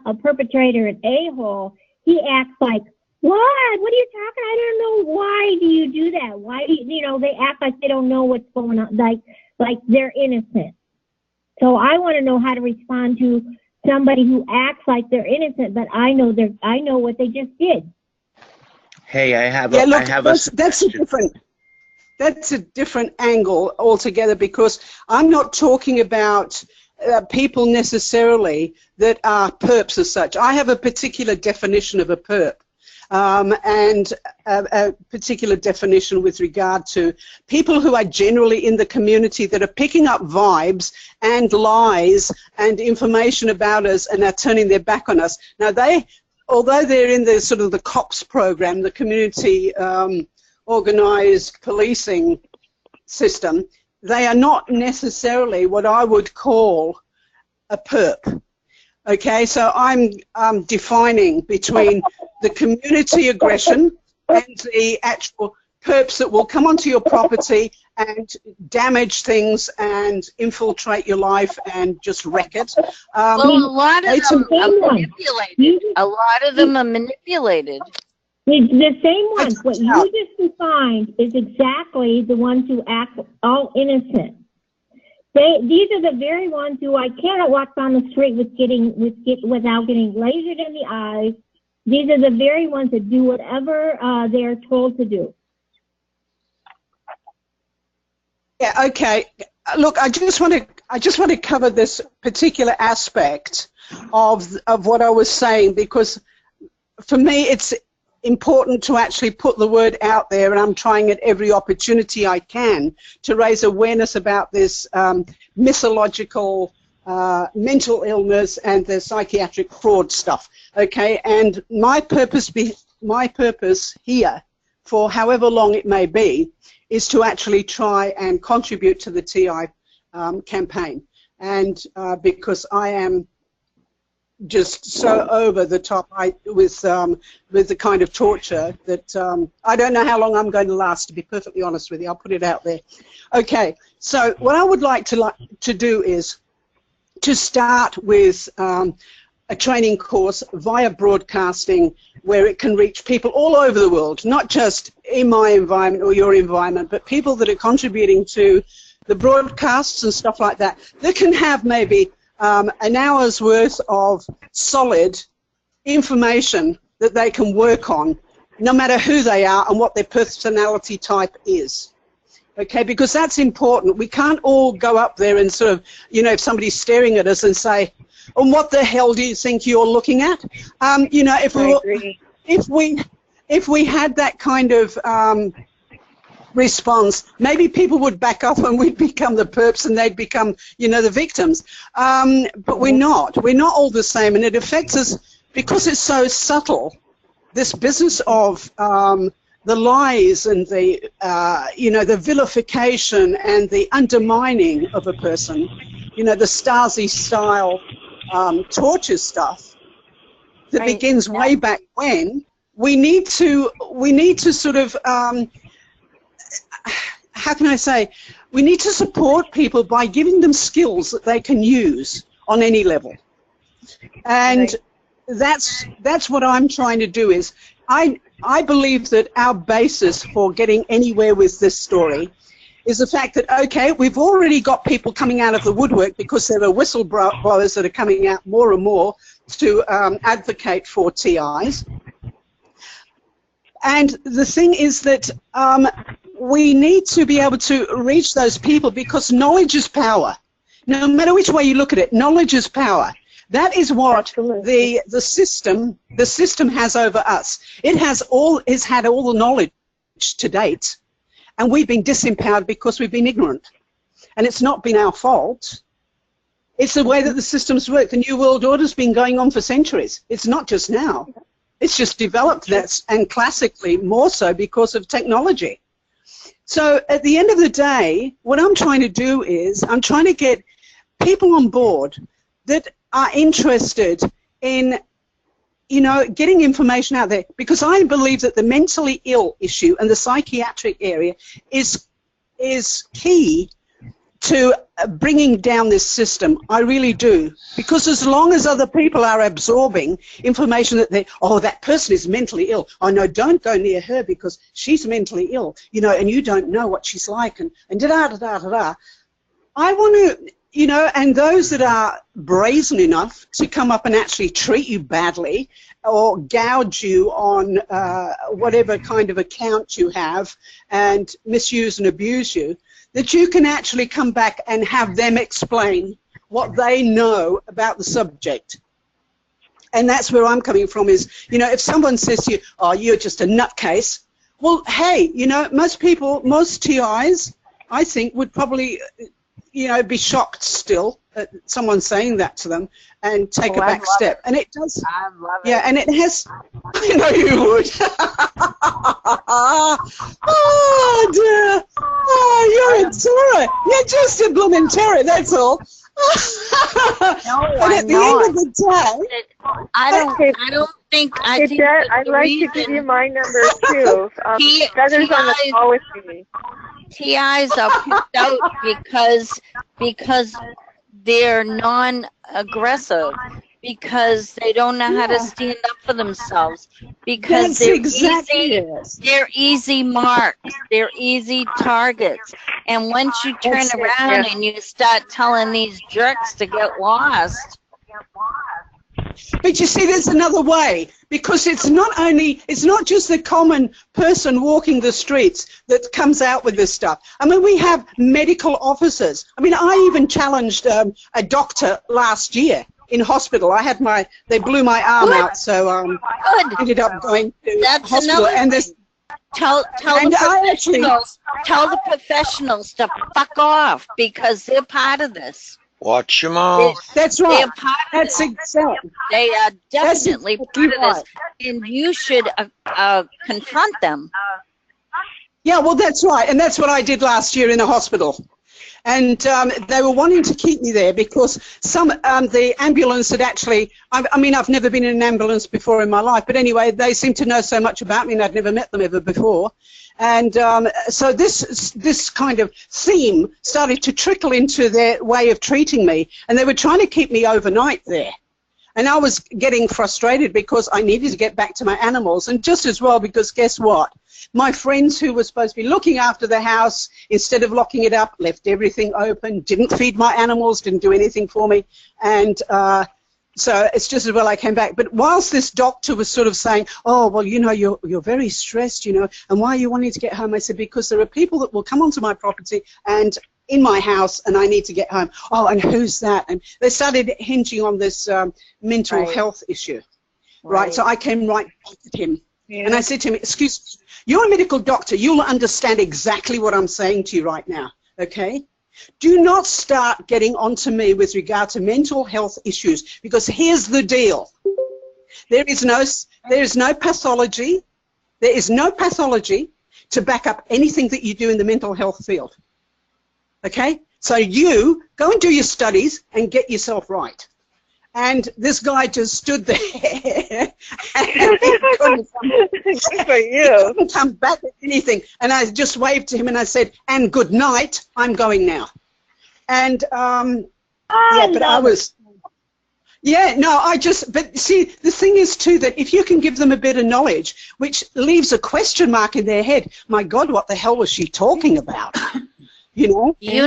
a perpetrator an a-hole, he acts like, what are you talking? I don't know. Why do you do that? Why do you know, they act like they don't know what's going on, like they're innocent. So I want to know how to respond to somebody who acts like they're innocent, but I know what they just did. Hey, I have that's a different angle altogether, because I'm not talking about people necessarily that are perps as such. I have a particular definition of a perp. And a particular definition with regard to people who are generally in the community that are picking up vibes and lies and information about us and are turning their back on us. Now, although they're in the sort of the COPS program, the community organized policing system, they are not necessarily what I would call a perp. Okay, so I'm defining between the community aggression and the actual perps that will come onto your property and damage things and infiltrate your life and just wreck it. Well, a lot of them are manipulated. A lot of them are manipulated. The same ones. What you just defined is exactly the ones who act all innocent. These are the very ones who I cannot walk down the street without getting lasered in the eyes. These are the very ones that do whatever they're told to do. Yeah. Okay. Look, I just want to cover this particular aspect of what I was saying, because for me it's important to actually put the word out there, and I'm trying at every opportunity I can to raise awareness about this mythological mental illness and the psychiatric fraud stuff. Okay, and my purpose here, for however long it may be, is to actually try and contribute to the TI campaign, and because I am just so over the top with the kind of torture that I don't know how long I'm going to last, to be perfectly honest with you. I'll put it out there. Okay, so what I would like to do is to start with a training course via broadcasting, where it can reach people all over the world, not just in my environment or your environment, but people that are contributing to the broadcasts and stuff like that. They can have maybe an hour's worth of solid information that they can work on, no matter who they are and what their personality type is. Okay, because that's important. We can't all go up there and sort of, you know, if somebody's staring at us and say, "And what the hell do you think you're looking at?" You know, if we had that kind of response, maybe people would back off and we'd become the perps and they'd become, you know, the victims. But we're not all the same, and it affects us because it's so subtle. This business of the lies and the, you know, the vilification and the undermining of a person, you know, the Stasi style torture stuff that Right. begins way back when, we need to sort of, how can I say, we need to support people by giving them skills that they can use on any level. And that's what I'm trying to do. Is I believe that our basis for getting anywhere with this story is the fact that, okay, we've already got people coming out of the woodwork because there are whistleblowers that are coming out more and more to advocate for TIs. And the thing is that we need to be able to reach those people because knowledge is power. No matter which way you look at it, knowledge is power. That is what the system has over us. It's had all the knowledge to date, and we've been disempowered because we've been ignorant. And it's not been our fault. It's the way that the systems work. The New World Order's been going on for centuries. It's not just now. It's just developed that, and classically more so because of technology. So at the end of the day, what I'm trying to do is I'm trying to get people on board that are interested in, you know, getting information out there, because I believe that the mentally ill issue and the psychiatric area is key to bringing down this system. I really do, because as long as other people are absorbing information that that person is mentally ill, oh no, don't go near her because she's mentally ill, you know, and you don't know what she's like, and da-da-da-da-da-da. I want to, you know, and those that are brazen enough to come up and actually treat you badly or gouge you on whatever kind of account you have and misuse and abuse you, that you can actually come back and have them explain what they know about the subject. And that's where I'm coming from is, you know, if someone says to you, oh, you're just a nutcase, well, hey, you know, most TIs, I think, would probably, you know, be shocked still at someone saying that to them and take a back step. And it does. I love it. Yeah, and it has. I know you would. Oh, dear. Oh, you're a terror. You're just a blooming terror, that's all. No, but at the end of the day, I don't think I think Guillette, the I'd like to give you my number too. Feathers on the call with me. TIs are picked out because they're non-aggressive, because they don't know how to stand up for themselves, because they're easy marks, they're easy targets. And once you turn around and you start telling these jerks to get lost. But you see, there's another way, because it's not just the common person walking the streets that comes out with this stuff. I mean, we have medical officers. I mean, I even challenged a doctor last year in hospital. They blew my arm out, so I ended up going to hospital. And this, tell the professionals to fuck off, because they're part of this. Watch your mouth. That's right. That's exactly. They are definitely part of this, and you should confront them. Yeah, well, that's right, and that's what I did last year in the hospital. And they were wanting to keep me there because the ambulance had actually, I mean, I've never been in an ambulance before in my life, but anyway, they seemed to know so much about me, and I'd never met them ever before. And so this kind of theme started to trickle into their way of treating me, and they were trying to keep me overnight there. And I was getting frustrated because I needed to get back to my animals, and just as well because guess what? My friends who were supposed to be looking after the house, instead of locking it up, left everything open, didn't feed my animals, didn't do anything for me, and so it's just as well I came back. But whilst this doctor was sort of saying, oh, well, you know, you're very stressed, you know, and why are you wanting to get home? I said, because there are people that will come onto my property and in my house, and I need to get home. Oh, and who's that? And they started hinging on this mental health issue, right? So I came right back at him. Yeah. And I said to him, excuse me, you're a medical doctor. You'll understand exactly what I'm saying to you right now, okay? Do not start getting onto me with regard to mental health issues, because here's the deal. There is no pathology. There is no pathology to back up anything that you do in the mental health field. Okay? So you go and do your studies and get yourself right. And this guy just stood there and he couldn't come back with anything. And I just waved to him and I said, and good night, I'm going now. And but see, the thing is too that if you can give them a bit of knowledge, which leaves a question mark in their head, my God, what the hell was she talking about? You know? Do you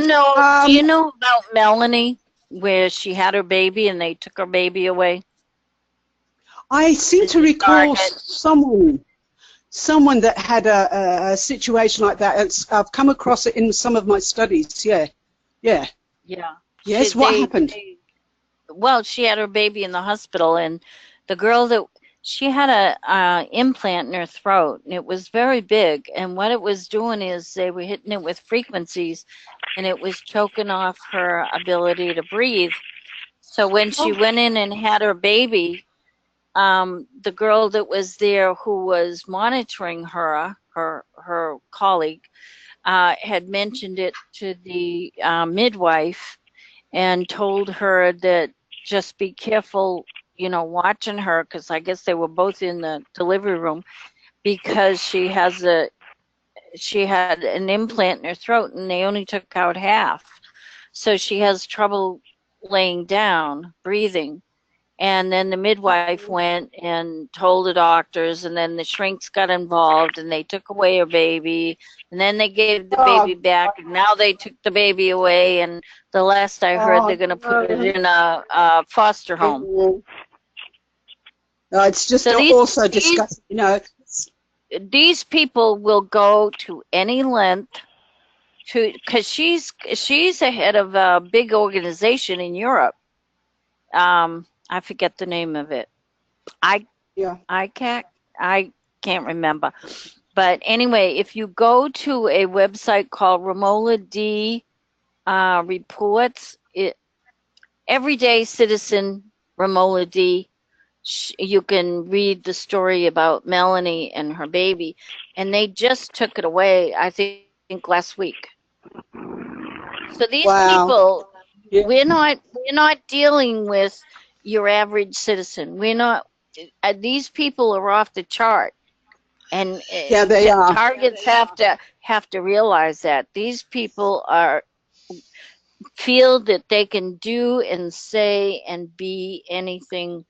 know about Melanie, where she had her baby and they took her baby away? I seem to recall someone that had a situation like that. I've come across it in some of my studies. Yeah. Yes, what happened? Well, she had her baby in the hospital, and the girl she had a implant in her throat, and it was very big. And what it was doing is they were hitting it with frequencies, and it was choking off her ability to breathe. So when she went in and had her baby, the girl that was there who was monitoring her colleague, had mentioned it to the midwife and told her that just be careful, watching her, because I guess they were both in the delivery room, because she had an implant in her throat and they only took out half. So she has trouble laying down, breathing. And then the midwife went and told the doctors, and then the shrinks got involved, and they took away her baby, and then they gave the baby back, and now they took the baby away, and the last I heard, they're going to put it in a foster home. It's just also disgusting, These people will go to any length because she's a head of a big organization in Europe. I forget the name of it. I can't remember. But anyway, if you go to a website called Romola D Reports, Everyday Citizen Romola D, you can read the story about Melanie and her baby, and they just took it away, I think last week. So these people, we're not dealing with your average citizen. We're not. These people are off the chart, and they are. Targets have to realize that these people feel that they can do and say and be anything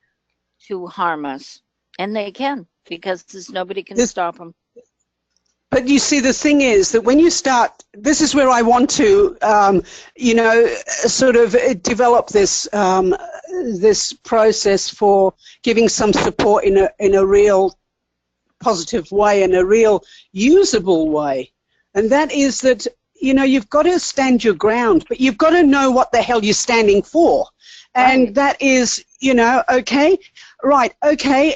to harm us, and they can, because nobody can stop them. But you see, the thing is that when you start, this is where I want to, sort of develop this this process for giving some support in a real positive way, in a real usable way. And that is that, you've got to stand your ground, but you've got to know what the hell you're standing for. And that is, okay,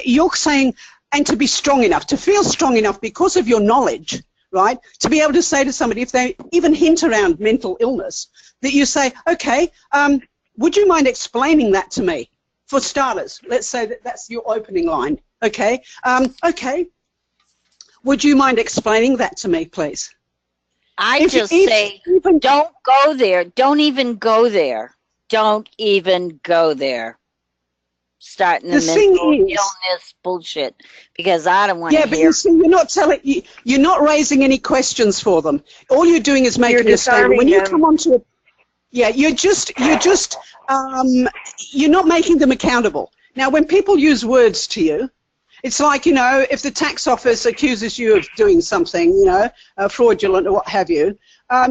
you're saying, and to be strong enough, to feel strong enough because of your knowledge, right, to be able to say to somebody, if they even hint around mental illness, that you say, okay, would you mind explaining that to me? For starters, let's say that's your opening line, okay? Would you mind explaining that to me, please? I just say, don't go there. Don't even go there. Don't even go there. Starting the mental illness bullshit, because I don't want to hear. Yeah, but you see, you're not raising any questions for them. All you're doing is making a statement. When you come onto it, you're not making them accountable. Now, when people use words to you, it's like, if the tax office accuses you of doing something, fraudulent or what have you,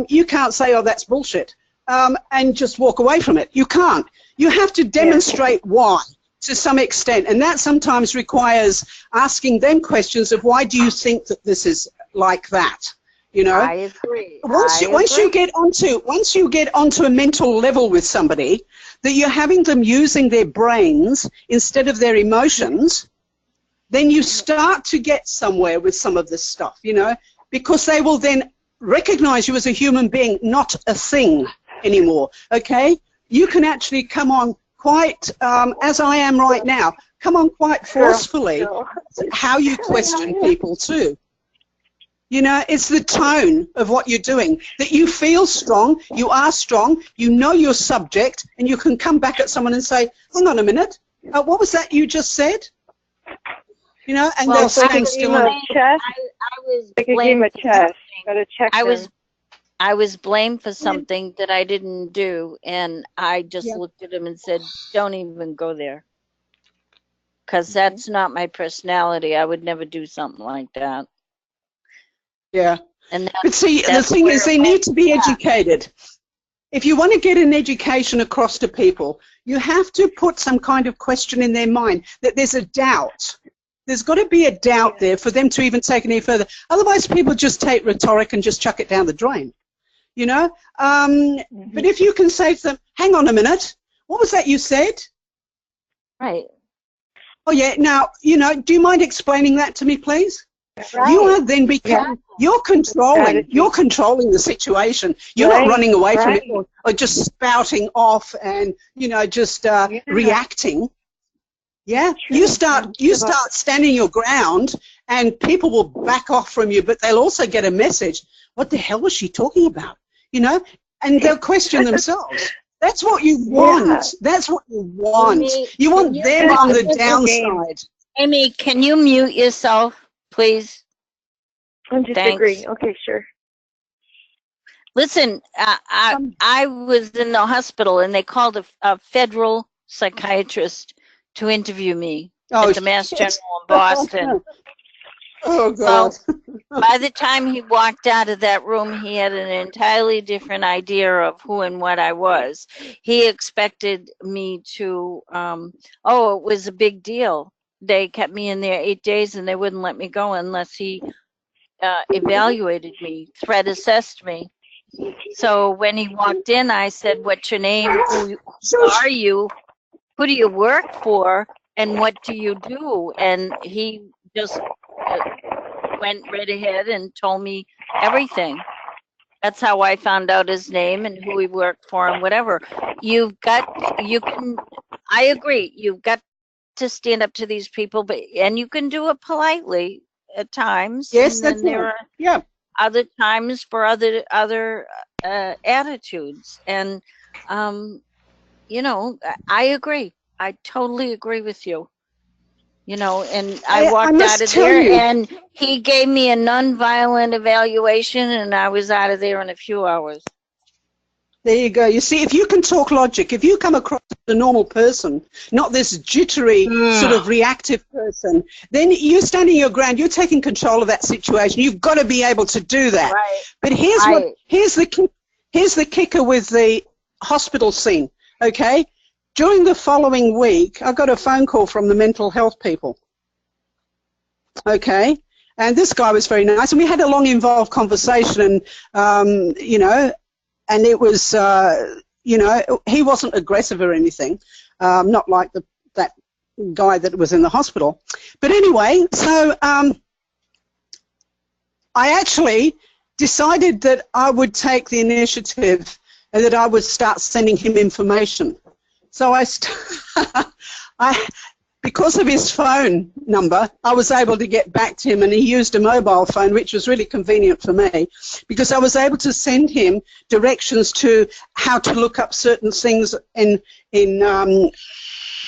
you can't say, oh, that's bullshit, and just walk away from it. You can't. You have to demonstrate why, to some extent, and that sometimes requires asking them questions of why do you think that this is like that, I agree. Once you get onto a mental level with somebody, that you're having them using their brains instead of their emotions, then you start to get somewhere with some of this stuff, because they will then recognize you as a human being, not a thing anymore, okay? You can actually come on quite, as I am right now, come on quite forcefully how you question people too. You know, it's the tone of what you're doing, that you feel strong, you are strong, you know your subject, and you can come back at someone and say, hang on a minute, what was that you just said? You know, and Well, they'll stand still. I was blamed for something. I was blamed for something that I didn't do, and I just looked at him and said, don't even go there. Because that's not my personality. I would never do something like that. Yeah. And but see, the thing is, they need to be educated. If you want to get an education across to people, you have to put some kind of question in their mind, that there's a doubt. There's got to be a doubt there for them to even take it any further. Otherwise, people just take rhetoric and just chuck it down the drain, you know? But if you can say to them, hang on a minute, what was that you said? Right. Oh, yeah, now, you know, do you mind explaining that to me, please? Right. You are then you're controlling the situation. You're not running away from it or just spouting off and, you know, just reacting. Yeah, you start standing your ground and people will back off from you, but they'll also get a message. What the hell was she talking about? You know, and they'll question themselves. That's what you want. Yeah. That's what you want. Amy, you want them on the downside. Amy, can you mute yourself, please? I'm just agreeing. Okay, sure. Listen, I was in the hospital and they called a federal psychiatrist to interview me at the Mass General in Boston. Oh, God. Well, by the time he walked out of that room, he had an entirely different idea of who and what I was. He expected me to, it was a big deal. They kept me in there 8 days and they wouldn't let me go unless he evaluated me, threat assessed me. So when he walked in, I said, what's your name? Who are you? Who do you work for? And what do you do? And he just went right ahead and told me everything. That's how I found out his name and who he worked for and whatever. I agree, you've got to stand up to these people, and you can do it politely at times. Yes, and then there are other times for other attitudes. And, you know, I agree. I totally agree with you. You know, and I walked out of there and he gave me a nonviolent evaluation and I was out of there in a few hours. There you go. You see, if you can talk logic, if you come across a normal person, not this jittery sort of reactive person, then you're standing your ground, you're taking control of that situation. You've got to be able to do that. Right. But here's the kicker with the hospital scene, okay? During the following week, I got a phone call from the mental health people, okay? And this guy was very nice, and we had a long, involved conversation, and, you know, and it was, you know, he wasn't aggressive or anything, not like that guy that was in the hospital. But anyway, so I actually decided that I would take the initiative and that I would start sending him information. So because of his phone number, I was able to get back to him, and he used a mobile phone, which was really convenient for me, because I was able to send him directions to how to look up certain things in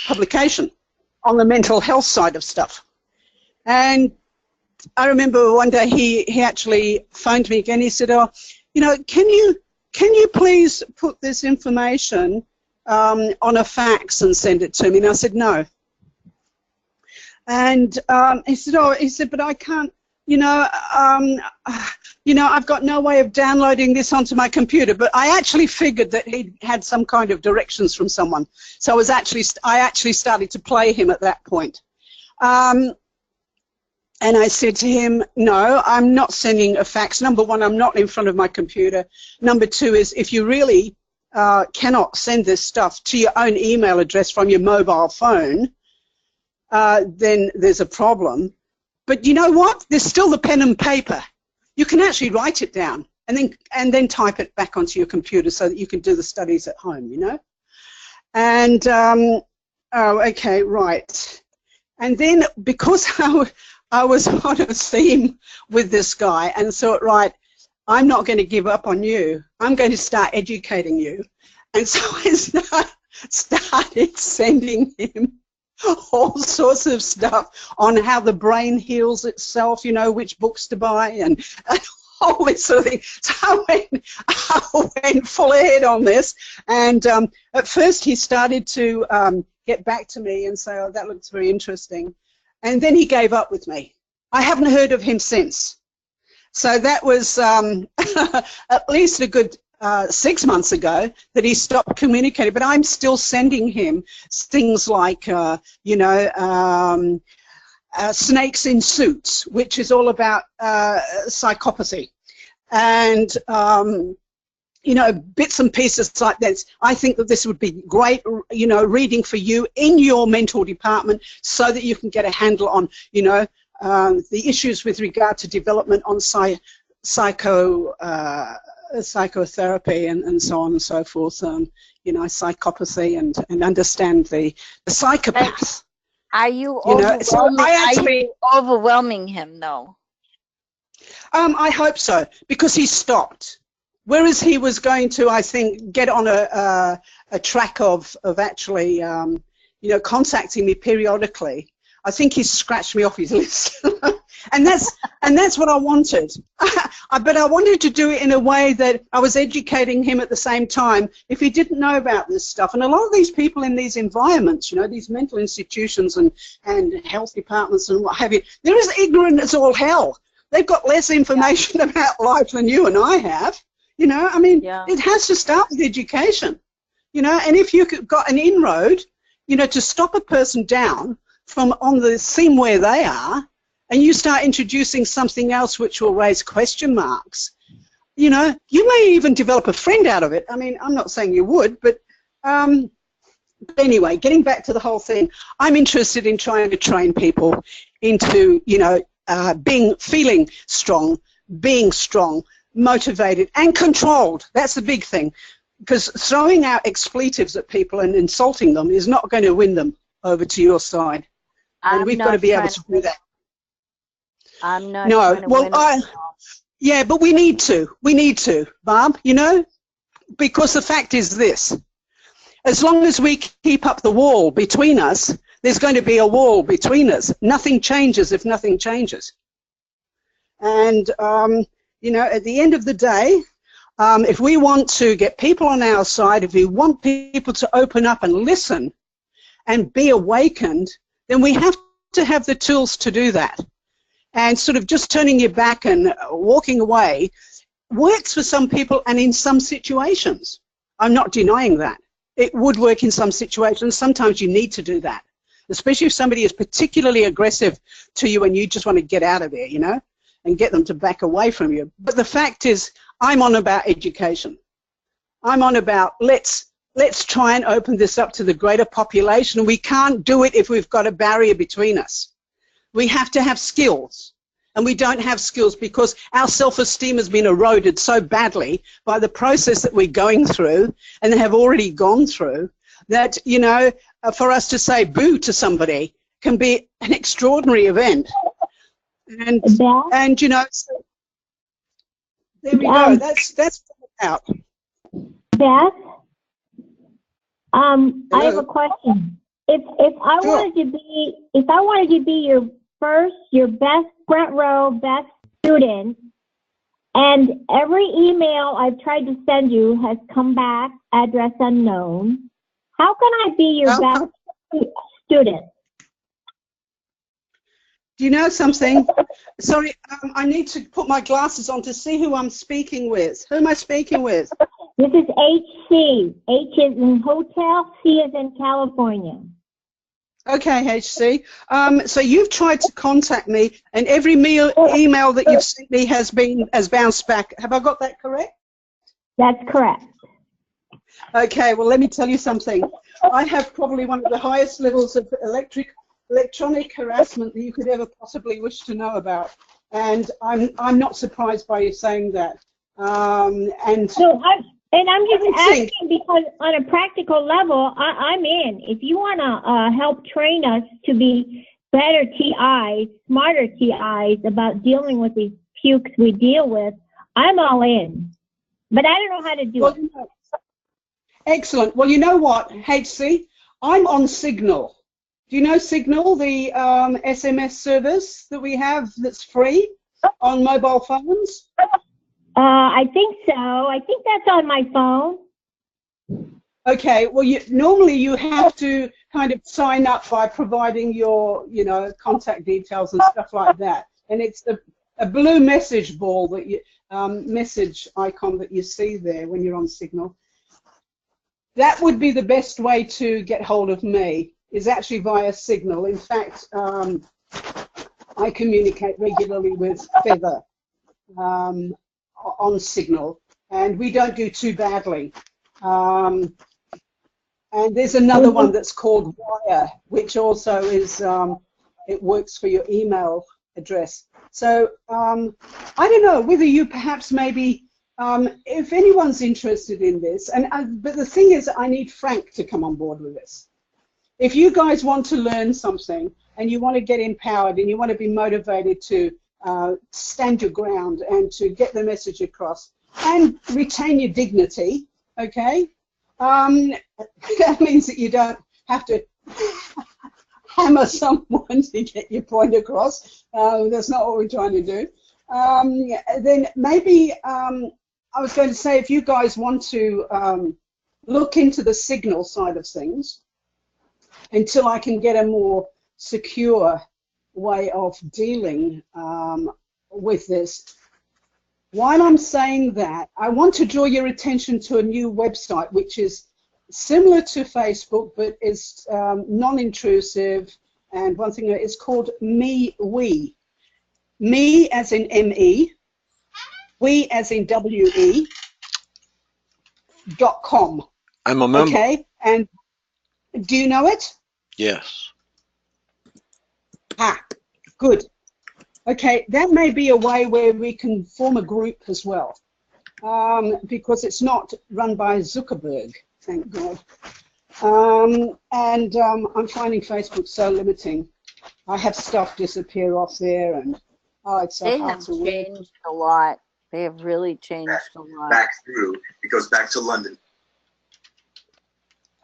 publication on the mental health side of stuff. And I remember one day he actually phoned me again. He said, "Oh, you know, can you please put this information on a fax and send it to me?" And I said, "No." And he said, "But I can't, you know, I've got no way of downloading this onto my computer." But I actually figured that he had some kind of directions from someone. So I actually started to play him at that point. And I said to him, "No, I'm not sending a fax. Number one, I'm not in front of my computer. Number two is, if you really cannot send this stuff to your own email address from your mobile phone, then there's a problem. But you know what? There's still the pen and paper. You can actually write it down and then type it back onto your computer so that you can do the studies at home, you know?" And, oh, okay, right. And then because I was on a theme with this guy and thought, right, I'm not going to give up on you. I'm going to start educating you. And so I started sending him all sorts of stuff on how the brain heals itself, you know, which books to buy and all this sort of thing. So I went full ahead on this. And at first he started to get back to me and say, oh, that looks very interesting. And then he gave up with me. I haven't heard of him since. So that was at least a good 6 months ago that he stopped communicating. But I'm still sending him things like, you know, Snakes in Suits, which is all about psychopathy. And, you know, bits and pieces like that. I think that this would be great, you know, reading for you in your mental department so that you can get a handle on, you know, the issues with regard to development on psychotherapy and so on and so forth, you know, psychopathy and understand the psychopath. Are you, you know, so are you overwhelming him, though? I hope so, because he stopped. Whereas he was going to, I think, get on a track of actually, you know, contacting me periodically, I think he scratched me off his list. and that's what I wanted. But I wanted to do it in a way that I was educating him at the same time if he didn't know about this stuff. And a lot of these people in these environments, you know, these mental institutions and health departments and what have you, they're as ignorant as all hell. They've got less information about life than you and I have. You know, I mean, it has to start with education. You know, and if you've got an inroad, you know, to stop a person down from on the theme where they are, and you start introducing something else which will raise question marks, you know, you may even develop a friend out of it. I mean, I'm not saying you would, but anyway, getting back to the whole thing, I'm interested in trying to train people into, you know, feeling strong, being strong, motivated and controlled. That's the big thing, because throwing out expletives at people and insulting them is not going to win them over to your side. And we've got to be able to do that. I'm not trying to win yeah, but we need to, Barb, you know, because the fact is this: as long as we keep up the wall between us, there's going to be a wall between us. Nothing changes if nothing changes. And you know, at the end of the day, if we want to get people on our side, if we want people to open up and listen and be awakened, then we have to have the tools to do that. And sort of just turning your back and walking away works for some people and in some situations. I'm not denying that. It would work in some situations. Sometimes you need to do that, especially if somebody is particularly aggressive to you and you just want to get out of there, you know, and get them to back away from you. But the fact is, I'm on about education. I'm on about let's try and open this up to the greater population. We can't do it if we've got a barrier between us. We have to have skills, and we don't have skills because our self-esteem has been eroded so badly by the process that we're going through and have already gone through that, you know, for us to say boo to somebody can be an extraordinary event. And you know, so there we go. That's out. Beth, I have a question. If I wanted to be your best front row, best student, and every email I've tried to send you has come back, address unknown, how can I be your best student? Do you know something? Sorry, I need to put my glasses on to see who I'm speaking with. Who am I speaking with? This is HC. H is in hotel, C is in California. Okay, HC. So you've tried to contact me, and every email that you've sent me has bounced back. Have I got that correct? That's correct. Okay, well, let me tell you something. I have probably one of the highest levels of electronic harassment that you could ever possibly wish to know about, and I'm not surprised by you saying that. And I'm just asking because on a practical level, I'm in. If you want to help train us to be better TIs, smarter TIs about dealing with these pukes we deal with, I'm all in. But I don't know how to do Well, it. excellent. Well, you know what, HC? I'm on Signal. Do you know Signal, the SMS service that we have that's free on mobile phones? I think so. I think that's on my phone. Okay, well, normally you have to kind of sign up by providing your, contact details and stuff like that. And it's a blue message ball that you, message icon that you see there when you're on Signal. That would be the best way to get hold of me, is actually via Signal. In fact, I communicate regularly with Feather on Signal, and we don't do too badly. And there's another one that's called Wire, which also is, it works for your email address. So I don't know whether you perhaps maybe, if anyone's interested in this, but the thing is, I need Frank to come on board with this. If you guys want to learn something and you want to get empowered and you want to be motivated to stand your ground and to get the message across and retain your dignity, okay? That means that you don't have to hammer someone to get your point across. That's not what we're trying to do. Then maybe I was going to say, if you guys want to look into the Signal side of things until I can get a more secure way of dealing with this. While I'm saying that, I want to draw your attention to a new website which is similar to Facebook but is non-intrusive, and one thing is called MeWe. Me as in M-E, we as in W-E, .com. I'm a member. Okay, and do you know it? Yes. Ah, good. Okay, that may be a way where we can form a group as well, because it's not run by Zuckerberg, thank God. I'm finding Facebook so limiting. I have stuff disappear off there, and it's so They hard have to work. changed a lot. They have really changed a lot. Back through, it goes back to London.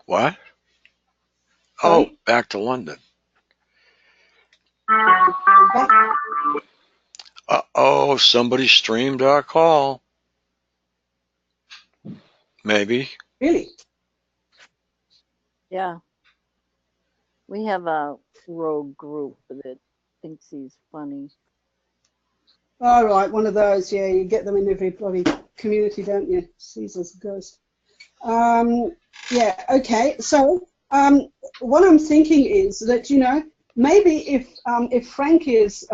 What? Sorry? Oh, back to London. Uh-oh, somebody streamed our call. Maybe. Really? Yeah. We have a rogue group that thinks he's funny. All right, one of those. Yeah, you get them in every bloody community, don't you? Caesar's ghost. Yeah. Okay. So what I'm thinking is that maybe if Frank is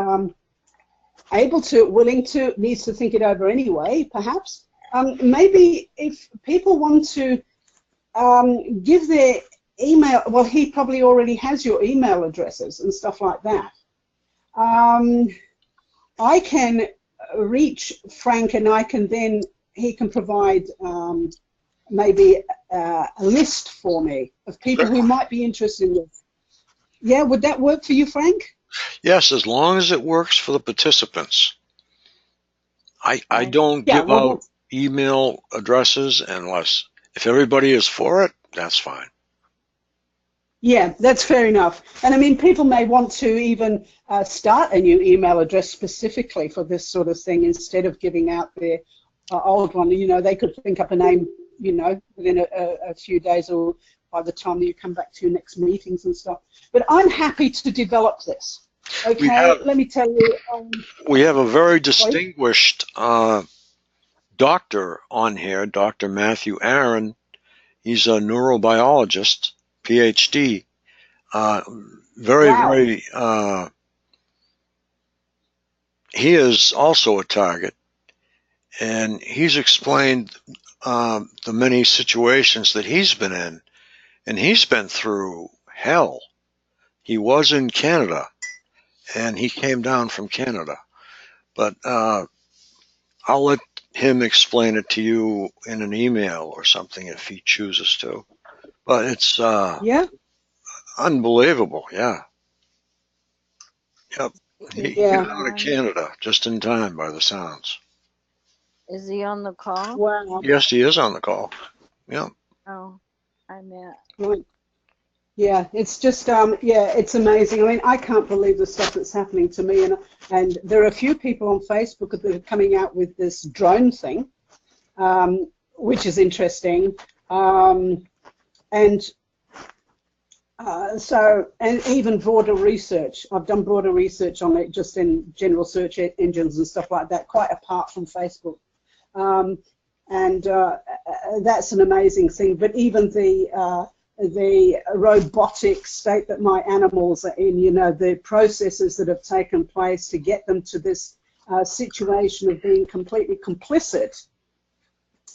able to, willing to, needs to think it over anyway, perhaps. Maybe if people want to give their email, well, he probably already has your email addresses and stuff like that. I can reach Frank, and he can provide maybe a list for me of people who might be interested in this. Yeah, would that work for you, Frank? Yes, as long as it works for the participants. I don't give out email addresses unless, if everybody is for it, that's fine. Yeah, that's fair enough. And I mean, people may want to even start a new email address specifically for this sort of thing instead of giving out their old one. They could think up a name, within a few days or by the time that you come back to your next meetings and stuff. But I'm happy to develop this. Okay, let me tell you. We have a very distinguished doctor on here, Dr. Matthew Aaron. He's a neurobiologist, PhD. Very, he is also a target, and he's explained the many situations that he's been in, and he's been through hell. He was in Canada, and he came down from Canada, but I'll let him explain it to you in an email or something if he chooses to. But it's unbelievable, yeah. Yep. He Yeah. got out of Canada just in time by the sounds. Is he on the call? Wow. Yes, he is on the call. Yep. Oh, I met. Right. Yeah, it's just yeah, it's amazing. I mean, I can't believe the stuff that's happening to me, and there are a few people on Facebook that are coming out with this drone thing, which is interesting, and so, and even broader research. I've done broader research on it just in general search engines and stuff like that, quite apart from Facebook. And that's an amazing thing. But even the robotic state that my animals are in, you know, the processes that have taken place to get them to this situation of being completely complicit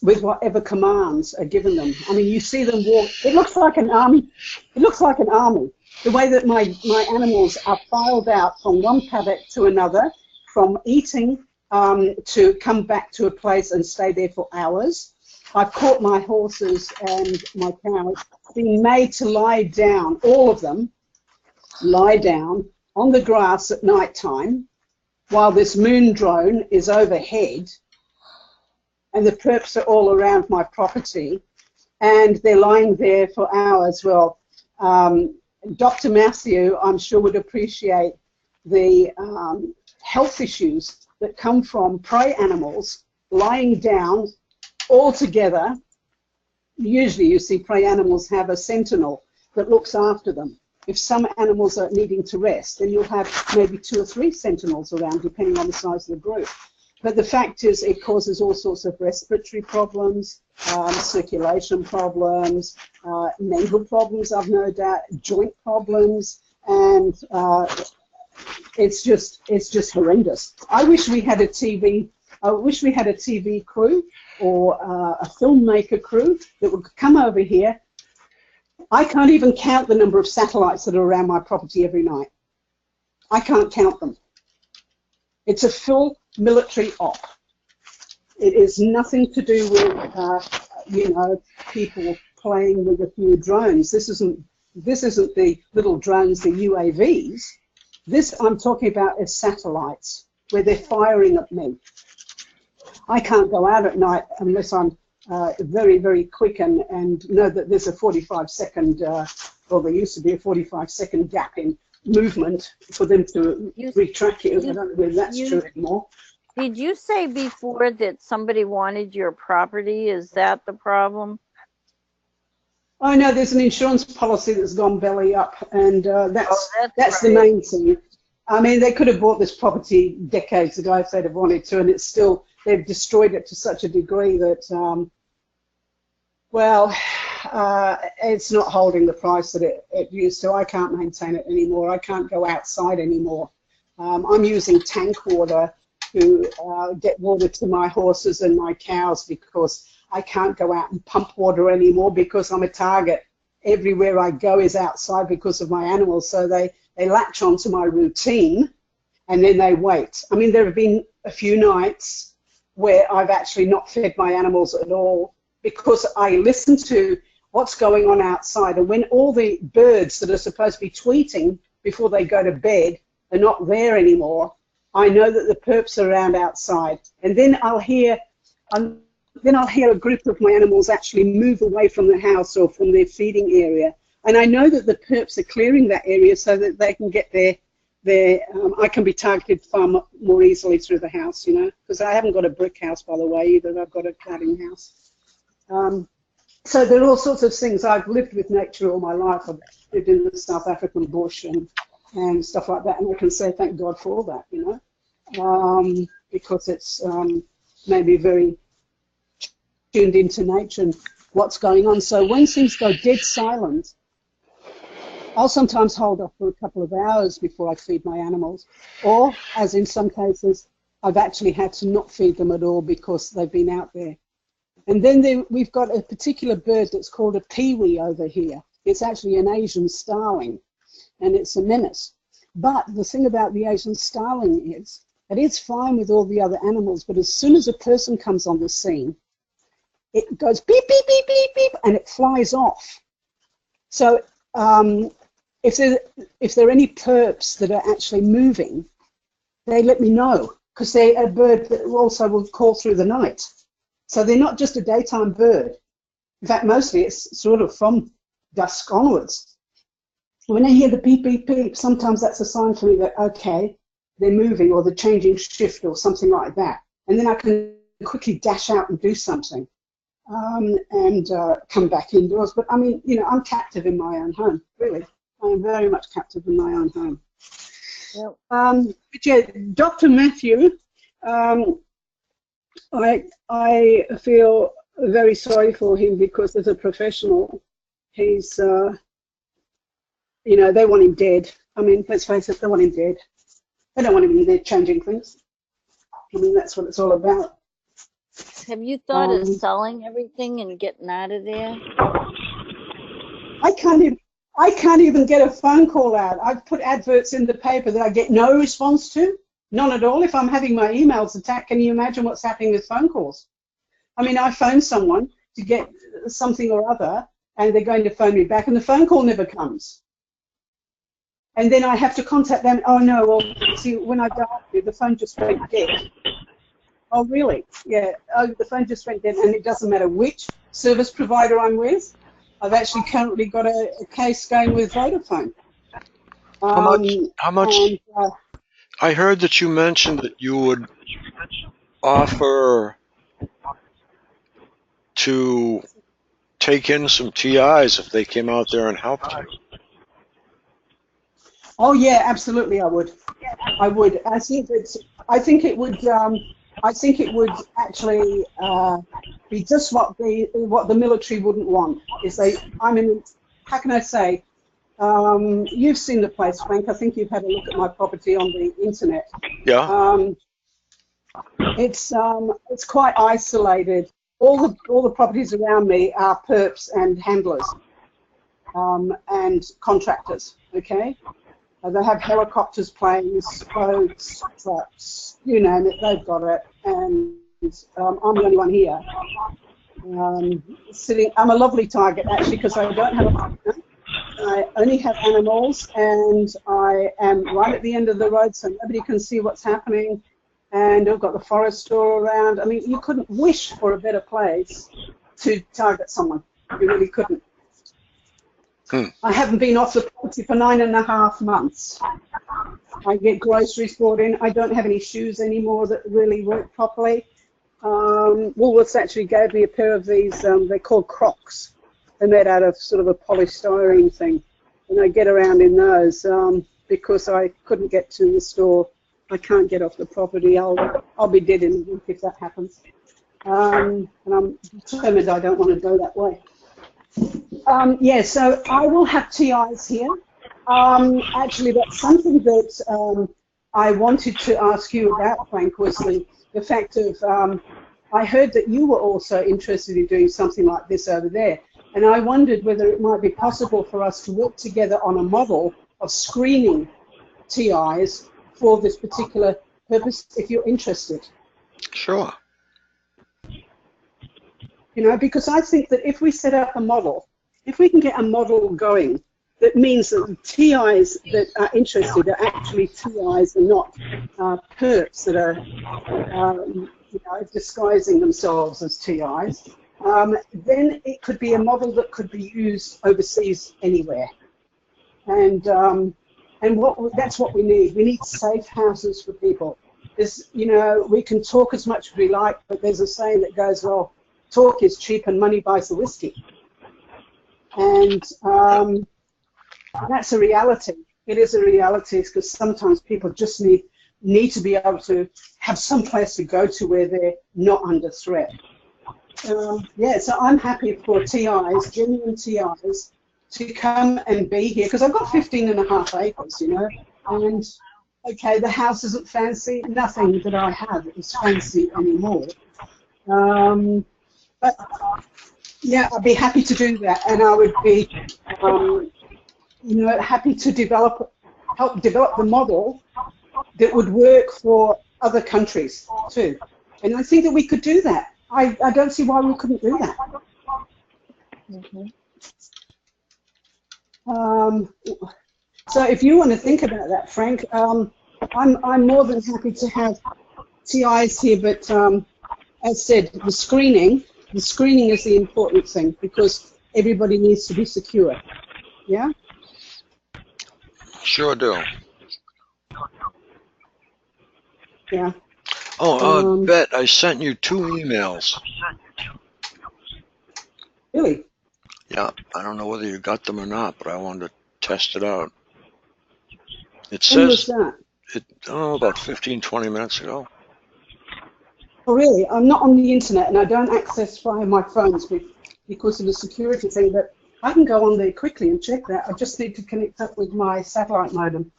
with whatever commands are given them. I mean, you see them walk. It looks like an army. It looks like an army. The way that my animals are filed out from one paddock to another, from eating to come back to a place and stay there for hours. I've caught my horses and my cows being made to lie down, all of them lie down on the grass at night time while this moon drone is overhead, and the perps are all around my property, and they're lying there for hours. Well, Dr. Matthew, I'm sure, would appreciate the health issues that come from prey animals lying down all together. Usually you see prey animals have a sentinel that looks after them. If some animals are needing to rest, then you'll have maybe 2 or 3 sentinels around, depending on the size of the group. But the fact is, it causes all sorts of respiratory problems, circulation problems, mental problems, I've no doubt, joint problems, and it's just horrendous. I wish we had a TV crew or a filmmaker crew that would come over here. I can't even count the number of satellites that are around my property every night. I can't count them. It's a full military op. It is nothing to do with you know, people playing with a few drones. This isn't the little drones, the UAVs. This I'm talking about is satellites where they're firing at me. I can't go out at night unless I'm very, very quick and know that there's a 45-second, well, there used to be a 45-second gap in movement for them to retrack you. I don't know whether that's true anymore. Did you say before that somebody wanted your property? Is that the problem? Oh no, there's an insurance policy that's gone belly up, and that's right. the main thing. I mean, they could have bought this property decades ago if they'd have wanted to, and it's still, they've destroyed it to such a degree that, well, it's not holding the price that it used to. I can't maintain it anymore. I can't go outside anymore. I'm using tank water to get water to my horses and my cows because I can't go out and pump water anymore because I'm a target. Everywhere I go is outside because of my animals, so they latch onto my routine and then they wait. I mean, there have been a few nights where I've actually not fed my animals at all because I listen to what's going on outside, and when all the birds that are supposed to be tweeting before they go to bed are not there anymore, I know that the perps are around outside, and then I'll hear a group of my animals actually move away from the house or from their feeding area, and I know that the perps are clearing that area so that they can get I can be targeted far more easily through the house, you know, because I haven't got a brick house, by the way, either. I've got a cladding house. So there are all sorts of things. I've lived with nature all my life. I've lived in the South African bush and stuff like that, and I can say thank God for all that, you know, because it's made me very tuned into nature and what's going on. So when things go dead silent, I'll sometimes hold off for a couple of hours before I feed my animals, or, as in some cases, I've actually had to not feed them at all because they've been out there. And then we've got a particular bird that's called a peewee over here. It's actually an Asian starling, and it's a menace. But the thing about the Asian starling is that it's fine with all the other animals, but as soon as a person comes on the scene, it goes beep, beep, beep, beep, beep, and it flies off. So if there are any perps that are actually moving, they let me know, because they're a bird that also will call through the night. So they're not just a daytime bird. In fact, mostly it's sort of from dusk onwards. When I hear the beep, beep, beep, sometimes that's a sign for me that, okay, they're moving or they're changing shift or something like that. And then I can quickly dash out and do something and come back indoors. But I mean, you know, I'm captive in my own home, really. I am very much captive in my own home. Yep. But yeah, Dr. Matthew, I feel very sorry for him, because as a professional, he's, you know, they want him dead. I mean, let's face it, they want him dead. They don't want him in there changing things. I mean, that's what it's all about. Have you thought of selling everything and getting out of there? I can't even get a phone call out. I've put adverts in the paper that I get no response to, none at all. If I'm having my emails attacked, can you imagine what's happening with phone calls? I mean, I phone someone to get something or other, and they're going to phone me back, and the phone call never comes. And then I have to contact them. Oh no, well, see, when I dialed you, the phone just went dead. Oh really? Yeah. Oh, the phone just went dead, and it doesn't matter which service provider I'm with. I've actually currently got a case going with Vodafone. How much? And, I heard that you mentioned that you would offer to take in some TIs if they came out there and helped you. oh yeah, absolutely, I would. I would. I think it would actually be just what the military wouldn't want. How can I say? You've seen the place, Frank. I think you've had a look at my property on the internet. Yeah. It's quite isolated. All the properties around me are perps and handlers and contractors. Okay. They have helicopters, planes, boats, trucks, you name it, they've got it. And I'm the only one here. I'm a lovely target, actually, because I don't have a partner. I only have animals, and I am right at the end of the road, so nobody can see what's happening. And I've got the forest all around. I mean, you couldn't wish for a better place to target someone. You really couldn't. I haven't been off the property for 9.5 months. I get groceries brought in. I don't have any shoes anymore that really work properly. Woolworths actually gave me a pair of these, they're called Crocs. They're made out of sort of a polystyrene thing. And I get around in those because I couldn't get to the store. I can't get off the property. I'll be dead in a week if that happens. And I'm determined I don't want to go that way. Yeah, so I will have TIs here. Actually, that's something that I wanted to ask you about, Frank, was the fact of, I heard that you were also interested in doing something like this over there. And I wondered whether it might be possible for us to work together on a model of screening TIs for this particular purpose, if you're interested. Sure. You know, because I think that if we set up a model, if we can get a model going, that means that the TIs that are interested are actually TIs and not perps that are you know, disguising themselves as TIs, then it could be a model that could be used overseas anywhere. And that's what we need. We need safe houses for people. You know, we can talk as much as we like, but there's a saying that goes, well, talk is cheap and money buys the whiskey. And that's a reality. It is a reality, because sometimes people just need to be able to have some place to go to where they're not under threat. Yeah, so I'm happy for TIs, genuine TIs, to come and be here, because I've got 15.5 acres, you know, and okay, the house isn't fancy, nothing that I have is fancy anymore. But yeah, I'd be happy to do that, and I would be, you know, happy to help develop the model that would work for other countries too. And I think that we could do that. I don't see why we couldn't do that. So if you want to think about that, Frank, I'm more than happy to have TIs here, but as said, the screening is the important thing because everybody needs to be secure. Yeah? Sure do. Yeah. Oh, Bet, I sent you 2 emails. Really? Yeah, I don't know whether you got them or not, but I wanted to test it out. It When was says, that? about 15, 20 minutes ago. Oh, really? I'm not on the internet and I don't access via my phones because of the security thing, but I can go on there quickly and check that. I just need to connect up with my satellite modem.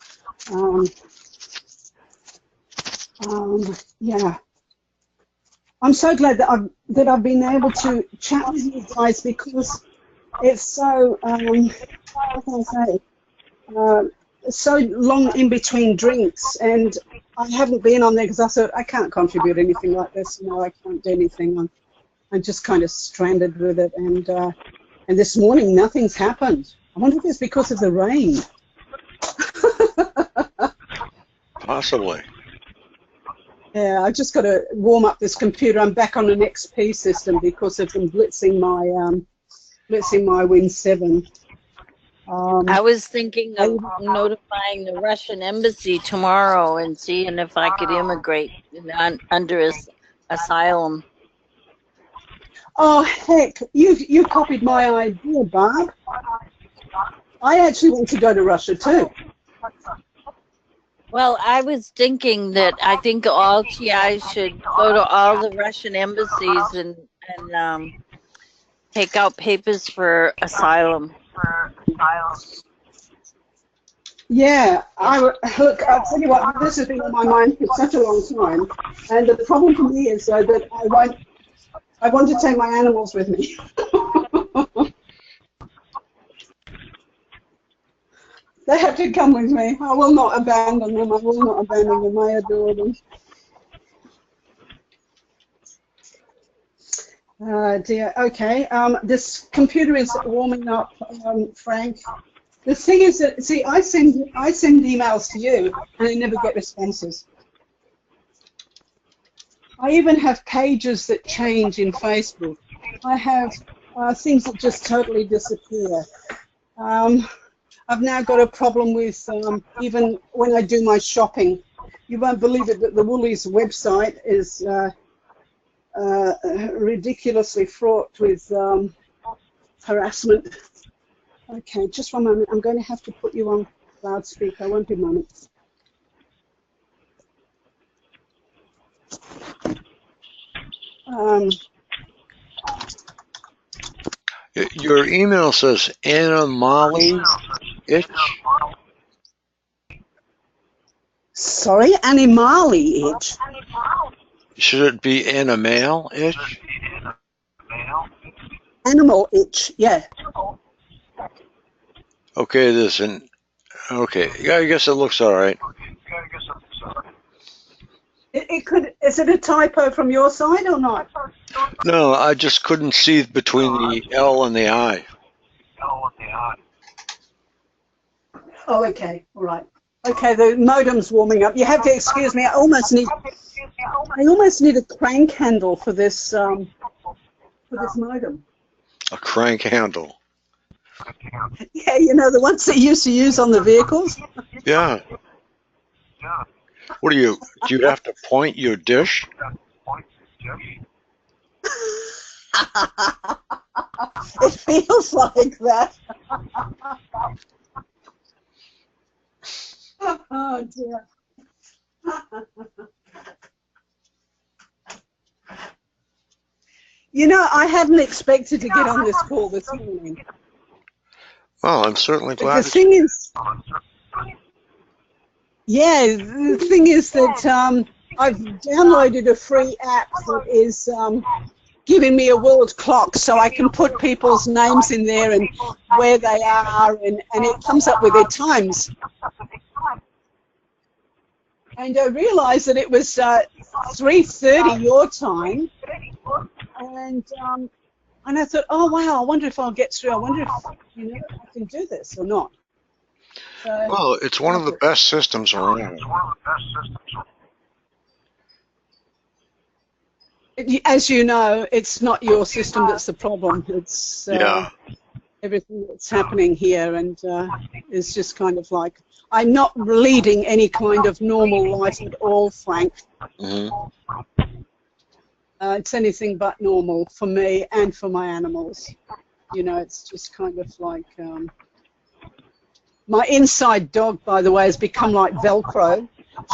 Yeah. I'm so glad that I've been able to chat with you guys because it's so how can I say so long in between drinks, and I haven't been on there because I thought I can't contribute anything like this. I can't do anything. I'm just kind of stranded with it, and this morning nothing's happened. I wonder if it's because of the rain. Possibly. Yeah, I just got to warm up this computer. I'm back on an XP system because of them blitzing my Win 7. I was thinking of notifying the Russian embassy tomorrow and seeing if I could immigrate under asylum. Oh heck, you copied my idea, Barb. I actually want to go to Russia too. Well, I was thinking that I think all TIs should go to all the Russian embassies and take out papers for asylum. Yeah, look, I'll tell you what, this has been on my mind for such a long time, and the problem for me is that I want to take my animals with me. They have to come with me. I will not abandon them. I will not abandon them. I adore them. Dear. Okay. This computer is warming up, Frank. The thing is that, see, I send emails to you, and I never get responses. I even have pages that change in Facebook. I have things that just totally disappear. I've now got a problem with even when I do my shopping. You won't believe it, but the Woolies website is ridiculously fraught with harassment. Okay, just 1 moment. I'm going to have to put you on loudspeaker. I won't be a moment. Your email says Animali itch. Sorry, Animali itch. Should it be animal itch? Animal itch, yeah. Okay, okay. Yeah, I guess it looks all right. It could. Is it a typo from your side or not? No, I just couldn't see between the L and the I. Oh, okay. All right. Okay, the modem's warming up. You have to excuse me. I almost need a crank handle for this modem. A crank handle. Yeah, you know, the ones that you used to use on the vehicles. Yeah. What do you have to point your dish? It feels like that. Oh dear. You know, I hadn't expected to get on this call this morning. Well, I'm certainly glad. The thing is, yeah, the thing is that I've downloaded a free app that is giving me a world clock, so I can put people's names in there and where they are, and it comes up with their times. And I realized that it was 3:30 your time, and I thought, oh wow, I wonder if I'll get through. I wonder if I can do this or not. So, Well, it's one of the best systems around. as you know, it's not your system that's the problem. It's Yeah. everything that's happening here, and it's just kind of like, I'm not leading any kind of normal life at all, Frank. It's anything but normal for me and for my animals. You know, it's just kind of like, my inside dog, by the way, has become like Velcro.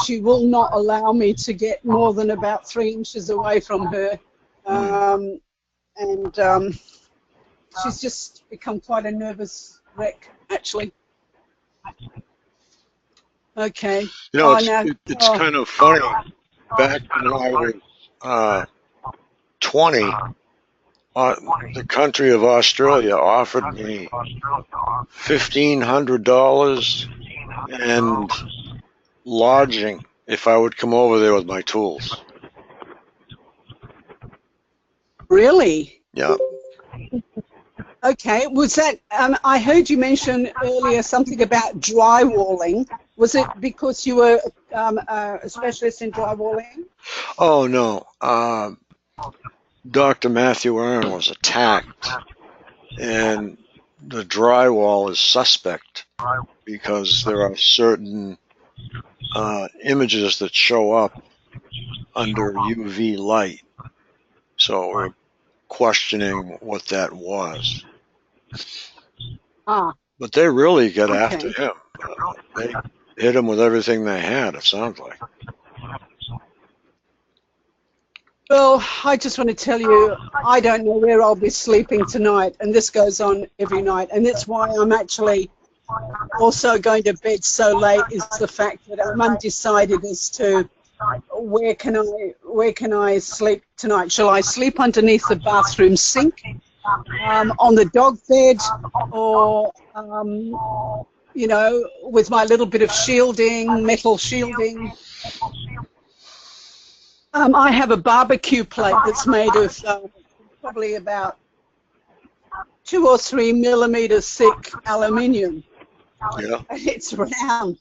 She will not allow me to get more than about 3 inches away from her. She's just become quite a nervous wreck, actually. Okay. You know, it's kind of funny. Back when I was 20, the country of Australia offered me $1,500 and lodging if I would come over there with my tools. Really? Yeah. Okay. Was that? I heard you mention earlier something about drywalling. Was it because you were a specialist in drywalling? Oh no. Dr. Matthew Aaron was attacked, and the drywall is suspect because there are certain images that show up under UV light. So we're questioning what that was. But they really got after him. They hit him with everything they had, it sounds like. Well, I just want to tell you, I don't know where I'll be sleeping tonight, and this goes on every night, and that's why I'm actually also going to bed so late, is the fact that I'm undecided as to where can I sleep tonight. Shall I sleep underneath the bathroom sink, on the dog bed, or you know, with my little bit of shielding, metal shielding? I have a barbecue plate that's made of probably about 2 or 3 millimeters thick aluminium. Yeah. It's round.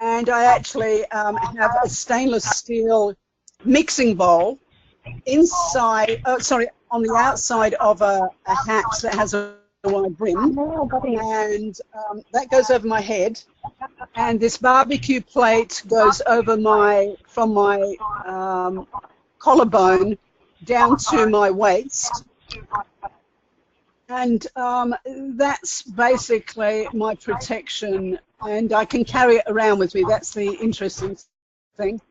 And I actually have a stainless steel mixing bowl inside, on the outside of a hat that has a wide brim, and that goes over my head, and this barbecue plate goes over from my collarbone down to my waist, and that's basically my protection, and I can carry it around with me. That's the interesting thing.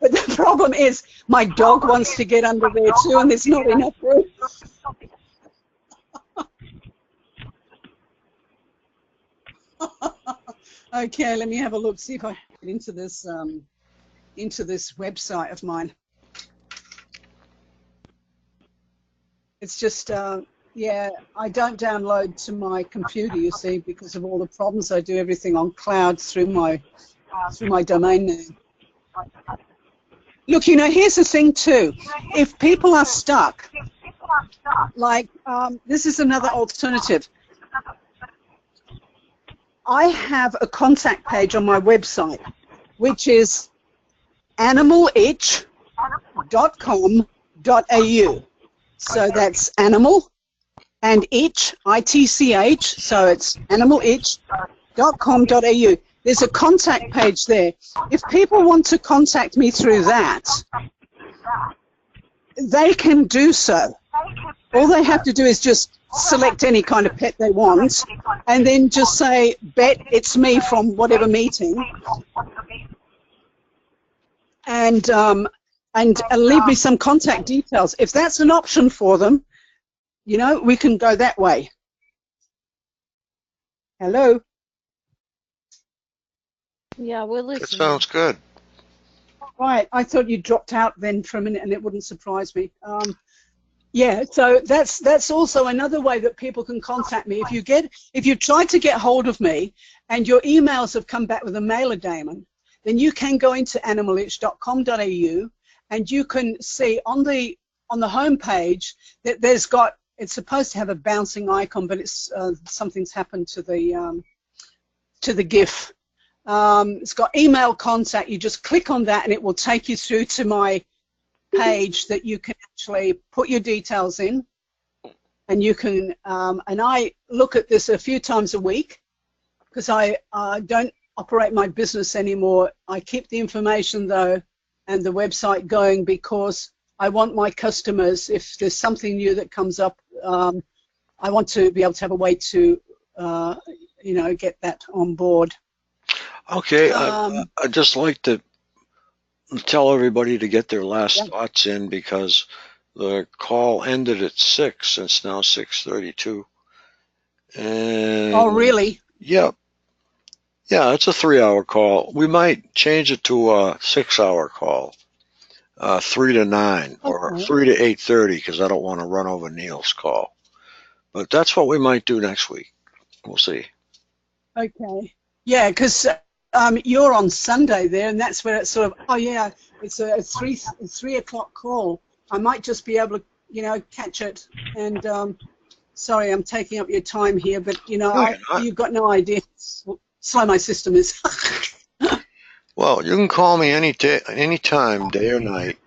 But the problem is my dog wants to get under there too, and there's not enough room. Okay, let me have a look, see if I get into this website of mine. It's just, yeah, I don't download to my computer, you see, because of all the problems. I do everything on cloud through my domain name. Look, you know, here's the thing too. If people are stuck, like, this is another alternative. I have a contact page on my website, which is animalitch.com.au. So that's animal and itch, I-T-C-H, so it's animalitch.com.au. There's a contact page there. If people want to contact me through that, they can do so. All they have to do is just select any kind of pet they want, and then just say, Bet, it's me from whatever meeting, and leave me some contact details. If that's an option for them, you know, we can go that way. Hello? Yeah, we're listening. That sounds good. Right, I thought you dropped out then for a minute, and it wouldn't surprise me. Yeah, so that's also another way that people can contact me. If you try to get hold of me and your emails have come back with a mailer daemon, then you can go into animalitch.com.au, and you can see on the home page that it's supposed to have a bouncing icon, but it's something's happened to the GIF. It's got email contact. You just click on that and it will take you through to my page that you can actually put your details in. And you can, and I look at this a few times a week because I don't operate my business anymore. I keep the information though and the website going because I want my customers, if there's something new that comes up, I want to be able to have a way to, you know, get that on board. Okay, I'd just like to tell everybody to get their last thoughts in because the call ended at 6. It's now 6:32. And Oh, really? yeah, it's a 3-hour call. We might change it to a 6-hour call, 3 to 9 or 3 to 8:30 because I don't want to run over Neil's call. But that's what we might do next week. We'll see. Okay. Yeah, because you're on Sunday there, and that's where it's sort of, oh yeah, it's a 3 o'clock call. I might just be able to, you know, catch it. And sorry, I'm taking up your time here, but you know, you've got no idea how slow my system is. Well, you can call me any time, day or night,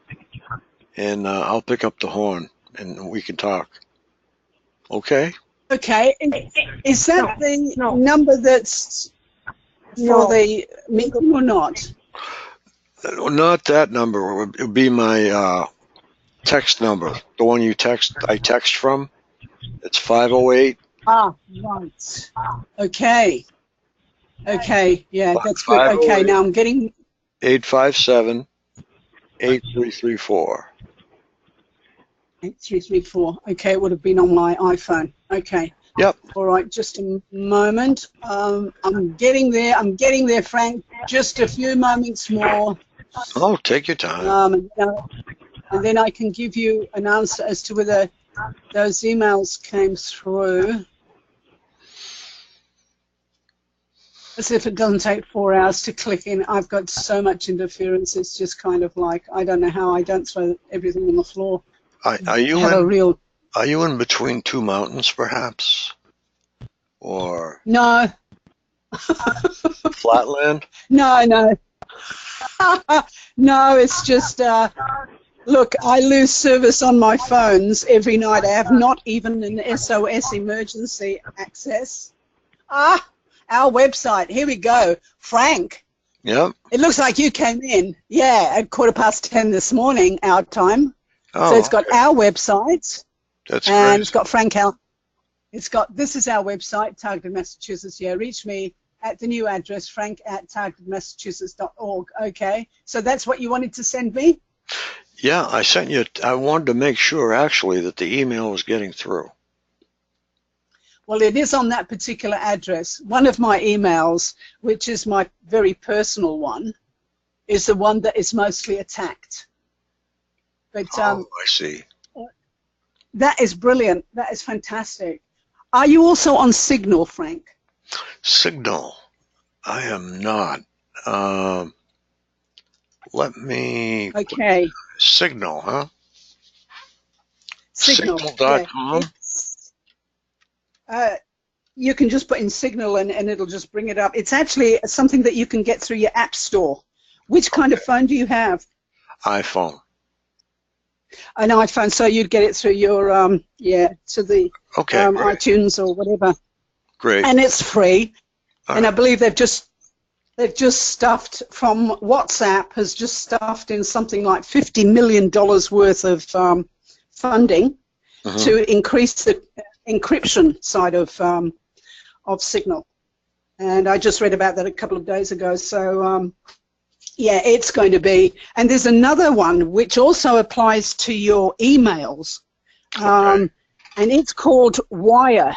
and I'll pick up the horn and we can talk. Okay? Okay. Is that the number that's for the meeting or not? Not that number. It would be my text number, the one I text from. It's 508. Ah, right. Okay. Okay. Yeah, that's good. Okay, now I'm getting 857 8334. 8334. Okay, it would have been on my iPhone. Okay. Yep. All right, just a moment. I'm getting there. I'm getting there, Frank. Just a few moments more. Oh, take your time. And then I can give you an answer as to whether those emails came through. As if it doesn't take 4 hours to click in. I've got so much interference. It's just kind of like, I don't know how I don't throw everything on the floor. Are you in between two mountains, perhaps? Or no. Flatland? No. No, it's just, look, I lose service on my phones every night. I have not even an SOS emergency access. Our website. Here we go. Frank. Yep. It looks like you came in. Yeah, at 10:15 this morning, our time. Oh, so it's got our website. That's and great. It's got Frank Al. It's got, this is our website, Targeted Massachusetts. Yeah, reach me at the new address, frank@targetedmassachusetts.org. Okay, so that's what you wanted to send me? Yeah, I sent you, I wanted to make sure actually that the email was getting through. Well, it is on that particular address. One of my emails, which is my very personal one, is the one that is mostly attacked. But I see. That is brilliant. That is fantastic. Are you also on Signal, Frank? Signal? I am not. Let me... Okay. Signal, huh? Signal. Signal.com? Yeah, you can just put in Signal and it'll just bring it up. It's actually something that you can get through your app store. Which kind of phone do you have? iPhone. An iPhone, so you'd get it through your, to the iTunes or whatever. Great. And it's free. All and right. I believe they've just stuffed, from WhatsApp, has just stuffed in something like $50 million worth of funding to increase the encryption side of Signal. And I just read about that a couple of days ago. So, yeah, it's going to be. And there's another one which also applies to your emails. And it's called Wire.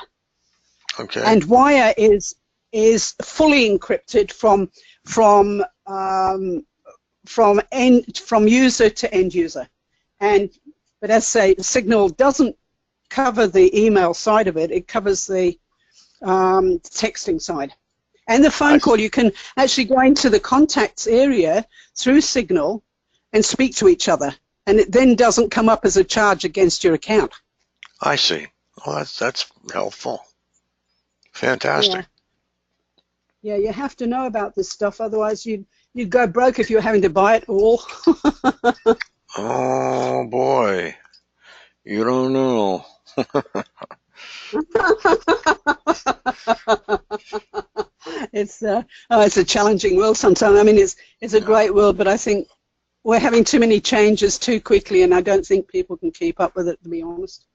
Okay. And Wire is fully encrypted from user to end user. But as I say, Signal doesn't cover the email side of it. It covers the texting side. And the phone call, you can actually go into the contacts area through Signal and speak to each other. And it then doesn't come up as a charge against your account. I see. Well, that's helpful. Fantastic. Yeah, you have to know about this stuff, otherwise you'd go broke if you're having to buy it all. Oh boy, you don't know. It's a challenging world sometimes. I mean, it's a great world, but I think we're having too many changes too quickly, and I don't think people can keep up with it, to be honest.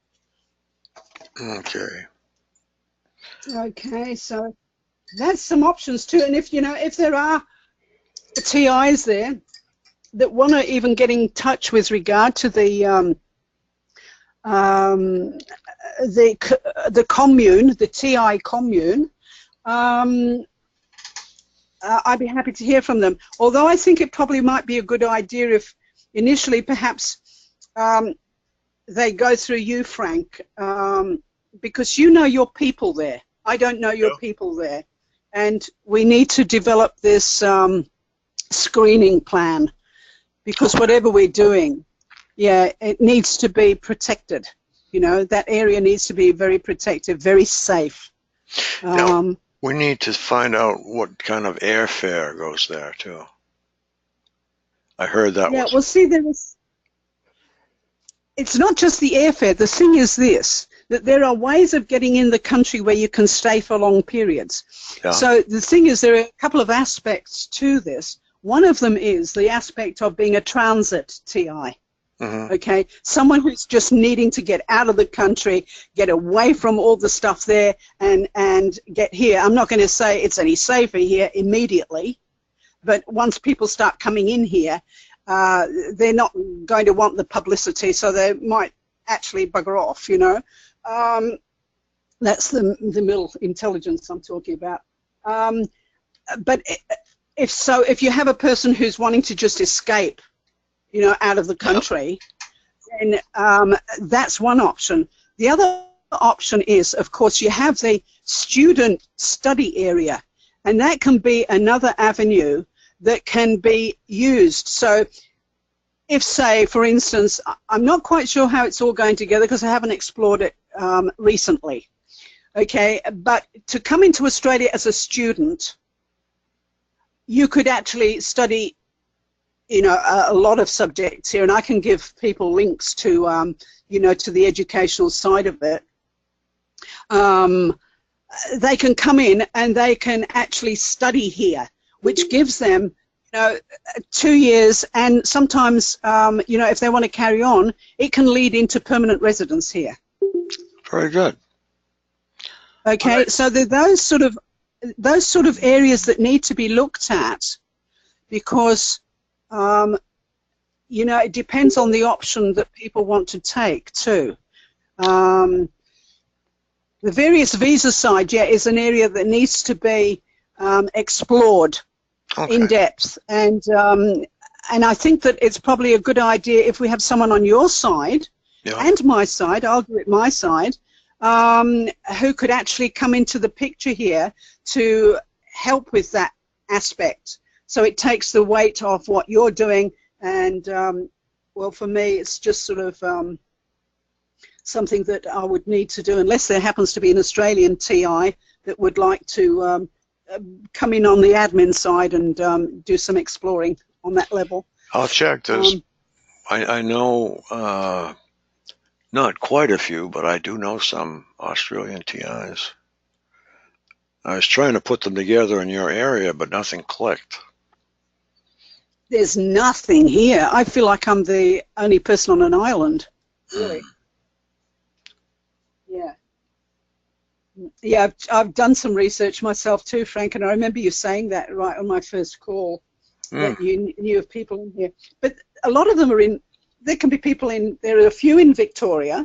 Okay. Okay, so that's some options too. And if there are TIs there that want to even get in touch with regard to the commune, the TI commune, I'd be happy to hear from them. Although I think it probably might be a good idea if initially perhaps they go through you, Frank, because you know your people there. I don't know your people there. And we need to develop this screening plan, because whatever we're doing, yeah, it needs to be protected. That area needs to be very protected, very safe. Now, we need to find out what kind of airfare goes there, too. I heard that Yeah, was... well, see, it's not just the airfare. The thing is this, that there are ways of getting in the country where you can stay for long periods. Yeah. So the thing is, there are a couple of aspects to this. One of them is the aspect of being a transit TI. Okay, someone who's just needing to get out of the country, get away from all the stuff there, and get here. I'm not going to say it's any safer here immediately, but once people start coming in here, they're not going to want the publicity, so they might actually bugger off. That's the middle intelligence I'm talking about. But if you have a person who's wanting to just escape, out of the country, then that's one option. The other option is, of course, you have the student study area, and that can be another avenue that can be used. So if, say, for instance, I'm not quite sure how it's all going together because I haven't explored it recently, okay, but to come into Australia as a student, you could actually study a lot of subjects here, and I can give people links to, to the educational side of it. They can come in and they can actually study here, which gives them, 2 years, and sometimes, if they want to carry on, it can lead into permanent residence here. Very good. Okay, right. So there are those sort of areas that need to be looked at, because it depends on the option that people want to take too. The various visa side, is an area that needs to be explored in depth, and I think that it's probably a good idea if we have someone on your side and my side, I'll do it my side, who could actually come into the picture here to help with that aspect. So it takes the weight off what you're doing, and well, for me, it's just sort of something that I would need to do, unless there happens to be an Australian TI that would like to come in on the admin side and do some exploring on that level. I'll check this. I know not quite a few, but I do know some Australian TIs. I was trying to put them together in your area, but nothing clicked. There's nothing here. I feel like I'm the only person on an island. Really. Yeah, I've done some research myself too, Frank, and I remember you saying that right on my first call, that you knew of people in here. But a lot of them are in, there can be people in, there are a few in Victoria.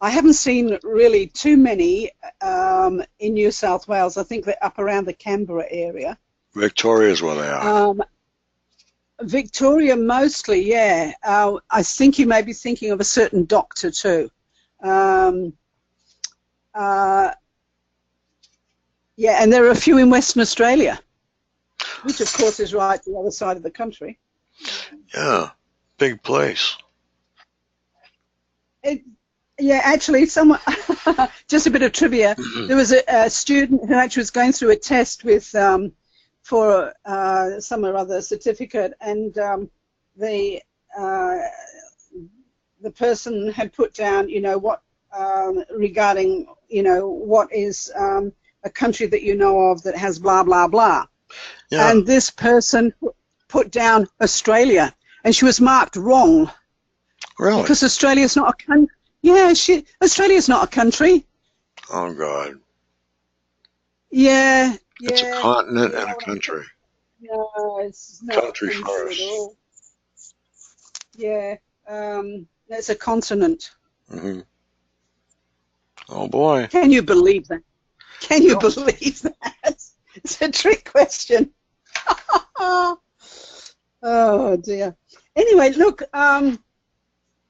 I haven't seen really too many in New South Wales. I think they're up around the Canberra area. Victoria is where they are. Victoria mostly, yeah. I think you may be thinking of a certain doctor too. Yeah, and there are a few in Western Australia, which of course is right the other side of the country. Yeah, big place. Yeah, actually, someone just a bit of trivia. There was a student who actually was going through a test with for some or other certificate, and the person had put down, what regarding, what is a country that you know of that has blah blah blah, Yeah. and this person put down Australia, and she was marked wrong. Really? Because Australia's not a country. Yeah, Australia's not a country. Oh, God. Yeah, It's a yeah. continent You and know a what country. No, it's not Country a country at first. all. Yeah, it's a continent. Hmm. Oh, boy. Can you believe that? Can you Yep. believe that? It's a trick question. Oh, dear. Anyway, look,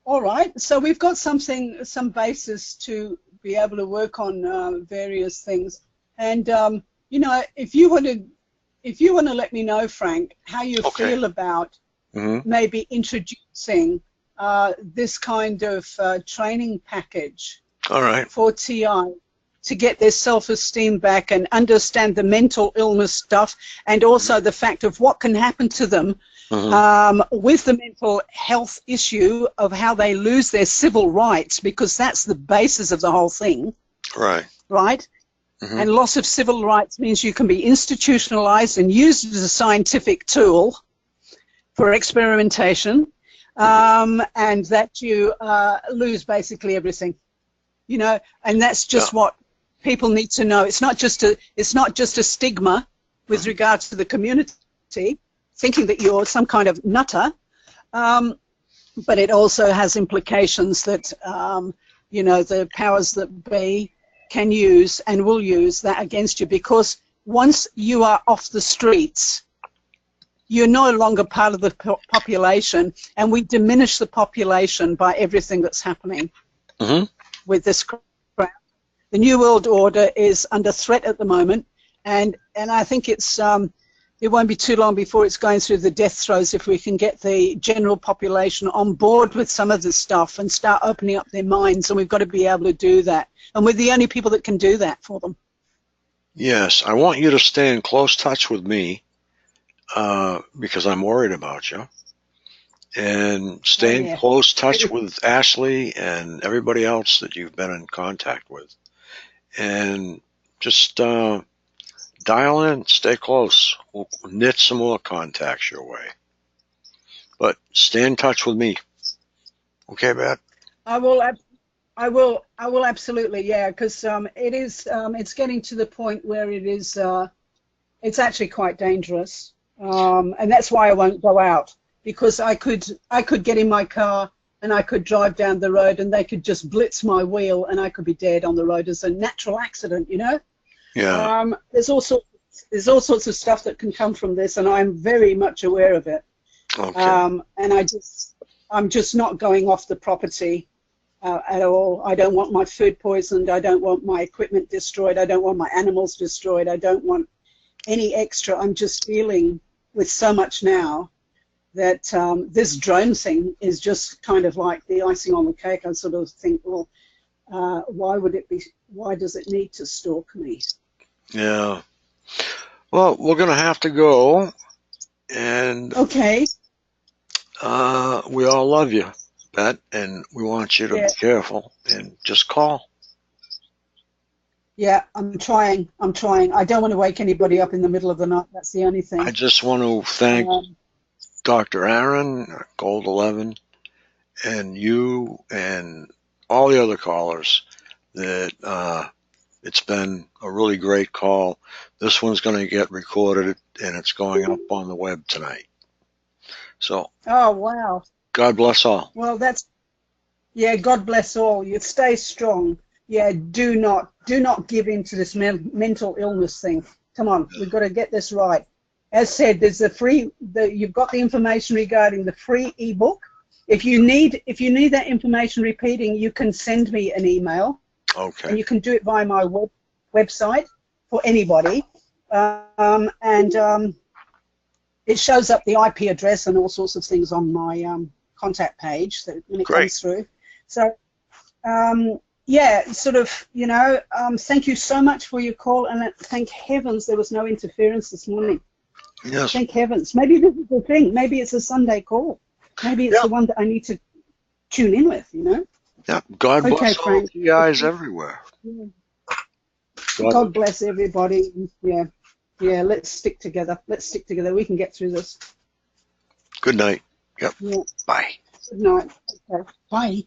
all right, so we've got some basis to be able to work on various things. And, if you want to let me know, Frank, how you Okay. feel about maybe introducing this kind of training package All right. for TI to get their self-esteem back and understand the mental illness stuff, and also the fact of what can happen to them with the mental health issue of how they lose their civil rights, because that's the basis of the whole thing. Right. Right? And loss of civil rights means you can be institutionalized and used as a scientific tool for experimentation, and that you lose basically everything. And that's just what people need to know. It's not just a stigma with regards to the community, thinking that you're some kind of nutter, but it also has implications that, the powers that be can use and will use that against you, because once you are off the streets, you're no longer part of the population, and we diminish the population by everything that's happening with this crowd. The New World Order is under threat at the moment, and I think it won't be too long before it's going through the death throes if we can get the general population on board with some of this stuff and start opening up their minds, and we've got to be able to do that. And we're the only people that can do that for them. Yes, I want you to stay in close touch with me because I'm worried about you. And stay in close touch with Ashley and everybody else that you've been in contact with. And just dial in, stay close. We'll knit some more contacts your way. But stay in touch with me. Okay, Beth? I will absolutely, yeah, because it's getting to the point where it's actually quite dangerous, and that's why I won't go out, because I could get in my car and I could drive down the road and they could just blitz my wheel and I could be dead on the road as a natural accident, Yeah. There's all sorts of stuff that can come from this, and I'm very much aware of it. Okay. And I'm just not going off the property at all. I don't want my food poisoned. I don't want my equipment destroyed. I don't want my animals destroyed. I don't want any extra. I'm just dealing with so much now that this drone thing is just kind of like the icing on the cake. I sort of think, well, why does it need to stalk me? Yeah. Well, we're going to have to go. And okay. We all love you, Bet, and we want you to be careful and just call. Yeah, I'm trying. I don't want to wake anybody up in the middle of the night. That's the only thing. I just want to thank Dr. Aaron, Gold 11, and you and all the other callers that it's been a really great call. This one's going to get recorded and it's going up on the web tonight. So. Oh, wow. God bless all. Well, God bless all. You stay strong. Yeah, do not give in to this mental illness thing. Come on, we've got to get this right. As said, there's you've got the information regarding the free ebook. If you need that information repeating, you can send me an email. Okay. And you can do it via my website for anybody. It shows up the IP address and all sorts of things on my contact page when it comes through. So yeah, sort of, you know, thank you so much for your call, and thank heavens there was no interference this morning. Yes. Thank heavens. Maybe this is the thing. Maybe it's a Sunday call. Maybe it's the one that I need to tune in with, you know? Yeah. God Okay, bless all Frank. TIs everywhere. Yeah. God bless everybody. Yeah. Yeah, let's stick together. Let's stick together. We can get through this. Good night. Yep. Yeah. Bye. Good night. Okay. Bye.